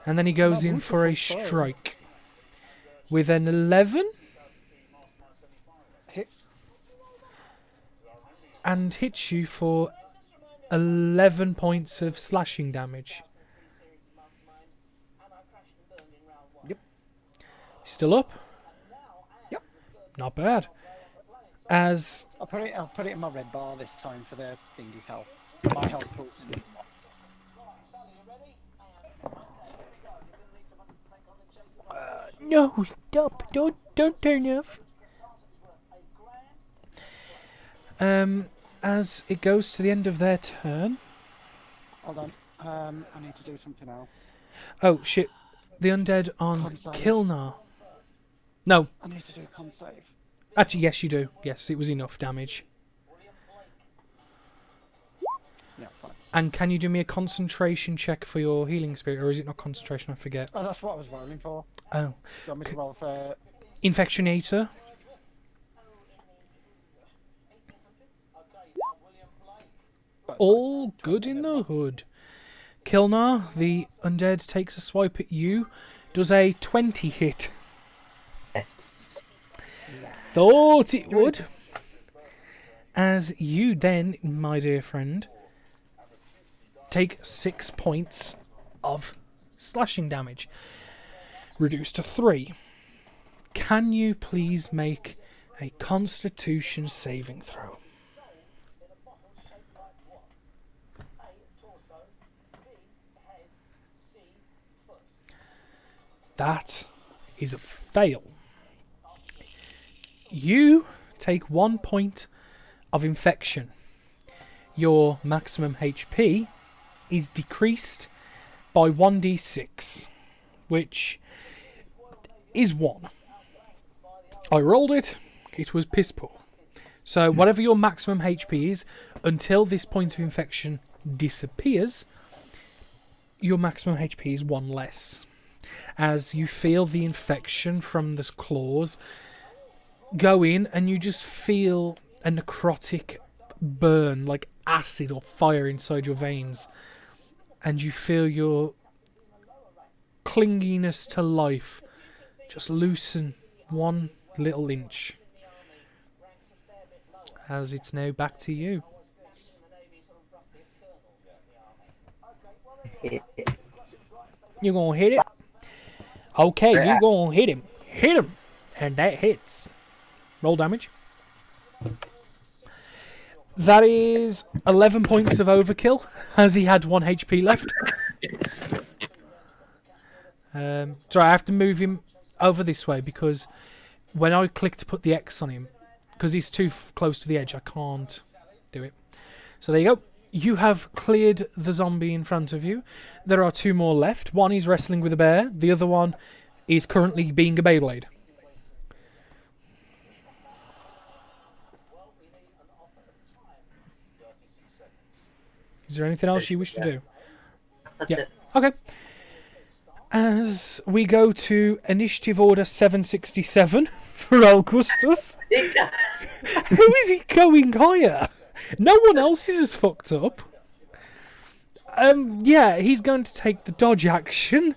And then he goes in for a strike with an 11 Hits. and hits you for 11 points of slashing damage. Yep. Still up? Yep. Not bad. As I'll put it in my red bar this time for the thingy's health. My health pulls in. no, stop! Don't turn off. As it goes to the end of their turn. Hold on. I need to do something else. Oh shit! The undead on Con save. Kilnar. No, I need to do a con save. actually, yes, you do. Yes, it was enough damage. Yeah, fine. And can you do me a concentration check for your healing spirit, or is it not concentration? I forget. Oh, that's what I was rolling for. Oh, Do you want me to roll for? Infectionator. All good in the hood. Kilnar, the undead, takes a swipe at you. Does a 20 hit? Thought it would. As you then, my dear friend, take 6 points of slashing damage. Reduced to 3. Can you please make a Constitution saving throw? That is a fail. You take 1 point of infection. Your maximum HP is decreased by 1d6, which is 1. I rolled it, it was piss poor. So whatever your maximum HP is, until this point of infection disappears, your maximum HP is 1 less. As you feel the infection from the claws go in and you just feel a necrotic burn, like acid or fire inside your veins. And you feel your clinginess to life just loosen 1 little inch. As it's now back to you. You gonna hit it? Okay, you gonna hit him. Hit him! And that hits. Roll damage. That is 11 points of overkill, as he had 1 HP left. So I have to move him over this way, because when I click to put the X on him, because he's too close to the edge, I can't do it. So there you go. You have cleared the zombie in front of you. There are 2 more left. One is wrestling with a bear. The other one is currently being a Beyblade. Is there anything else you wish to do? Yeah. Okay. As we go to Initiative Order 767 for Augustus. Who is he going higher? No one else is as fucked up. Yeah, he's going to take the dodge action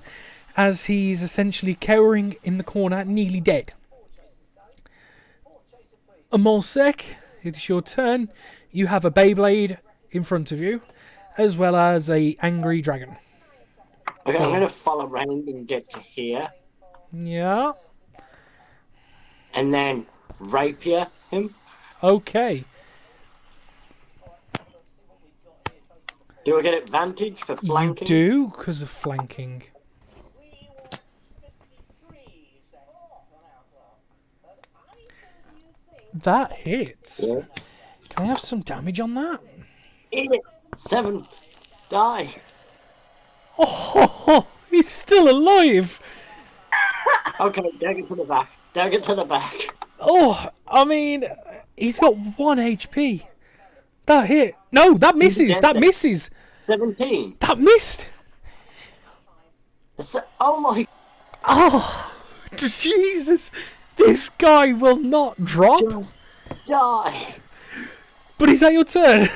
as he's essentially cowering in the corner, nearly dead. Amolsek, it's your turn. You have a Beyblade in front of you, as well as a angry dragon. Okay, I'm going to follow around and get to here. Yeah. And then rapier him. Okay. Do I get advantage for flanking? You do, because of flanking. That hits. Yeah. Can I have some damage on that? Eat it. 7. Die. Oh, he's still alive. Okay, dagger to the back. Dagger to the back. Oh, I mean, he's got 1 HP. That hit. No, that misses. That misses. 17. That missed. Oh my. Oh, Jesus. This guy will not drop. Just die. But is that your turn?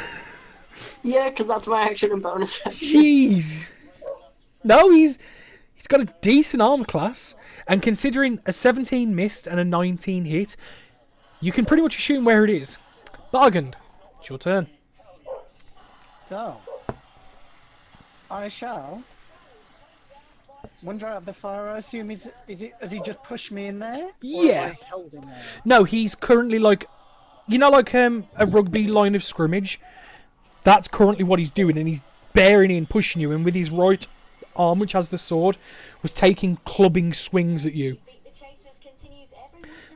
Yeah, because that's my action and bonus action. Jeez. No, he's got a decent armor class. And considering a 17 missed and a 19 hit, you can pretty much assume where it is. Bargained. It's your turn. So, I shall. When I have the fire, I assume has he just pushed me in there? Or Yeah. am I held in there? No, he's currently like, you know, like a rugby line of scrimmage. That's currently what he's doing, and he's bearing in, pushing you, and with his right arm, which has the sword, was taking clubbing swings at you.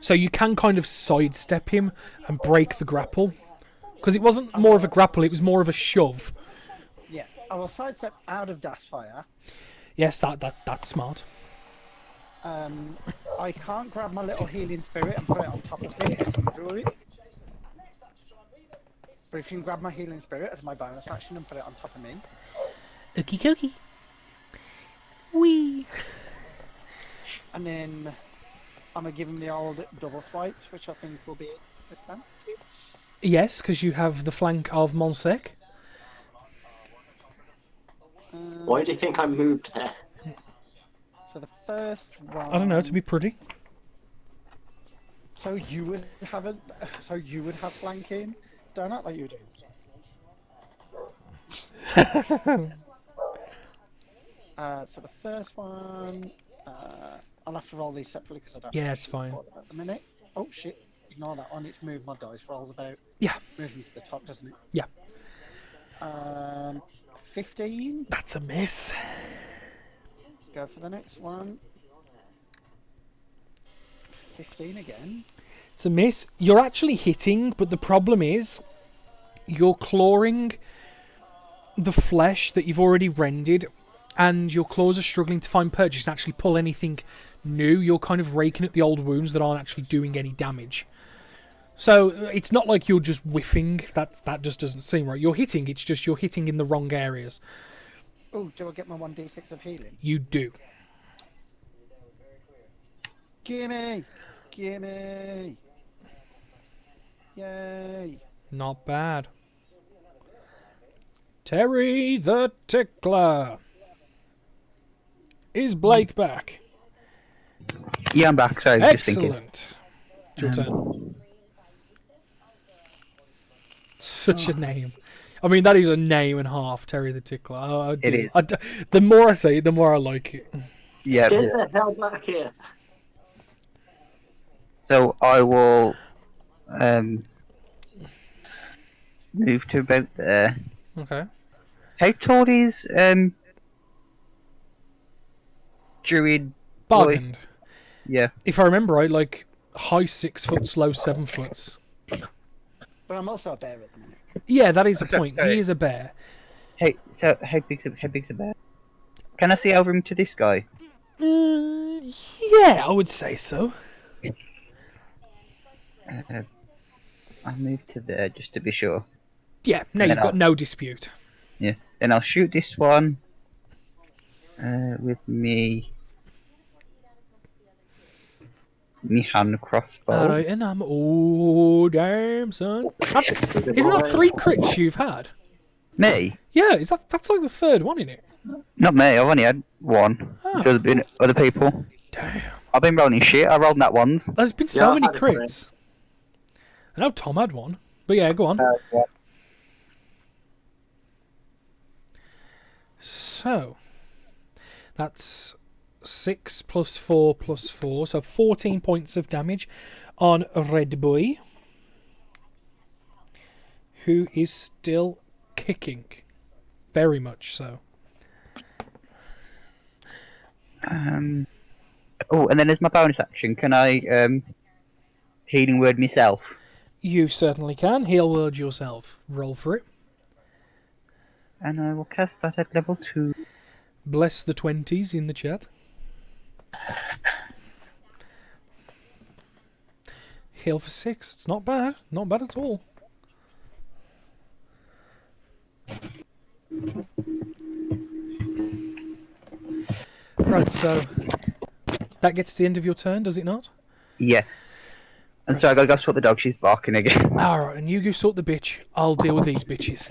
So you can kind of sidestep him and break the grapple, because it wasn't more of a grapple; it was more of a shove. Yeah, I will sidestep out of dash fire. Yes, that's smart. I can't grab my little healing spirit and put it on top of it as you drew it. But if you can grab my healing spirit as my bonus action and put it on top of me. Okie dokie. Wee. And then I'm going to give him the old double swipe, which I think will be advantage. Yes, because you have the flank of Monsec. Why do you think I moved there? So the first one. I don't know, to be pretty. So you would have flanking, donut like you do. So the first one, I'll have to roll these separately because I don't. Yeah, it's fine. At the minute. Oh shit! Ignore that one. It's moved my dice rolls about. Yeah. Moves me to the top, doesn't it? Yeah. 15. That's a miss. Go for the next one. 15 again. It's a miss. You're actually hitting, but the problem is you're clawing the flesh that you've already rendered, and your claws are struggling to find purchase and actually pull anything new. You're kind of raking at the old wounds that aren't actually doing any damage. So it's not like you're just whiffing. That just doesn't seem right. You're hitting. It's just you're hitting in the wrong areas. Oh, do I get my 1d6 of healing? You do. Gimme! Gimme! Yay! Not bad. Terry the Tickler. Is Blake back? Yeah, I'm back. Sorry, just thinking. Excellent. It's your turn. Such a name. I mean, that is a name and a half, Terry the Tickler. It is. The more I say it, the more I like it. Yeah. Get the hell back here. So I will move to about there. Okay. How tall is Druid boy? Bargained. Yeah. If I remember right, like high 6 foot, low 7 foot. But I'm also a bear at the minute. Yeah, that is a point. Okay. He is a bear. Hey, so how big's a bear? Can I see over him to this guy? Yeah, I would say so. I'll move to there just to be sure. Yeah, no, And you've then got no dispute. Yeah. Then I'll shoot this one with me hand crossbow. Alright, and I'm... Oh, damn, son. That's it. Isn't that 3 crits you've had? Me? Yeah, that's like the 3rd one, isn't it? Not me. I've only had one. Oh. There's been other people. Damn. I've been rolling shit. I rolled that ones. There's been so Yeah, many I had a crit. crits. I know Tom had one. But yeah, go on. Yeah. So, that's 6 plus 4 plus 4. So 14 points of damage on Red Boy, who is still kicking. Very much so. Oh, and then as my bonus action, can I healing word myself? You certainly can. Heal word yourself. Roll for it. And I will cast that at level 2. Bless the 20s in the chat. Heal for 6. It's not bad. Not bad at all. Right, so that gets to the end of your turn, does it not? Yeah. And so I gotta go sort the dog. She's barking again. Alright, and you go sort the bitch. I'll deal with these bitches.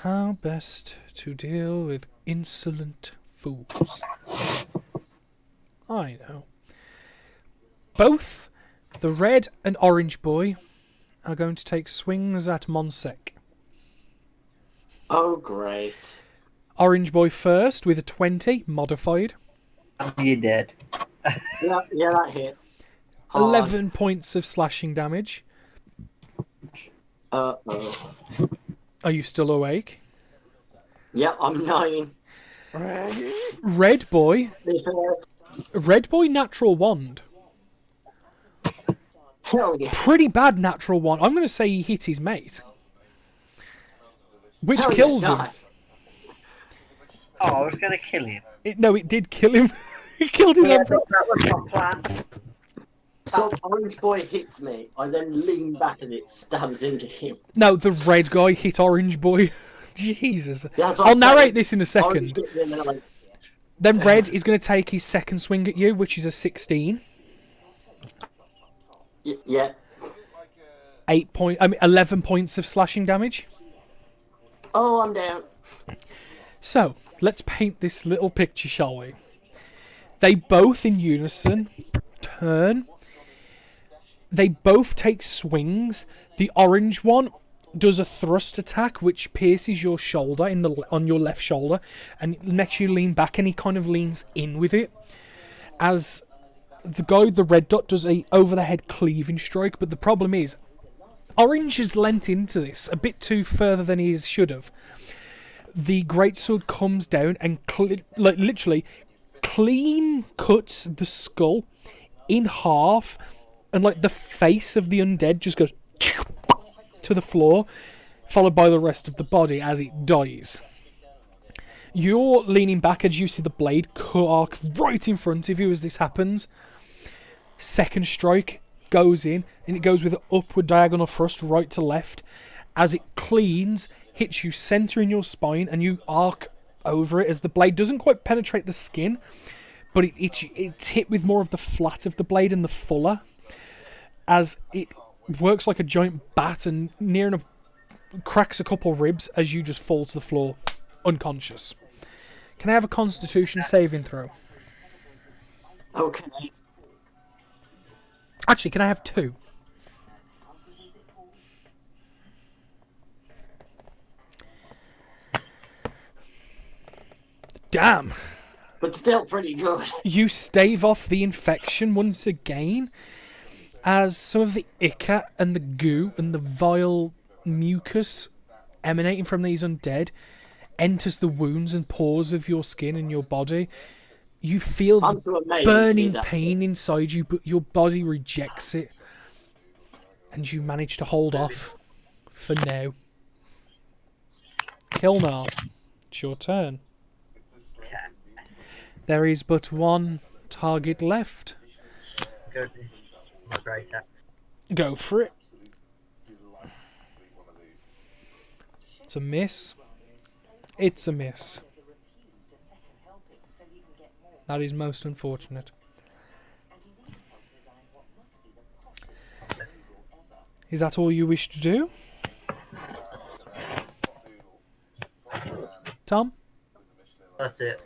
How best to deal with insolent fools? I know. Both the red and orange boy are going to take swings at Monsec. Oh, great. Orange boy first with a 20, modified. You're dead. Yeah, that hit. Hard. 11 points of slashing damage. Uh-oh. Are you still awake? Yeah, I'm 9. Red boy. This hurts. Red boy natural wand. Hell yeah. Pretty bad natural wand. I'm going to say he hit his mate. Which Hell yeah, kills him. die. Oh, I was gonna kill him. No, it did kill him. It killed his emperor. That was my plan. So Orange Boy hits me. I then lean back as it stabs into him. No, the red guy hit orange boy. Jesus. Yeah, that's what I'll I'm narrate saying. this in a Orange second. hit me and then I'm like, Then red is going to take his second swing at you, which is a 16. yeah. 11 points of slashing damage. Oh, I'm down. So, let's paint this little picture, shall we? They both in unison turn. They both take swings. The orange one does a thrust attack which pierces your shoulder on your left shoulder and it makes you lean back, and he kind of leans in with it. As the guy with the red dot does a over the head cleaving strike, but the problem is orange has lent into this a bit too further than he should have. The greatsword comes down and literally clean cuts the skull in half, and like the face of the undead just goes to the floor, followed by the rest of the body as it dies. You're leaning back as you see the blade arc right in front of you as this happens. Second strike goes in, and it goes with an upward diagonal thrust right to left. As it cleans, hits you center in your spine, and you arc over it as the blade doesn't quite penetrate the skin, but it's hit with more of the flat of the blade and the fuller, as it works like a giant bat and near enough cracks a couple ribs as you just fall to the floor, unconscious. Can I have a Constitution saving throw? Okay. Actually, can I have 2? Damn! But still pretty good. You stave off the infection once again, as some of the ichor and the goo and the vile mucus emanating from these undead enters the wounds and pores of your skin and your body. You feel the burning pain inside you, but your body rejects it. And you manage to hold off for now. Kilnar, it's your turn. There is but one target left. Go to my great axe. Go for it. It's a miss. It's a miss. That is most unfortunate. Is that all you wish to do? Tom? That's it.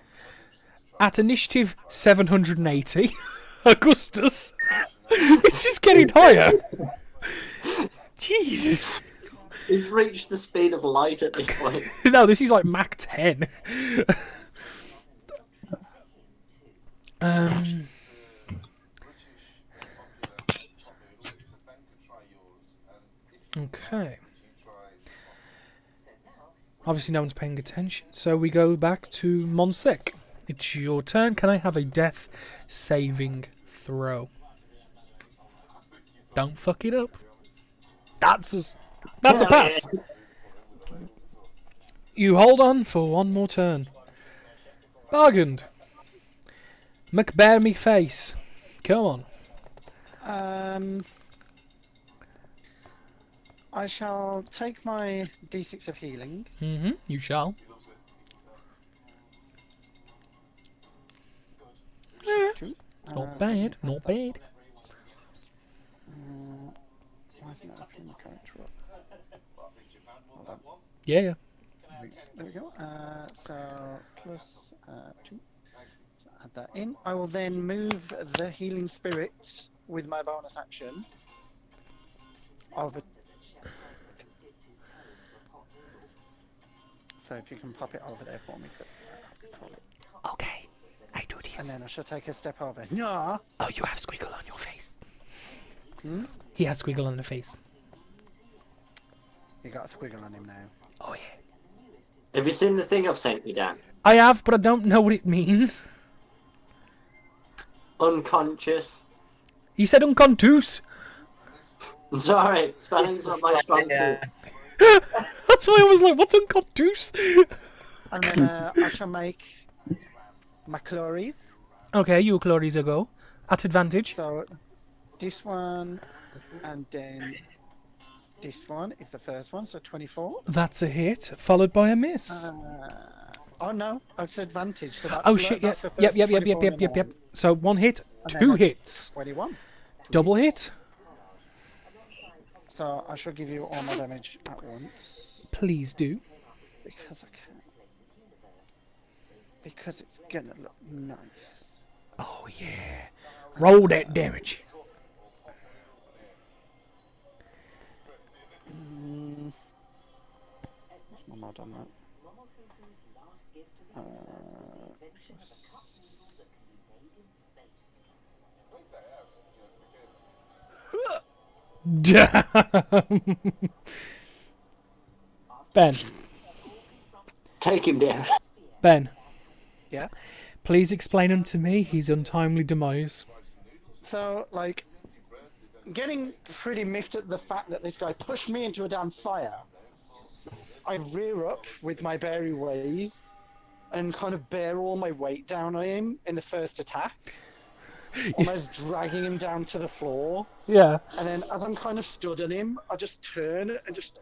At initiative 780, Augustus, it's just getting higher. Jesus. He's reached the speed of light at this point. No, this is like Mach 10. Okay. Obviously no one's paying attention, so we go back to Monsec. It's your turn. Can I have a death saving throw? Don't fuck it up. That's a pass. You hold on for one more turn. Bargained. McBear me face. Come on. I shall take my D6 of healing. You shall. Not bad, not bad. Why isn't it opening the character up? Hold on. Yeah. There we go. So plus 2. So add that in. I will then move the healing spirit with my bonus action over. So if you can pop it over there for me, because I can't control it. Okay, I do this. And then I shall take a step over. No. Oh, you have squiggle on your face. He has squiggle on the face. You got a squiggle on him now. Oh yeah. Have you seen the thing I've sent you, Dan? I have, but I don't know what it means. Unconscious. You said unconscious. Sorry, spelling's not my strong suit. That's why I was like, what's unconscious? And then I shall make McClory's. Okay, you Clories a go. At advantage. So this one and then this one is the first one, so 24. That's a hit, followed by a miss. Oh no, it's advantage. So that's Oh shit, that's yeah. the first 24 in the Yep. morning. So one hit, And then two that's hits. 21. Double hit. So I shall give you all my damage at once. Please do. Because I can. Because it's gonna look nice. Oh yeah. Roll that damage. What's my mod on that? Ben. Take him down. Ben. Yeah? Please explain unto me his untimely demise. So, like, getting pretty miffed at the fact that this guy pushed me into a damn fire, I rear up with my berry ways and kind of bear all my weight down on him in the first attack, almost dragging him down to the floor. Yeah. And then as I'm kind of stood on him, I just turn and just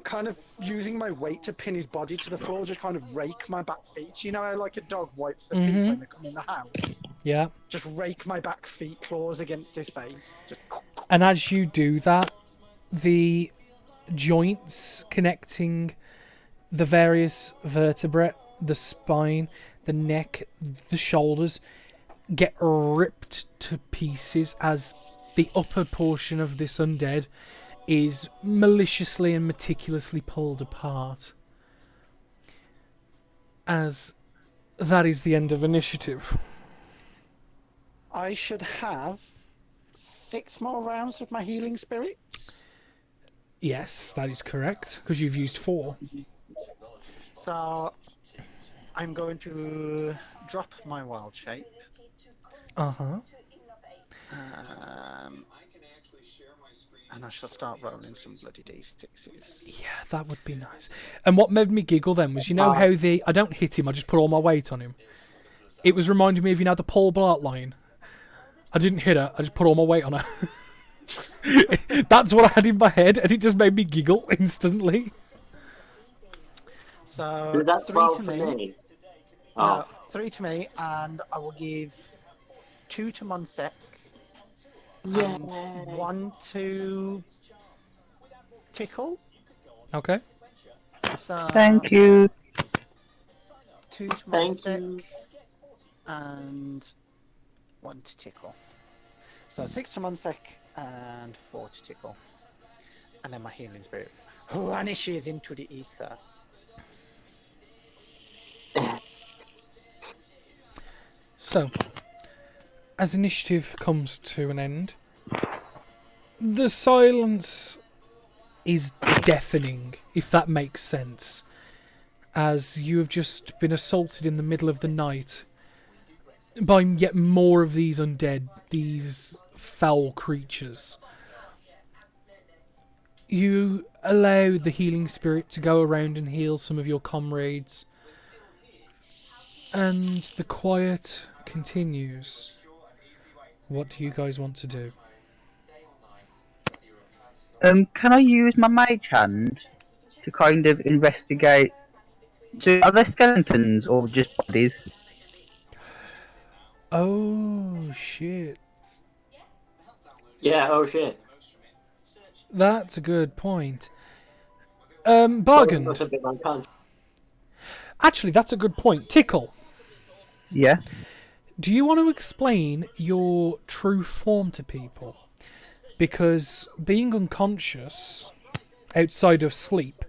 kind of using my weight to pin his body to the floor, just kind of rake my back feet. You know how like a dog wipes the feet when they come in the house? Yeah. Just rake my back feet claws against his face. Just And as you do that, the joints connecting the various vertebrae, the spine, the neck, the shoulders, get ripped to pieces as the upper portion of this undead is maliciously and meticulously pulled apart. As that is the end of initiative. I should have 6 more rounds with my healing spirits. Yes, that is correct, because you've used 4. So I'm going to drop my wild shape. Uh-huh. And I shall start rolling some bloody d6s. Yeah, that would be nice. And what made me giggle then was, you know how I don't hit him, I just put all my weight on him. It was reminding me of, the Paul Blart line. I didn't hit her, I just put all my weight on her. That's what I had in my head, and it just made me giggle instantly. So Is that 3 12 to for me. me? No, Oh, 3 to me, and I will give 2 to Monsec. yeah. And 1 to Tickle. Okay. So Thank you. 2 to Thank Monsec you. and 1 to Tickle. So 6 to Monsec and 4 to Tickle. And then my healing spirit vanishes into the ether. So, as initiative comes to an end, the silence is deafening, if that makes sense, as you have just been assaulted in the middle of the night by yet more of these undead, these foul creatures. You allow the healing spirit to go around and heal some of your comrades, and the quiet continues. What do you guys want to do? Can I use my mage hand to kind of investigate? So are there skeletons or just bodies? Oh, shit. Yeah, oh shit. That's a good point. That's Bargained. a bit unconscious. Actually, that's a good point. Tickle, Yeah. do you want to explain your true form to people? Because being unconscious, outside of sleep,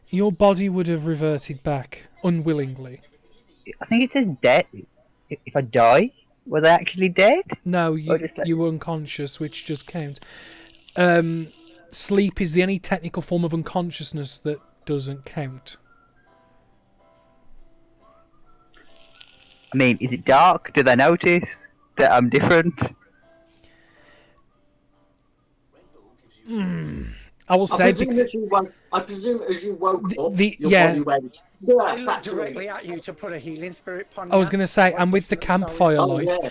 your body would have reverted back unwillingly. I think it says dead. If I die, was I actually dead? No, Or just like- you were unconscious, which just count. Sleep is the only technical form of unconsciousness that doesn't count. I mean, is it dark? Do they notice that I'm different? I will say I presume as you woke up, the- your yeah. body went. I looked directly at you to put a healing spirit upon I was you. going to say, and with the Sorry. campfire Oh, light, yeah.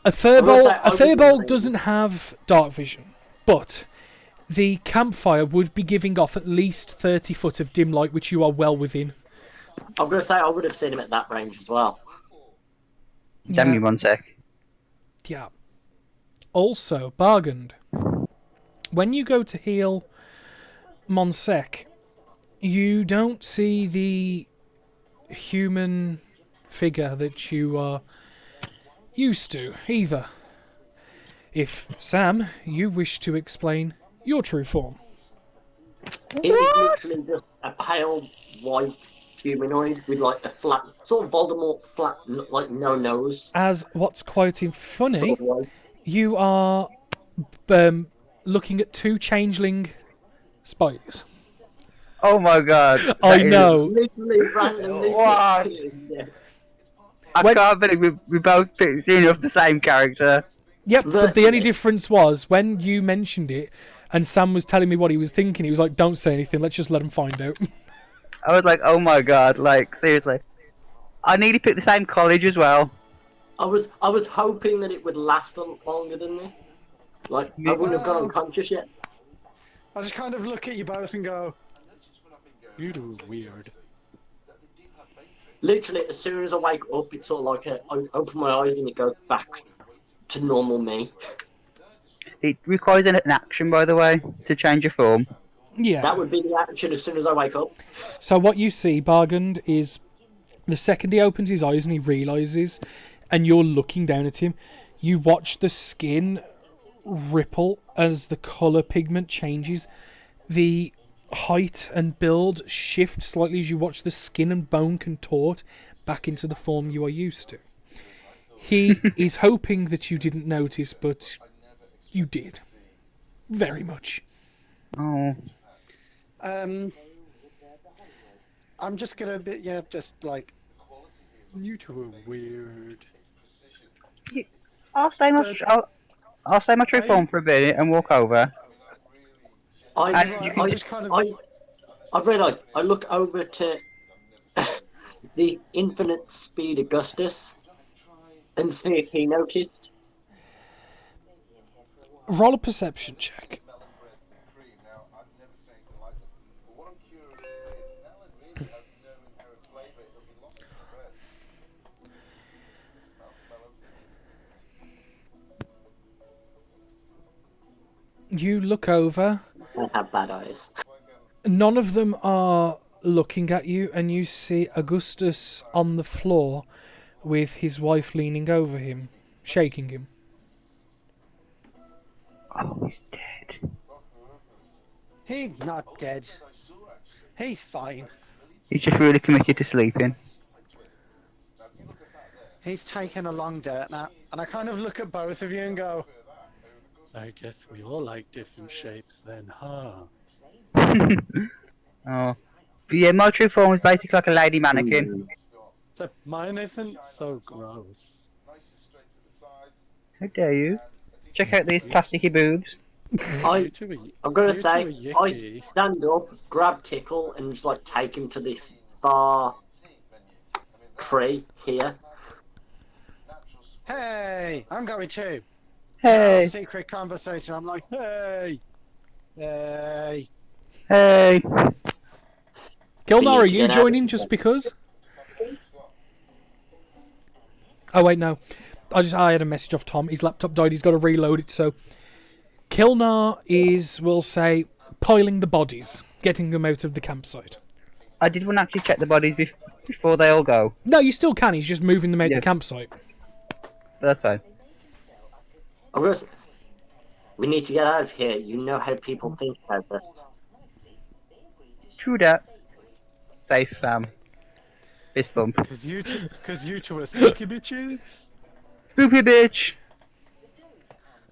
a I will say, I was firbolg gonna- doesn't have dark vision, but the campfire would be giving off at least 30 foot of dim light, which you are well within. I'm going to say I would have seen him at that range as well. Damn me 1 sec. Yeah. Also, bargained. When you go to heal Monsec, you don't see the human figure that you are used to either. If, Sam, you wish to explain your true form. It was literally just a pale white humanoid with like a flat, sort of Voldemort flat, like no nose. As what's quite funny, Sort of white. you are looking at 2 changeling spikes. Oh my god. I that is- know. Literally randomly. What? Yes. I When- can't believe we both picked off the same character. Yep, but the only Virtually. difference was when you mentioned it and Sam was telling me what he was thinking, he was like, don't say anything, let's just let him find out. I was like, oh my god, like, seriously. I nearly picked the same college as well. I was hoping that it would last longer than this. Like I wouldn't have gone unconscious yet. I just kind of look at you both and go, You do weird. Literally, as soon as I wake up, it's sort of like I open my eyes and it goes back to normal me. It requires an action, by the way, to change your form. Yeah. That would be the action as soon as I wake up. So what you see, Bargund, is the second he opens his eyes and he realises, and you're looking down at him, you watch the skin ripple as the colour pigment changes. The height and build shift slightly as you watch the skin and bone contort back into the form you are used to. He is hoping that you didn't notice, but you did. Very much. Oh. I'm just gonna be, just like, you two are weird. I'll say my true form for a minute and walk over. I've realised. I look over to the infinite speed Augustus and see if he noticed. Roll a perception check. You look over. I have bad eyes. None of them are looking at you, and you see Augustus on the floor with his wife leaning over him, shaking him. Oh, he's dead. He's not dead. He's fine. He's just really committed to sleeping. He's taken a long dirt nap, and I kind of look at both of you and go, I guess we all like different shapes then, huh? Oh. But yeah, my true form is basically like a lady mannequin. Except mine isn't so gross. How dare you? Check out these plasticky boobs. I'm going to say, I stand up, grab Tickle, and just like take him to this far tree here. Hey, I'm going too. Hey. Secret conversation. I'm like, hey. Hey. Hey. Gilnar, are you joining just because? Oh wait, no. I had a message off Tom. His laptop died. He's got to reload it. So, Kilnar is, we'll say, piling the bodies, getting them out of the campsite. I did want to actually check the bodies before they all go. No, you still can. He's just moving them out the campsite. That's fine. We need to get out of here. You know how people think about this. True that. Safe, Sam. Fist bump. Cause you two are spooky bitches. Spoopy bitch.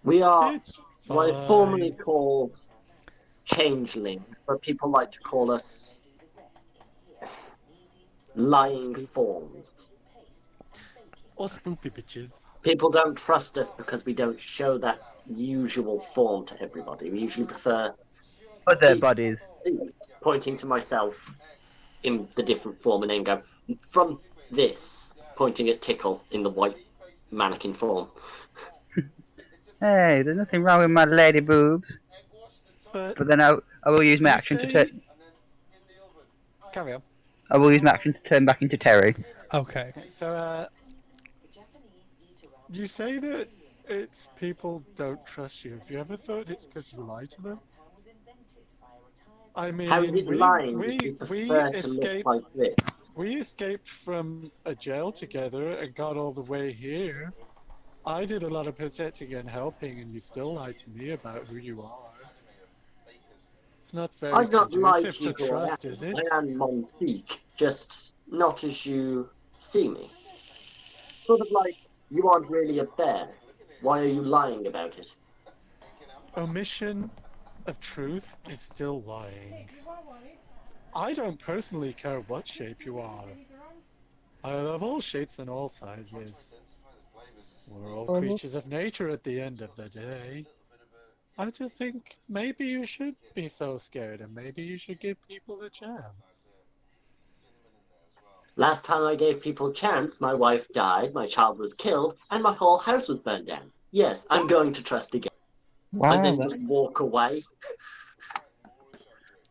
We are It's what fine. is formerly called changelings, but people like to call us lying forms. Or spoopy bitches. People don't trust us because we don't show that usual form to everybody. We usually prefer Other bodies. pointing to myself in the different form and then go from this, pointing at Tickle in the white mannequin form. Hey, there's nothing wrong with my lady boobs. But then I will use my action to turn. Carry on. I will use my action to turn back into Terry. Okay. So, you say that it's people don't trust you. Have you ever thought it's because you lie to them? I mean, How is it lying? we You prefer to look escaped. like this. We escaped from a jail together and got all the way here. I did a lot of protecting and helping, and you still lie to me about who you are. It's not very I've not lied conducive to to you. trust, is it? I am Montique, just not as you see me. Sort of like you aren't really a bear. Why are you lying about it? Omission of truth is still lying. I don't personally care what shape you are. I love all shapes and all sizes. We're all creatures of nature at the end of the day. I just think maybe you should be so scared and maybe you should give people a chance. Last time I gave people a chance, my wife died, my child was killed, and my whole house was burned down. Yes, I'm going to trust again. Wow. And then just walk away.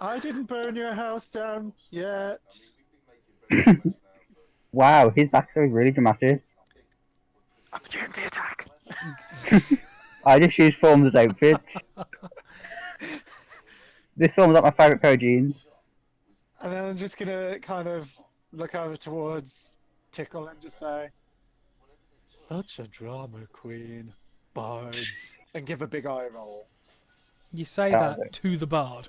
I didn't burn your house down yet. Wow, his backstory is really dramatic. Opportunity attack. I just use forms as outfits. This form's like my favourite pair of jeans. And then I'm just gonna kind of look over towards Tickle and just say, "Such a drama queen, bards," and give a big eye roll. You say Oh, that to the bard.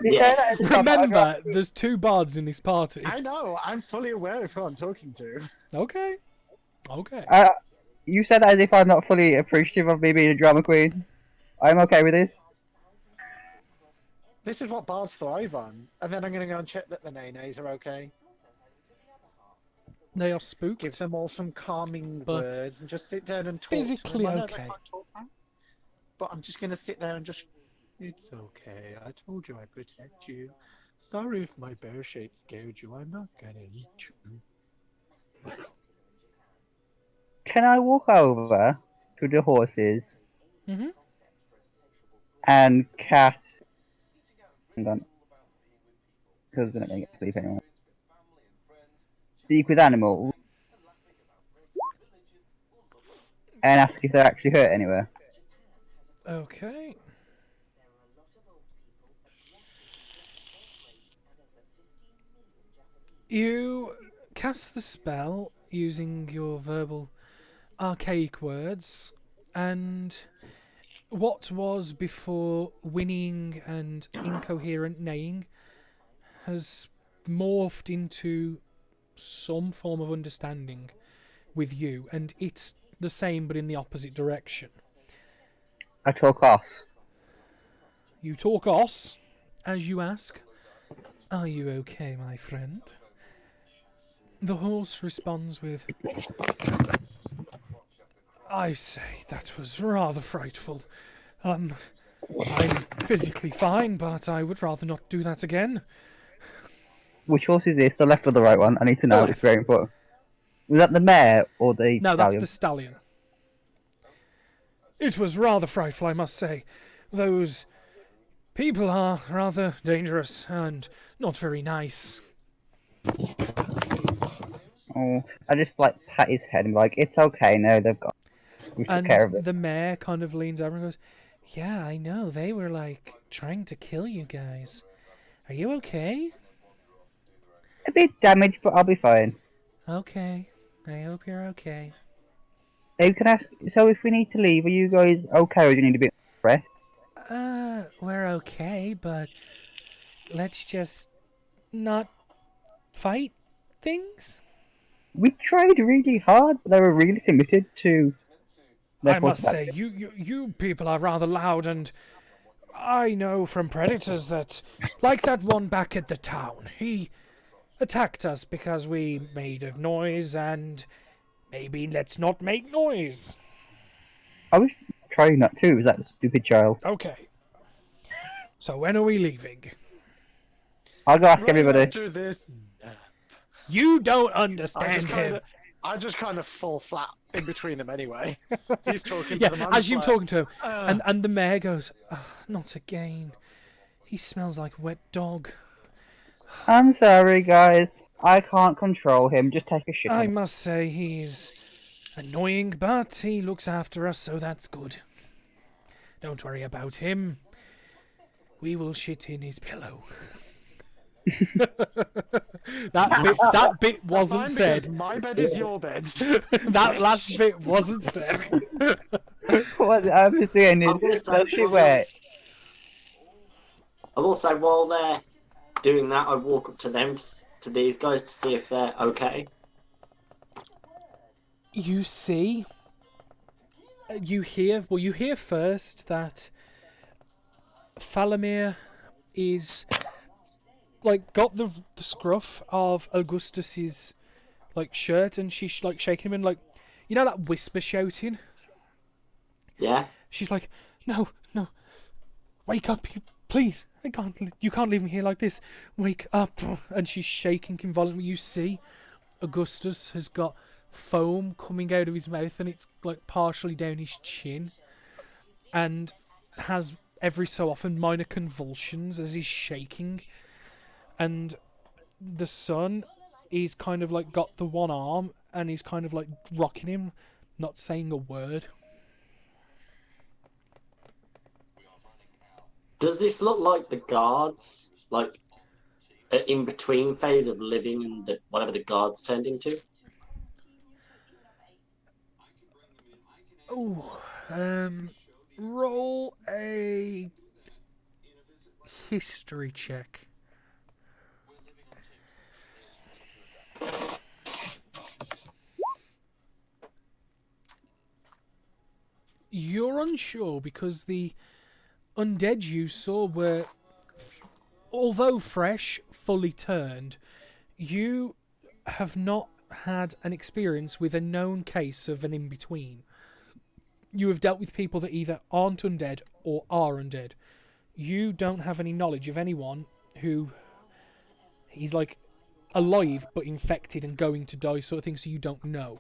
Yeah. Remember, there's 2 bards in this party. I know. I'm fully aware of who I'm talking to. Okay. Okay. You said that as if I'm not fully appreciative of me being a drama queen. I'm okay with this. This is what bards thrive on. And then I'm gonna go and check that the Nenes are okay. They are spooked. Give them all some calming But words and just sit down and talk. physically to them. I know okay. they can't talk now, but I'm just gonna sit there and just. It's okay. I told you I protect you. Sorry if my bear shape scared you. I'm not gonna eat you. Can I walk over to the horses Mm-hmm. and cast... Hang on. Because we're not going to get sleep anyway. Speak with animals. And ask if they're actually hurt anywhere. Okay. You cast the spell using your verbal archaic words, and what was before whinnying and incoherent neighing has morphed into some form of understanding with you, and it's the same but in the opposite direction. I talk os. You talk os, as you ask, "Are you okay, my friend?" The horse responds with, "I say, that was rather frightful. I'm physically fine, but I would rather not do that again." Which horse is this? The left or the right one? I need to know. The It's very important. Was that the mare or the No, stallion? that's the stallion. "It was rather frightful, I must say. Those people are rather dangerous and not very nice." Oh, I just like pat his head and be like, it's okay, no, they've got... We took And care of it. the mayor kind of leans over and goes, "Yeah, I know. They were like trying to kill you guys. Are you okay?" A bit damaged, but I'll be fine. "Okay. I hope you're okay." Hey, can I ask, so if we need to leave, are you guys okay or do you need a bit of rest? We're okay, but let's just not fight things. We tried really hard, but they were really committed to... I must say, you people are rather loud, and I know from predators that, like that one back at the town, he attacked us because we made a noise, and maybe let's not make noise. I was trying not to, it was that stupid child. Okay. So when are we leaving? I'll go ask everybody. After this, You don't understand him. I just kind of fall flat in between them anyway. He's talking Yeah, to them. I'm as you're like, talking to him, and the mayor goes, "Not again. He smells like wet dog." I'm sorry, guys. I can't control him. Just take a shit. I must say he's annoying, but he looks after us, so that's good. Don't worry about him. We will shit in his pillow. that bit wasn't fine, said. because my bed is your bed. That last bit wasn't said. What? I'm just saying, I'm gonna say, no shit wet. I will say, while they're doing that, I walk up to them, to these guys, to see if they're okay. You see, you hear first that Falamir is like got the scruff of Augustus's like shirt, and she's like shaking him, and like, you know that whisper shouting. Yeah. She's like, no, wake up, please. You can't leave me here like this. Wake up. And she's shaking him violently. You see, Augustus has got foam coming out of his mouth, and it's like partially down his chin, and has every so often minor convulsions as he's shaking, and the son is kind of like got the one arm and he's kind of like rocking him, not saying a word. Does this look like the guards, like an in-between phase of living and whatever the guards turned into? Oh, roll a history check. You're unsure because the undead you saw were, although fresh, fully turned. You have not had an experience with a known case of an in-between. You have dealt with people that either aren't undead or are undead. You don't have any knowledge of anyone who he's like alive but infected and going to die sort of thing, so you don't know.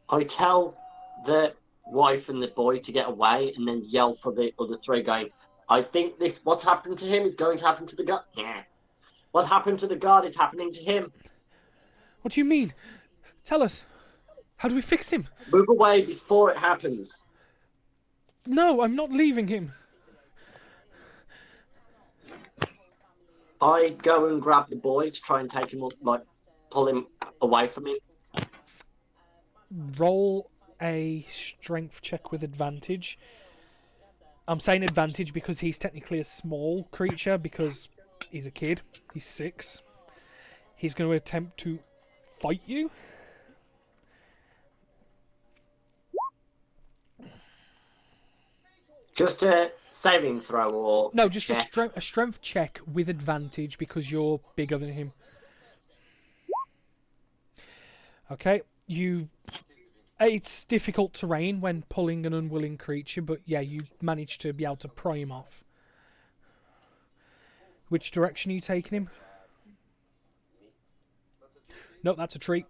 I tell the wife and the boy to get away and then yell for the other three going, I think what's happened to him is going to happen to the guard. Yeah. What happened to the guard is happening to him. What do you mean? Tell us. How do we fix him? Move away before it happens. No, I'm not leaving him. I go and grab the boy to try and take him up, like, pull him away from him. Roll a strength check with advantage. I'm saying advantage because he's technically a small creature because he's a kid. He's 6. He's going to attempt to fight you. Just a saving throw or... No, just check? a strength check with advantage because you're bigger than him. Okay, it's difficult terrain when pulling an unwilling creature, but yeah, you managed to be able to pry him off. Which direction are you taking him? No, that's a tree.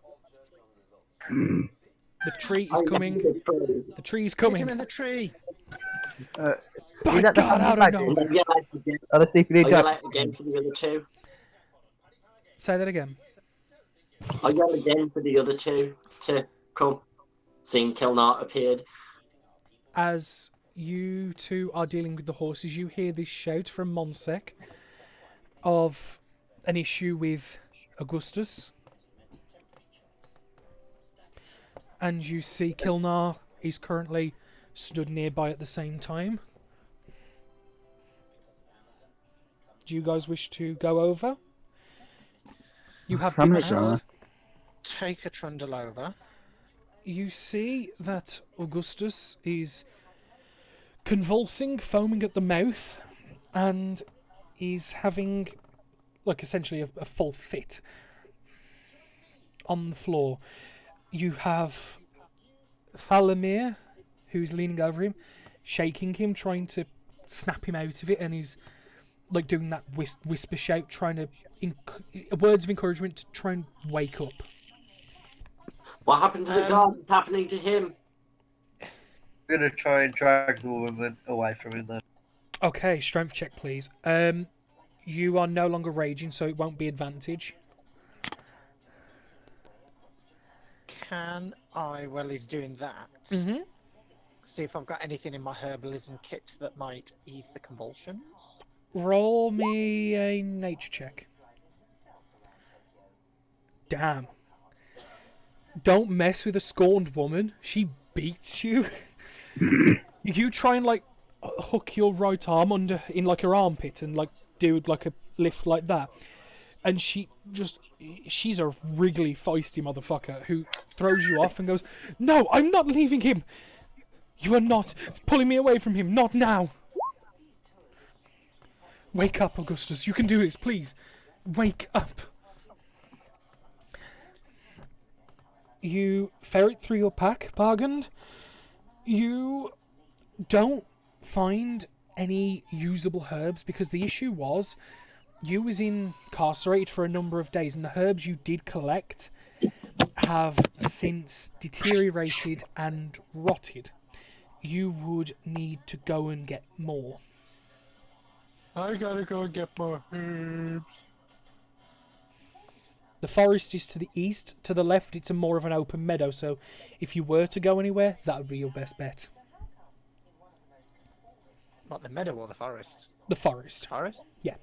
The tree is coming. The tree is Hit coming. him in the tree. By that the God, I family don't know. I'll yell out again. Let's see if we I'll do yell that. out again for the other two. Say that again. I'll yell again for the other two to come. Seeing Kilnar appeared. As you two are dealing with the horses, you hear this shout from Monsek of an issue with Augustus. And you see Kilnar is currently stood nearby at the same time. Do you guys wish to go over? You have been Family asked. drama. Take a trundle over. You see that Augustus is convulsing, foaming at the mouth, and is having, like, essentially a full fit on the floor. You have Thalamir, who's leaning over him, shaking him, trying to snap him out of it, and he's like doing that whisper shout, trying to words of encouragement to try and wake up. What happened to the guards? It's happening to him. I'm gonna try and drag the woman away from him then. Okay, strength check, please. You are no longer raging, so it won't be advantage. Can I, while he's doing that, see if I've got anything in my herbalism kit that might ease the convulsions? Roll me a nature check. Damn. Don't mess with a scorned woman. She beats you. You try and like hook your right arm under in like her armpit and like do like a lift like that, and she's a wriggly, feisty motherfucker who throws you off and goes, "No, I'm not leaving him. You are not pulling me away from him. Not now. Wake up, Augustus. You can do this, please. Wake up." You ferret through your pack, Bargund. You don't find any usable herbs because the issue was you was incarcerated for a number of days, and the herbs you did collect have since deteriorated and rotted. you would need to go and get more. I gotta go and get more herbs. The forest is to the east. To the left, it's more of an open meadow. So, if you were to go anywhere, that would be your best bet. What, the meadow or the forest? The forest. Forest? Yeah.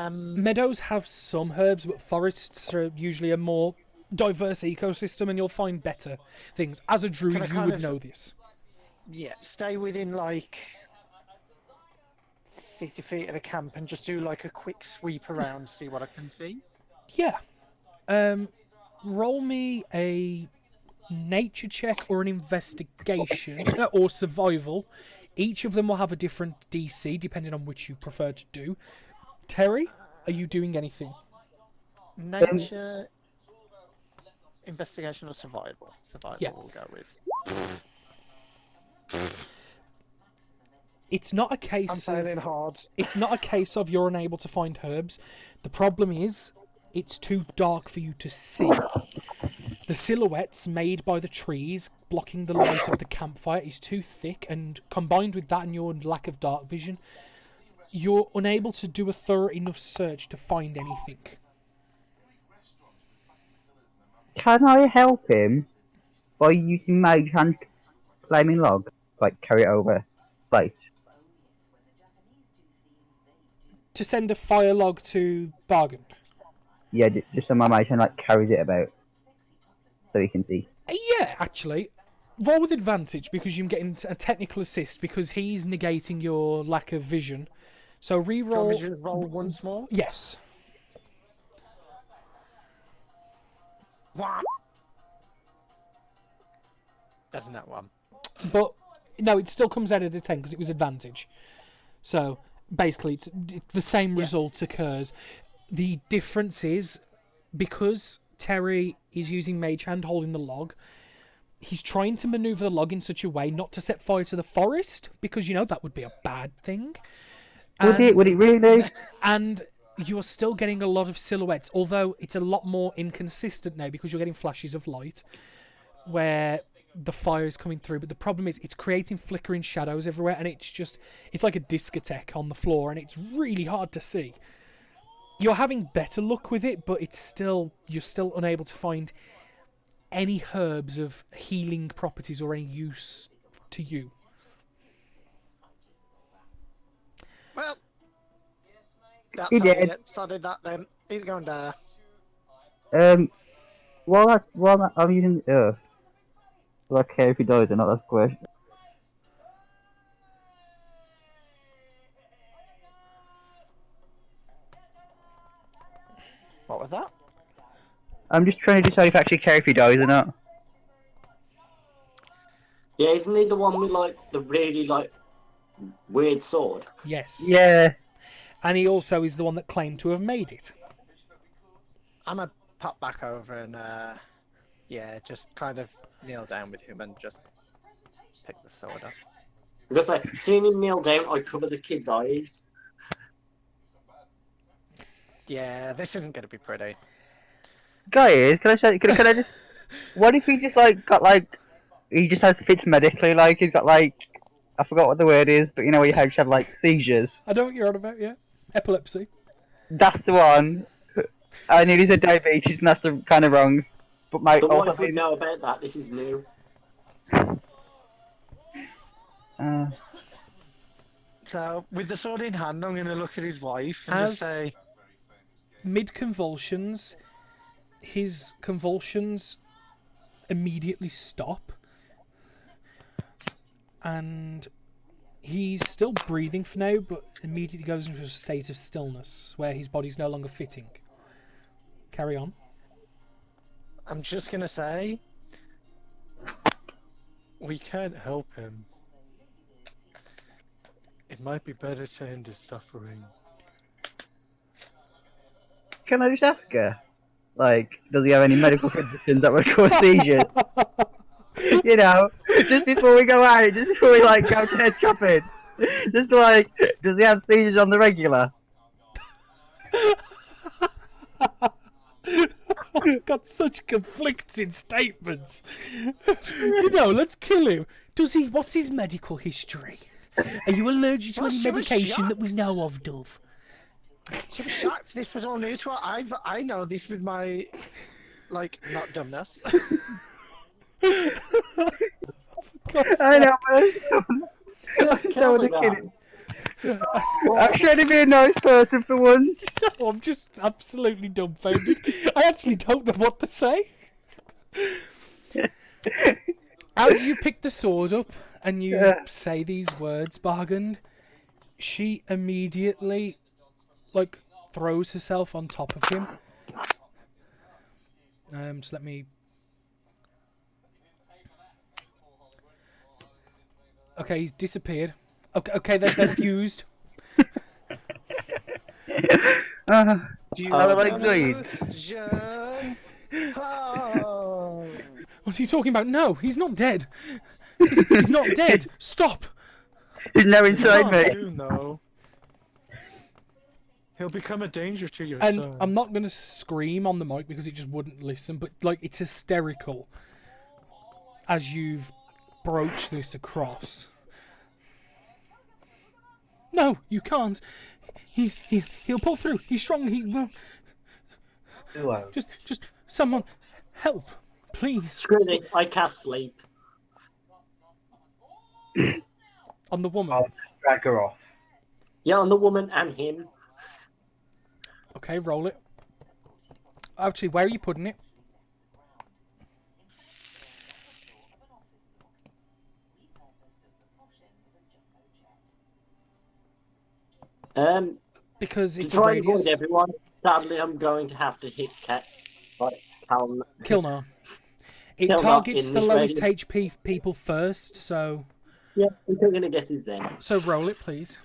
Meadows have some herbs, but forests are usually a more diverse ecosystem, and you'll find better things. As a druid, you would know this. Yeah, stay within like 50 feet of the camp and just do like a quick sweep around, see what I can see. Yeah. Roll me a nature check or an investigation or survival. Each of them will have a different DC depending on which you prefer to do. Terry, are you doing anything? Nature, investigation, or survival? Survival, Yeah. we'll go with. It's not a case I'm failing hard. It's not a case of you're unable to find herbs. The problem is, it's too dark for you to see. The silhouettes made by the trees blocking the light of the campfire is too thick, and combined with that and your lack of dark vision, you're unable to do a thorough enough search to find anything. Can I help him by using Mage Hand flaming log? Like, carry it over place? To send a fire log to Bargain. Yeah, just so my Mage Hand, like, carries it about. So he can see. Yeah, actually. Roll with advantage because you're getting a technical assist because he's negating your lack of vision. So re-roll. Do you want me to just roll once more? Yes. Wow. Doesn't that one? But no, it still comes out at a 10 because it was advantage. So basically, it's the same result occurs. The difference is because Terry is using Mage Hand holding the log, he's trying to maneuver the log in such a way not to set fire to the forest because, you know, that would be a bad thing. Would it really? And you are still getting a lot of silhouettes, although it's a lot more inconsistent now because you're getting flashes of light where the fire is coming through. But the problem is it's creating flickering shadows everywhere, and it's like a discotheque on the floor, and it's really hard to see. You're having better luck with it, but you're still unable to find any herbs of healing properties or any use to you. Well, that's He how we did. get started that then. He's going there. While I'm using will I care if he dies or not? That's the question. What was that? I'm just trying to decide if I actually care if he dies or not. Yeah, isn't he the one with like the really like weird sword? Yes. Yeah. And he also is the one that claimed to have made it. I'm gonna pop back over and just kind of kneel down with him and just pick the sword up. Because like seeing him kneel down, I cover the kid's eyes. Yeah, this isn't gonna be pretty. Guys, can I just... What if he just, like, got, like... He just has fits medically, like, he's got, like... I forgot what the word is, but you know where you have, like, seizures? I know what you're on about, yeah. Epilepsy. That's the one. I knew he said diabetes, and that's the kind of wrong. But my... So what also if we know about that? This is new. So, with the sword in hand, I'm gonna look at his wife and As- just say, Mid-convulsions, his convulsions immediately stop. And he's still breathing for now, but immediately goes into a state of stillness where his body's no longer fitting. Carry on. I'm just gonna say, we can't help him. It might be better to end his suffering. Can I just ask her? Like, does he have any medical conditions that would cause seizures? You know, just before we go out, just before we, like, go head shopping. Just like, does he have seizures on the regular? I've got such conflicting statements. Let's kill him. What's his medical history? Are you allergic to Well, any she was medication that we shocked. know of, Dove? She was shocked. This was all new to her. I know this with my, not dumbness. I know, but Kill that was the a guy. kid. I'm trying to be a nice person for once. No, I'm just absolutely dumbfounded. I actually don't know what to say. As you pick the sword up and you say these words, Bargand, she immediately, throws herself on top of him. So let me... Okay, he's disappeared. Okay, they're fused. Are Do they like Zoids? What are you talking about? No, he's not dead. He's not dead. Stop. He's now inside Not me. soon, though. He'll become a danger to your And son. I'm not going to scream on the mic because it just wouldn't listen, but it's hysterical as you've broached this across. No, you can't. He'll pull through. He's strong. He will. Who won't? Just someone help, please. Screw this, I cast sleep. On the woman. I'll drag her off. Yeah, on the woman and him. Okay, roll it. Actually, where are you putting it? Because To it's a try and avoid radius. everyone, sadly I'm going to have to hit Calm. Kilnar. It Kilnar targets in the this lowest radius. HP people first, so Yeah, I'm going to guess he's there. so roll it, please.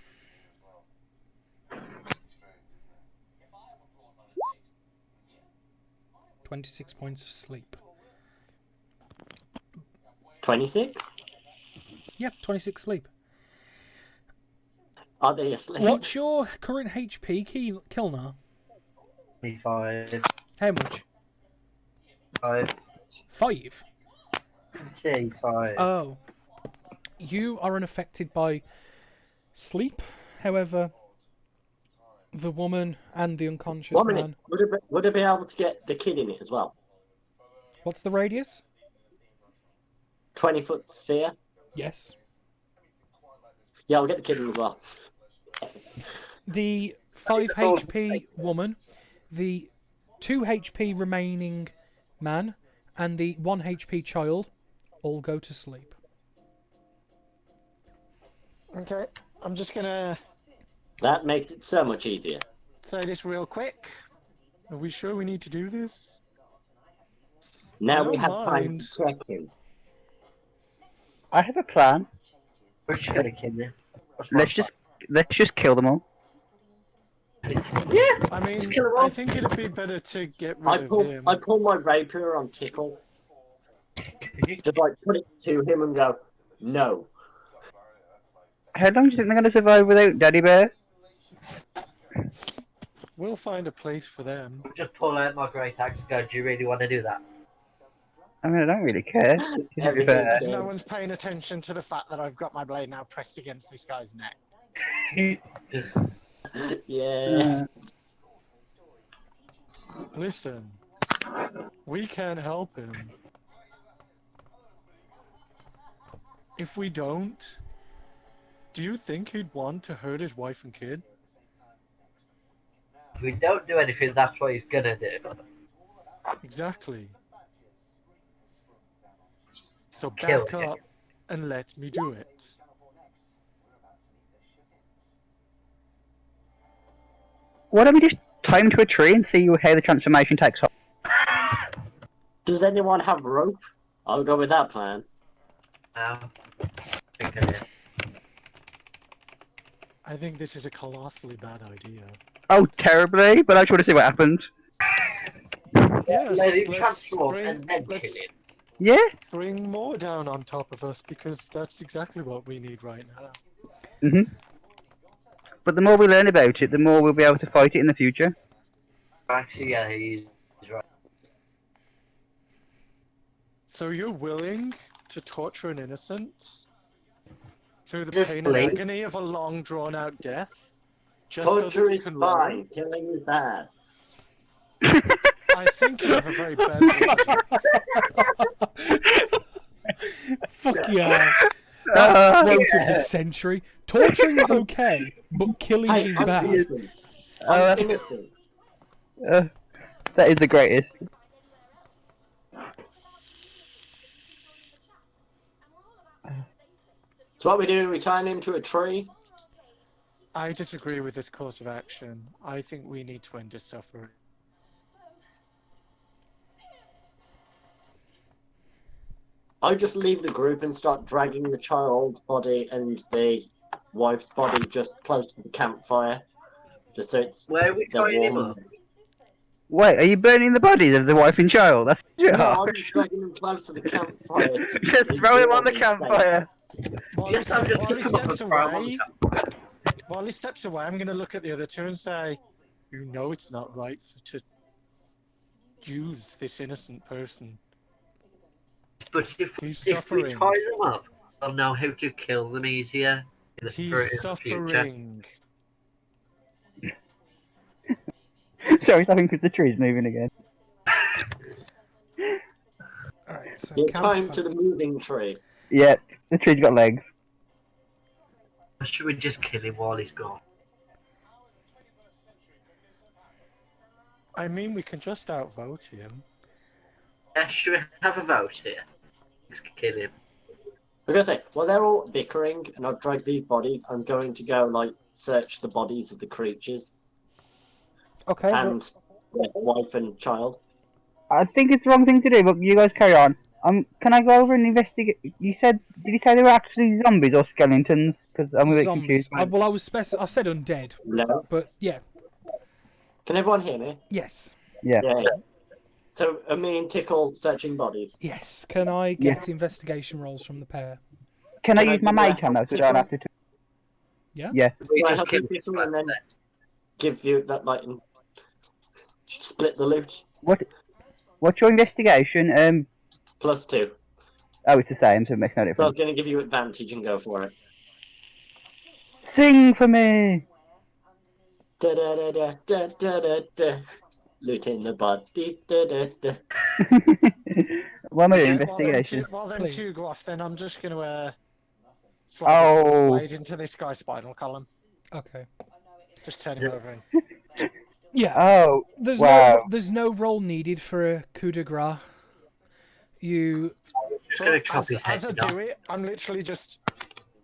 $26 points of sleep. 26? Yep, 26 sleep. Are they asleep? What's your current HP, Kilnar? 25. How much? 5. 5? 5. Oh. You are unaffected by sleep. However, the woman and the unconscious 1 minute. man... Would I be able to get the kid in it as well? What's the radius? 20-foot sphere? Yes. Yeah, I'll get the kid in as well. The 5 HP woman, the 2 HP remaining man, and the 1 HP child all go to sleep. Okay, I'm just gonna That makes it so much easier. say this real quick. Are we sure we need to do this? Now I we don't have time mind. to check him. I have a plan. We're just gonna kill him. Let's just kill them all. I mean, kill him I all. think it'd be better to get I rid of him. pull my rapier on Tickle. Just put it to him and go, no. How long do you think they're going to survive without Daddy Bear? We'll find a place for them. Just pull out my great axe and go, do you really want to do that? I mean, I don't really care. To be Everything's fair. Because dead. no one's paying attention to the fact that I've got my blade now pressed against this guy's neck. Yeah. Listen, we can't help him. If we don't, do you think he'd want to hurt his wife and kid? If we don't do anything, that's what he's gonna do. Exactly. So Kill back him. up and let me do it. Why don't we just tie him to a tree and see how the transformation takes off? Does anyone have rope? I'll go with that plan. I think this is a colossally bad idea. Oh, terribly, but I just want to see what happens. Yes, Let him let's transform bring- and then let's- kill him. Yeah? Bring more down on top of us because that's exactly what we need right now. But the more we learn about it, the more we'll be able to fight it in the future. Actually, yeah, he's right. So you're willing to torture an innocent through the Just pain and blink. agony of a long, drawn-out death, just Torture so that you is can fine. learn? Killing is bad. I think you have a very bad logic. Fuck yeah. That's quote of the century. Torturing is okay, but killing Hey, is I'm bad. innocent. Uh, I'm innocent. That is the greatest. So what we do? We tie him to a tree. I disagree with this course of action. I think we need to end his suffering. I just leave the group and start dragging the child's body and the wife's body just close to the campfire, just so it's Where are we they're tying him warm. up? Wait, are you burning the bodies of the wife and child? That's No, harsh. I'm just dragging them close to the campfire. to Just be throw him on the warm and safe. campfire. While Yes, I'm just while he picking him up steps and throw him on away, the campfire. while he steps away, I'm going to look at the other two and say, "You know it's not right to use this innocent person. But if He's we suffering. tie them up, I'll know how to kill them easier in the, He's in the future. suffering." Sorry, I think the tree's moving again. Alright, so You tie him campfire. to the moving tree. Yeah, the tree's got legs. Or should we just kill him while he's gone? I mean, we can just outvote him. Yeah, should we have a vote here? Let's kill him. I'm gonna say, while they're all bickering and I've dragged these bodies, I'm going to go search the bodies of the creatures Okay, well, and their wife and child. I think it's the wrong thing to do, but you guys carry on. Can I go over and investigate? Did you say they were actually zombies or skeletons? Because I'm a bit zombies. confused. I said undead, No. but yeah, Can everyone hear me? yes, Yeah. Yeah. So me and Tickle searching bodies. yes. Can I get investigation rolls from the pair? Can I Can I use my do mage that? hand though, so I don't have to? Yeah? Yeah. We Can I just help kill you, him Tickle, and then then. give you that and split the loot? What's your investigation? +2. Oh, it's the same, so it makes no So I was difference. going to give you advantage and go for it. Sing for me. Da da da da da da da da. Looting the bodies. Da da da. What am I doing? Yeah, Investigation. while them Please. two go off, then I'm just going to slide this Oh. blade into this guy's spinal column. Okay. Just turn him over. And... Yeah. Oh, There's wow. there's no roll needed for a coup de grace. You Just gonna chop as, his head as I off. do it, I'm literally just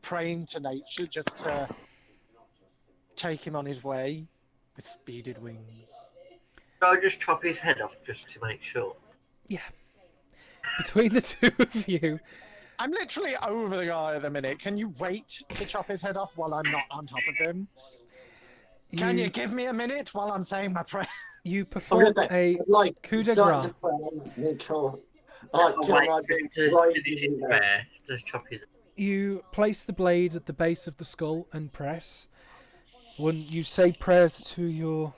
praying to nature just to take him on his way with speeded wings. I'll just chop his head off just to make sure. between the two of you, I'm literally over the guy at the minute. Can you wait to chop his head off while I'm not on top of him? Can you give me a minute while I'm saying my prayer? you I'm perform gonna say, a coup de grace. I'll wait for him to finish his prayer to chop his. You place the blade at the base of the skull and press. When you say prayers to your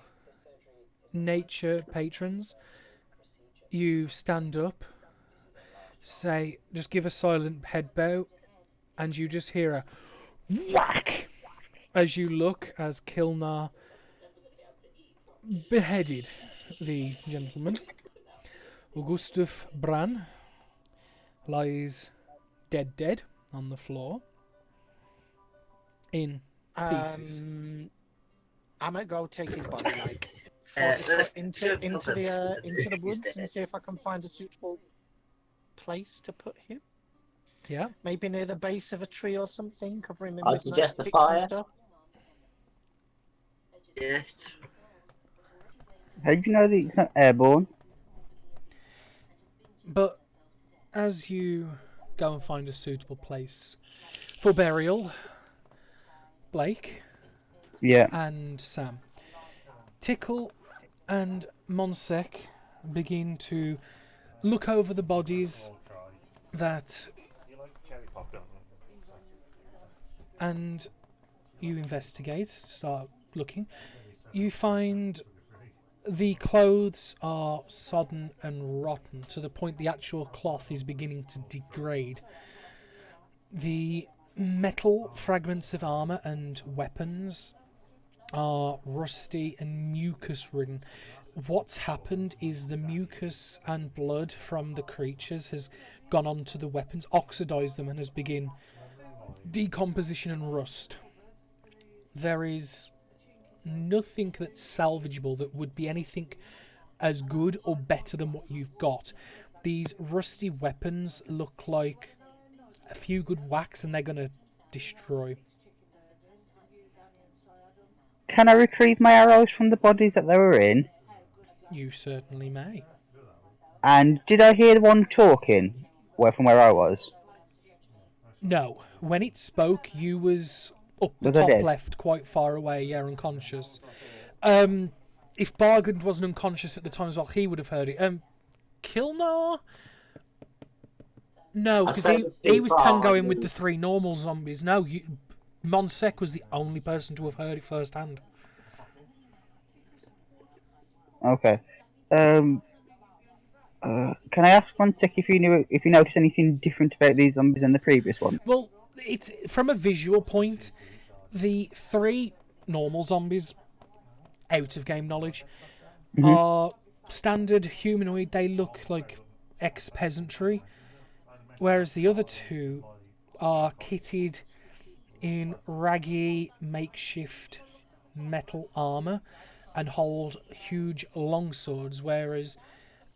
nature patrons, you stand up, say, just give a silent head bow, and you just hear a whack as you look as Kilnar beheaded the gentleman. Augustuf Bran lies dead on the floor in pieces. I'm gonna go take his body like let's into just into put the them into the to woods death. and see if I can find a suitable place to put him. Yeah. Maybe near the base of a tree or something, covering him I'd with nice suggest a sticks fire. and stuff. Yeah. How do you know that it's not airborne? But as you go and find a suitable place for burial, Blake Yeah. and Sam, Tickle and Monsek begin to look over the bodies that, and you investigate, start looking. You find The clothes are sodden and rotten to the point the actual cloth is beginning to degrade. The metal fragments of armour and weapons are rusty and mucus-ridden. What's happened is the mucus and blood from the creatures has gone onto the weapons, oxidised them, and has begun decomposition and rust. There is nothing that's salvageable that would be anything as good or better than what you've got. These rusty weapons look like a few good whacks and they're going to destroy. Can I retrieve my arrows from the bodies that they were in? You certainly may. And did I hear one talking from where I was? No. When it spoke, you was up the Was I top dead? left, quite far away, yeah, unconscious. If Bargund wasn't unconscious at the time as well, he would have heard it. Kilnar? No, because he was tangoing with the 3 normal zombies. No, Monsek was the only person to have heard it firsthand. Okay. Can I ask one sec if you noticed anything different about these zombies than the previous one? Well, it's from a visual point, the 3 normal zombies, out of game knowledge, are standard humanoid. They look like ex-peasantry, whereas the other 2 are kitted in raggy makeshift metal armour and hold huge longswords, whereas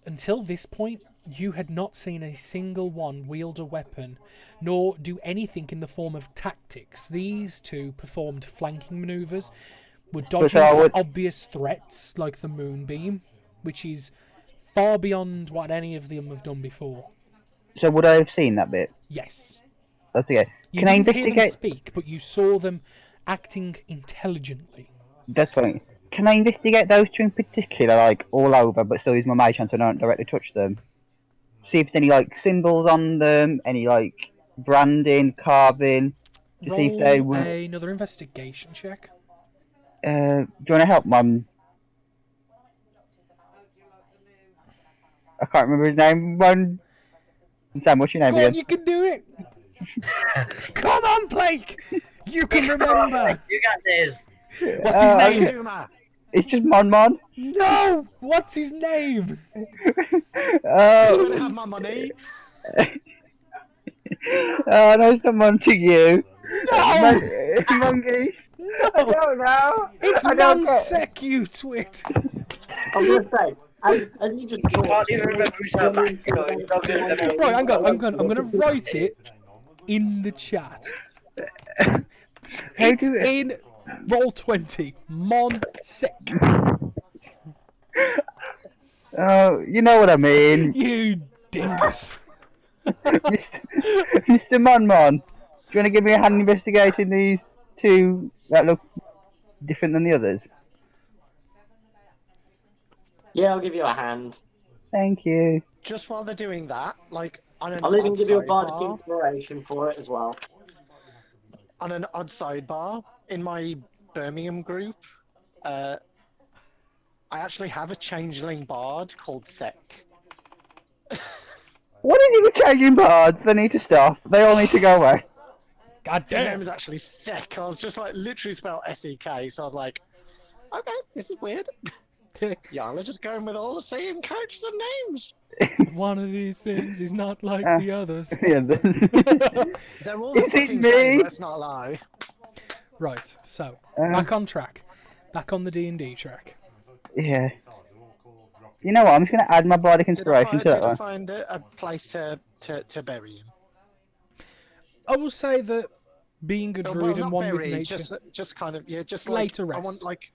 until this point you had not seen a single one wield a weapon nor do anything in the form of tactics. These 2 performed flanking manoeuvres, were dodging obvious threats like the moonbeam, which is far beyond what any of them have done before. So would I have seen that bit? Yes. That's okay. You Can I didn't hear them investigate? speak, but you saw them acting intelligently. That's fine. Can I investigate those 2 in particular, like all over, but still use my mage hand so I don't directly touch them? See if there's any like symbols on them, any like branding, carving. To see if they Roll would. another investigation check. Do you want to help, Mum? I can't remember his name. Sam, what's your name Go on, again? you can do it! Come on, Blake! You can remember! You got this. What's his name? Zuma. It's just Mon. No! What's his name? You gonna have my money? Oh, no, someone to you. No! Monkey. No! I don't know. It's I don't get- Monsek, you twit! I was gonna say, as you just I can't even remember who's that back. It's not gonna remember. Right, I'm gonna write it in the chat. How It's do it? in Roll20. Monsek. Oh, you know what I mean. You dingus. Mr. Mon. Do you want to give me a hand investigating these 2 that look different than the others? Yeah, I'll give you a hand. Thank you. Just while they're doing that, like on an I'll even odd give you a bardic sidebar, inspiration for it as well. on an odd sidebar in my Birmingham group, I actually have a changeling bard called Sek. What is it with changing bards? They need to stop. They all need to go away. God His name damn. is actually Sek. I was just like literally spelled S-E-K, so I was like, okay, this is weird. Y'all are just going with all the same characters and names. One of these things is not like the others. Yeah, They're all the Is it fucking same, me? let's not lie. Right, so back on track. Back on the D&D track. yeah. You know what? I'm just going to add my bardic inspiration to Did that I one. find a place to bury him? I will say that being a Oh, druid and not one with bury, nature. just kind of, yeah, just Later like, I rest. want like,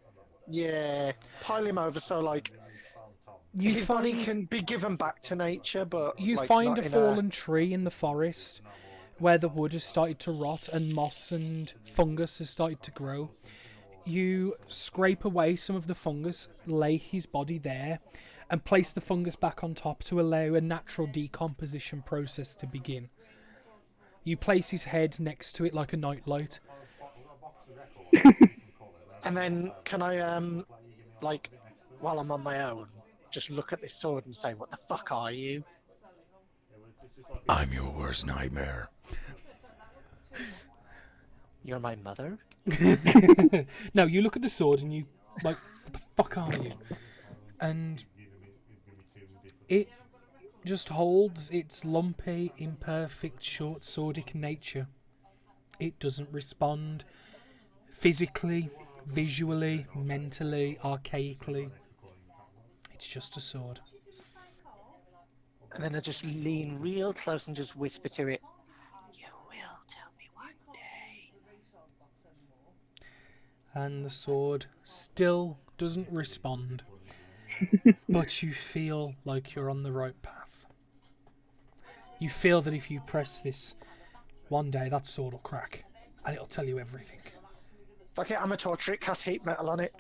yeah, pile him over so like You his body find can be given back to nature, but you like, find not a in fallen tree in the forest where the wood has started to rot and moss and fungus has started to grow. You scrape away some of the fungus, lay his body there, and place the fungus back on top to allow a natural decomposition process to begin. You place his head next to it like a nightlight. And then can I like while I'm on my own, just look at this sword and say, "What the fuck are you?" I'm your worst nightmare. You're my mother. No, you look at the sword and you like, what the fuck are you? And it just holds its lumpy, imperfect, short-swordic nature. It doesn't respond physically, visually, mentally, archaically. It's just a sword. And then I just lean real close and just whisper to it, "You will tell me one day." And the sword still doesn't respond. But you feel like you're on the right path. You feel that if you press this, one day that sword will crack. And it'll tell you everything. Fuck it, I'm a torture it, cast heat metal on it.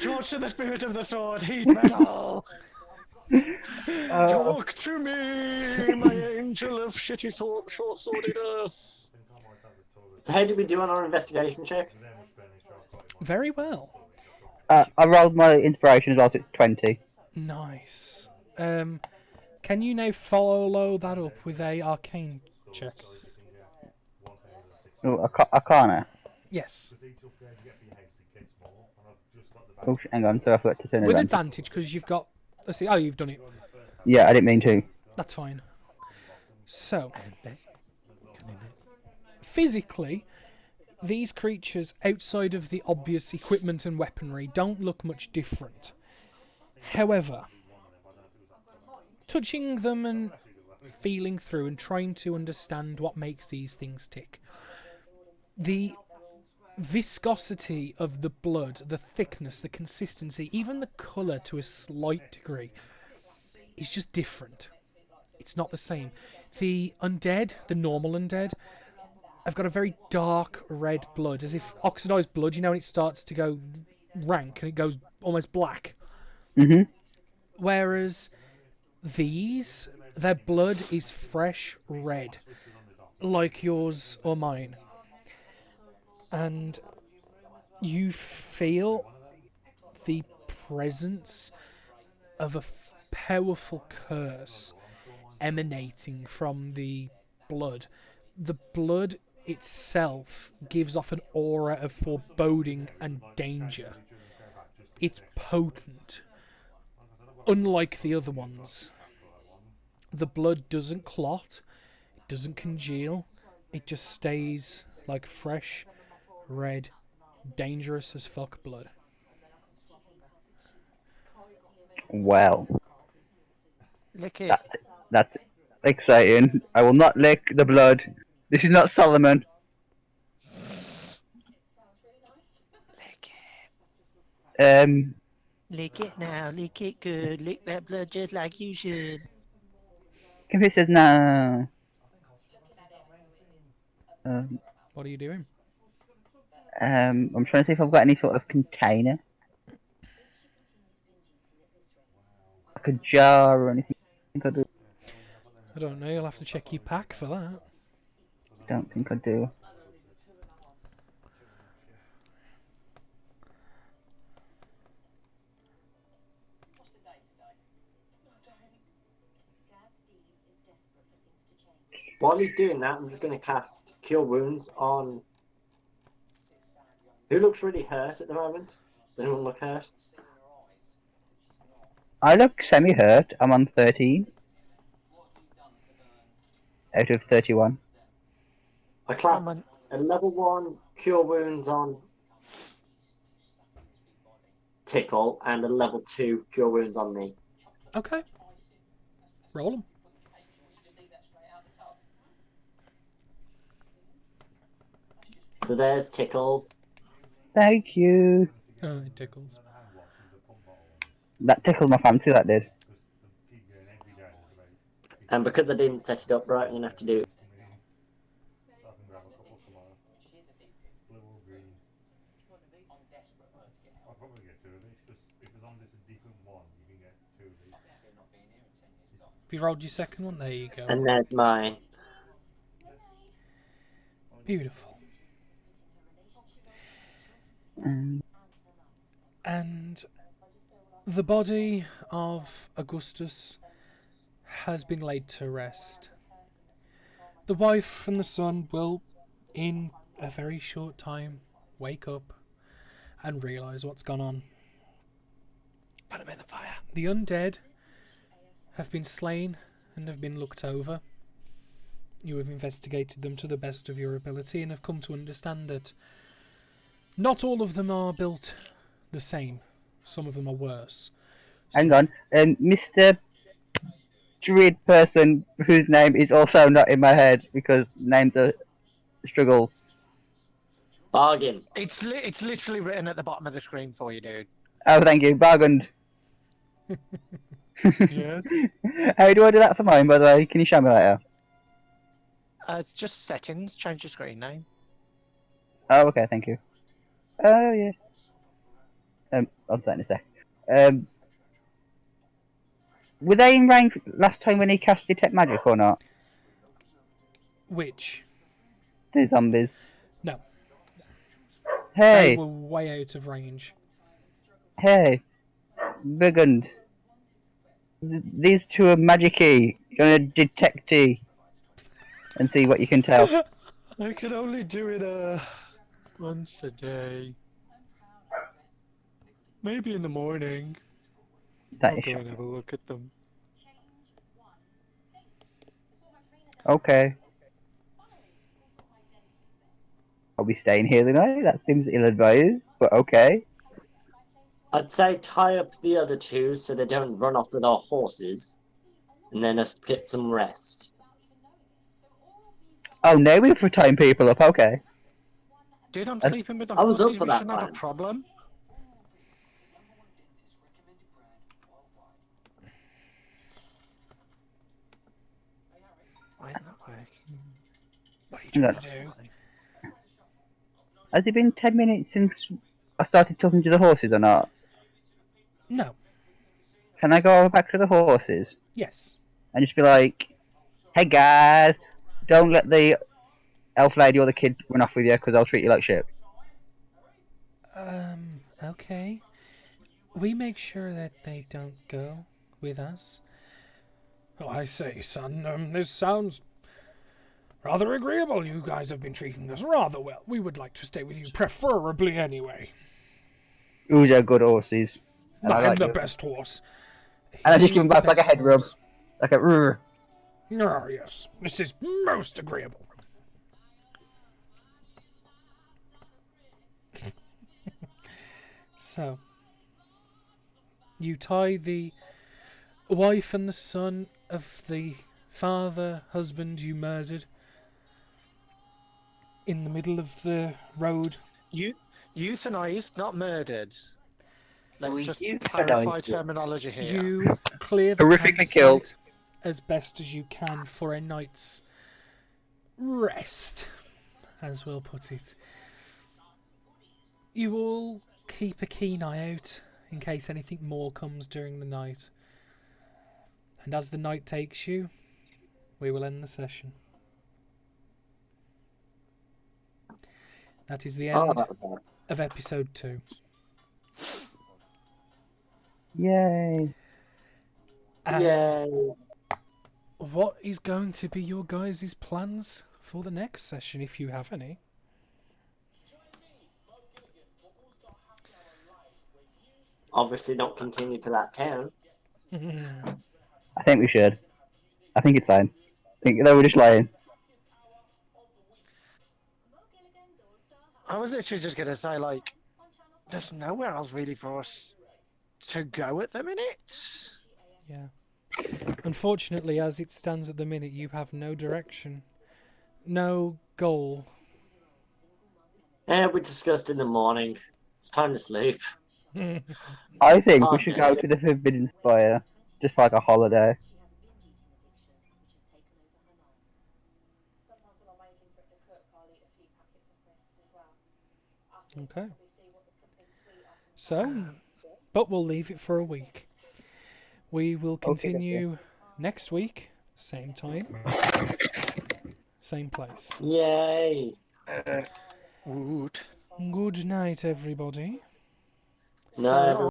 Torture the spirit of the sword, heat metal! Talk to me, my angel of shitty short-swordedness! So how did we do on our investigation check? Very well. I rolled my inspiration as well, so it's 20. Nice. Can you now follow that up with a arcane check? Oh, Arcana. Yes. Oh, hang on, so I forgot to turn it With on. advantage, because you've got... Let's see. Oh, you've done it. Yeah, I didn't mean to. That's fine. So, physically, these creatures, outside of the obvious equipment and weaponry, don't look much different. However, touching them and feeling through and trying to understand what makes these things tick, the viscosity of the blood, the thickness, the consistency, even the colour to a slight degree, is just different. It's not the same. The undead, the normal undead, have got a very dark red blood, as if oxidised blood, you know, when it starts to go rank and it goes almost black. Mm-hmm. Whereas these, their blood is fresh red, like yours or mine. And you feel the presence of a powerful curse emanating from the blood. The blood itself gives off an aura of foreboding and danger. It's potent. Unlike the other ones, the blood doesn't clot, it doesn't congeal, it just stays like fresh, red, dangerous as fuck blood. Well, Lick it. that's exciting. I will not lick the blood. This is not Solomon. Lick it. Um, Lick it now, lick it good. Lick that blood just like you should. Kimmy says no. What are you doing? I'm trying to see if I've got any sort of container. Like a jar or anything. I do. I don't know, you'll have to check your pack for that. Don't think I do. While he's doing that, I'm just going to cast Cure Wounds on... Who looks really hurt at the moment? Does anyone look hurt? I look semi-hurt. I'm on 13. Out of 31. I class I'm on- a level 1 Cure Wounds on Tickle and a level 2 Cure Wounds on me. Okay. Roll them. So there's Tickles. Thank you. Oh, it tickles. That tickled my fancy, that did. And because I didn't set it up right, I'm going to have to do it. Have you rolled your second one? There you go. And there's my... Beautiful. And the body of Augustus has been laid to rest. The wife and the son will, in a very short time, wake up and realise what's gone on. Put him in the fire. The undead have been slain and have been looked over. You have investigated them to the best of your ability and have come to understand that not all of them are built the same. Some of them are worse. Hang on. Mr. Druid person whose name is also not in my head because names are struggles. Bargain. It's literally written at the bottom of the screen for you, dude. Oh, thank you. Bargund. Yes. How do I do that for mine, by the way? Can you show me later? It's just settings. Change your screen name. Oh, okay, thank you. Oh, yeah. I'll do that in a sec. Were they in rank last time when he cast Detect Magic or not? Which? The zombies. No. Hey, They were way out of range. hey, Brigand. These two are magic-y. You're gonna detect-y. And see what you can tell. I can only do it once a day. Maybe in the morning. That I'll is go and have a look at them. okay. Are we staying here tonight? That seems ill-advised, but okay. I'd say tie up the other two so they don't run off with our horses, and then us get some rest. Oh, now we have to time people up, okay. Dude, I'm sleeping with the I was up horses. for We that shouldn't have a plan. problem. Why isn't that working? What are you No. trying to do? Has it been 10 minutes since I started talking to the horses or not? No. Can I go back to the horses Yes. and just be like, hey guys, don't let the elf lady or the kid run off with you because I'll treat you like shit. Okay. We make sure that they don't go with us. Oh, I say, son, this sounds rather agreeable. You guys have been treating us rather well. We would like to stay with you, preferably anyway. Ooh, they're good horses. And I I'm like the them. best horse. And I just He's give him the back like a best head rub. horse. Like a rrr. Ah, yes. This is most agreeable. So, you tie the wife and the son of the husband you murdered in the middle of the road. Euthanized, not murdered. Let's We just euthanized clarify it. terminology here. You clear the Horrifically campsite killed. as best as you can for a night's rest, as we'll put it. You all keep a keen eye out in case anything more comes during the night. And as the night takes you, we will end the session. That is the Oh, end that was bad. of episode 2. Yay. And Yay. what is going to be your guys' plans for the next session, if you have any? Obviously not continue to that town. I think we should. I think it's fine. I think they were just lying. I was literally just gonna say, like, there's nowhere else really for us to go at the minute. Yeah. Unfortunately, as it stands at the minute, you have no direction, no goal. Yeah, we discussed in the morning. It's time to sleep. I think we Okay. should go to the Forbidden Spire. Just like a holiday. Sometimes when I'm waiting for it to cook, I'll eat a few packets of crisps as well. Afterwards, Okay. I'll probably see what something sweet I can So, but we'll leave it for a week. We will continue next week, same time, same place. Yay. Woot. Good night, everybody. No, So, everyone-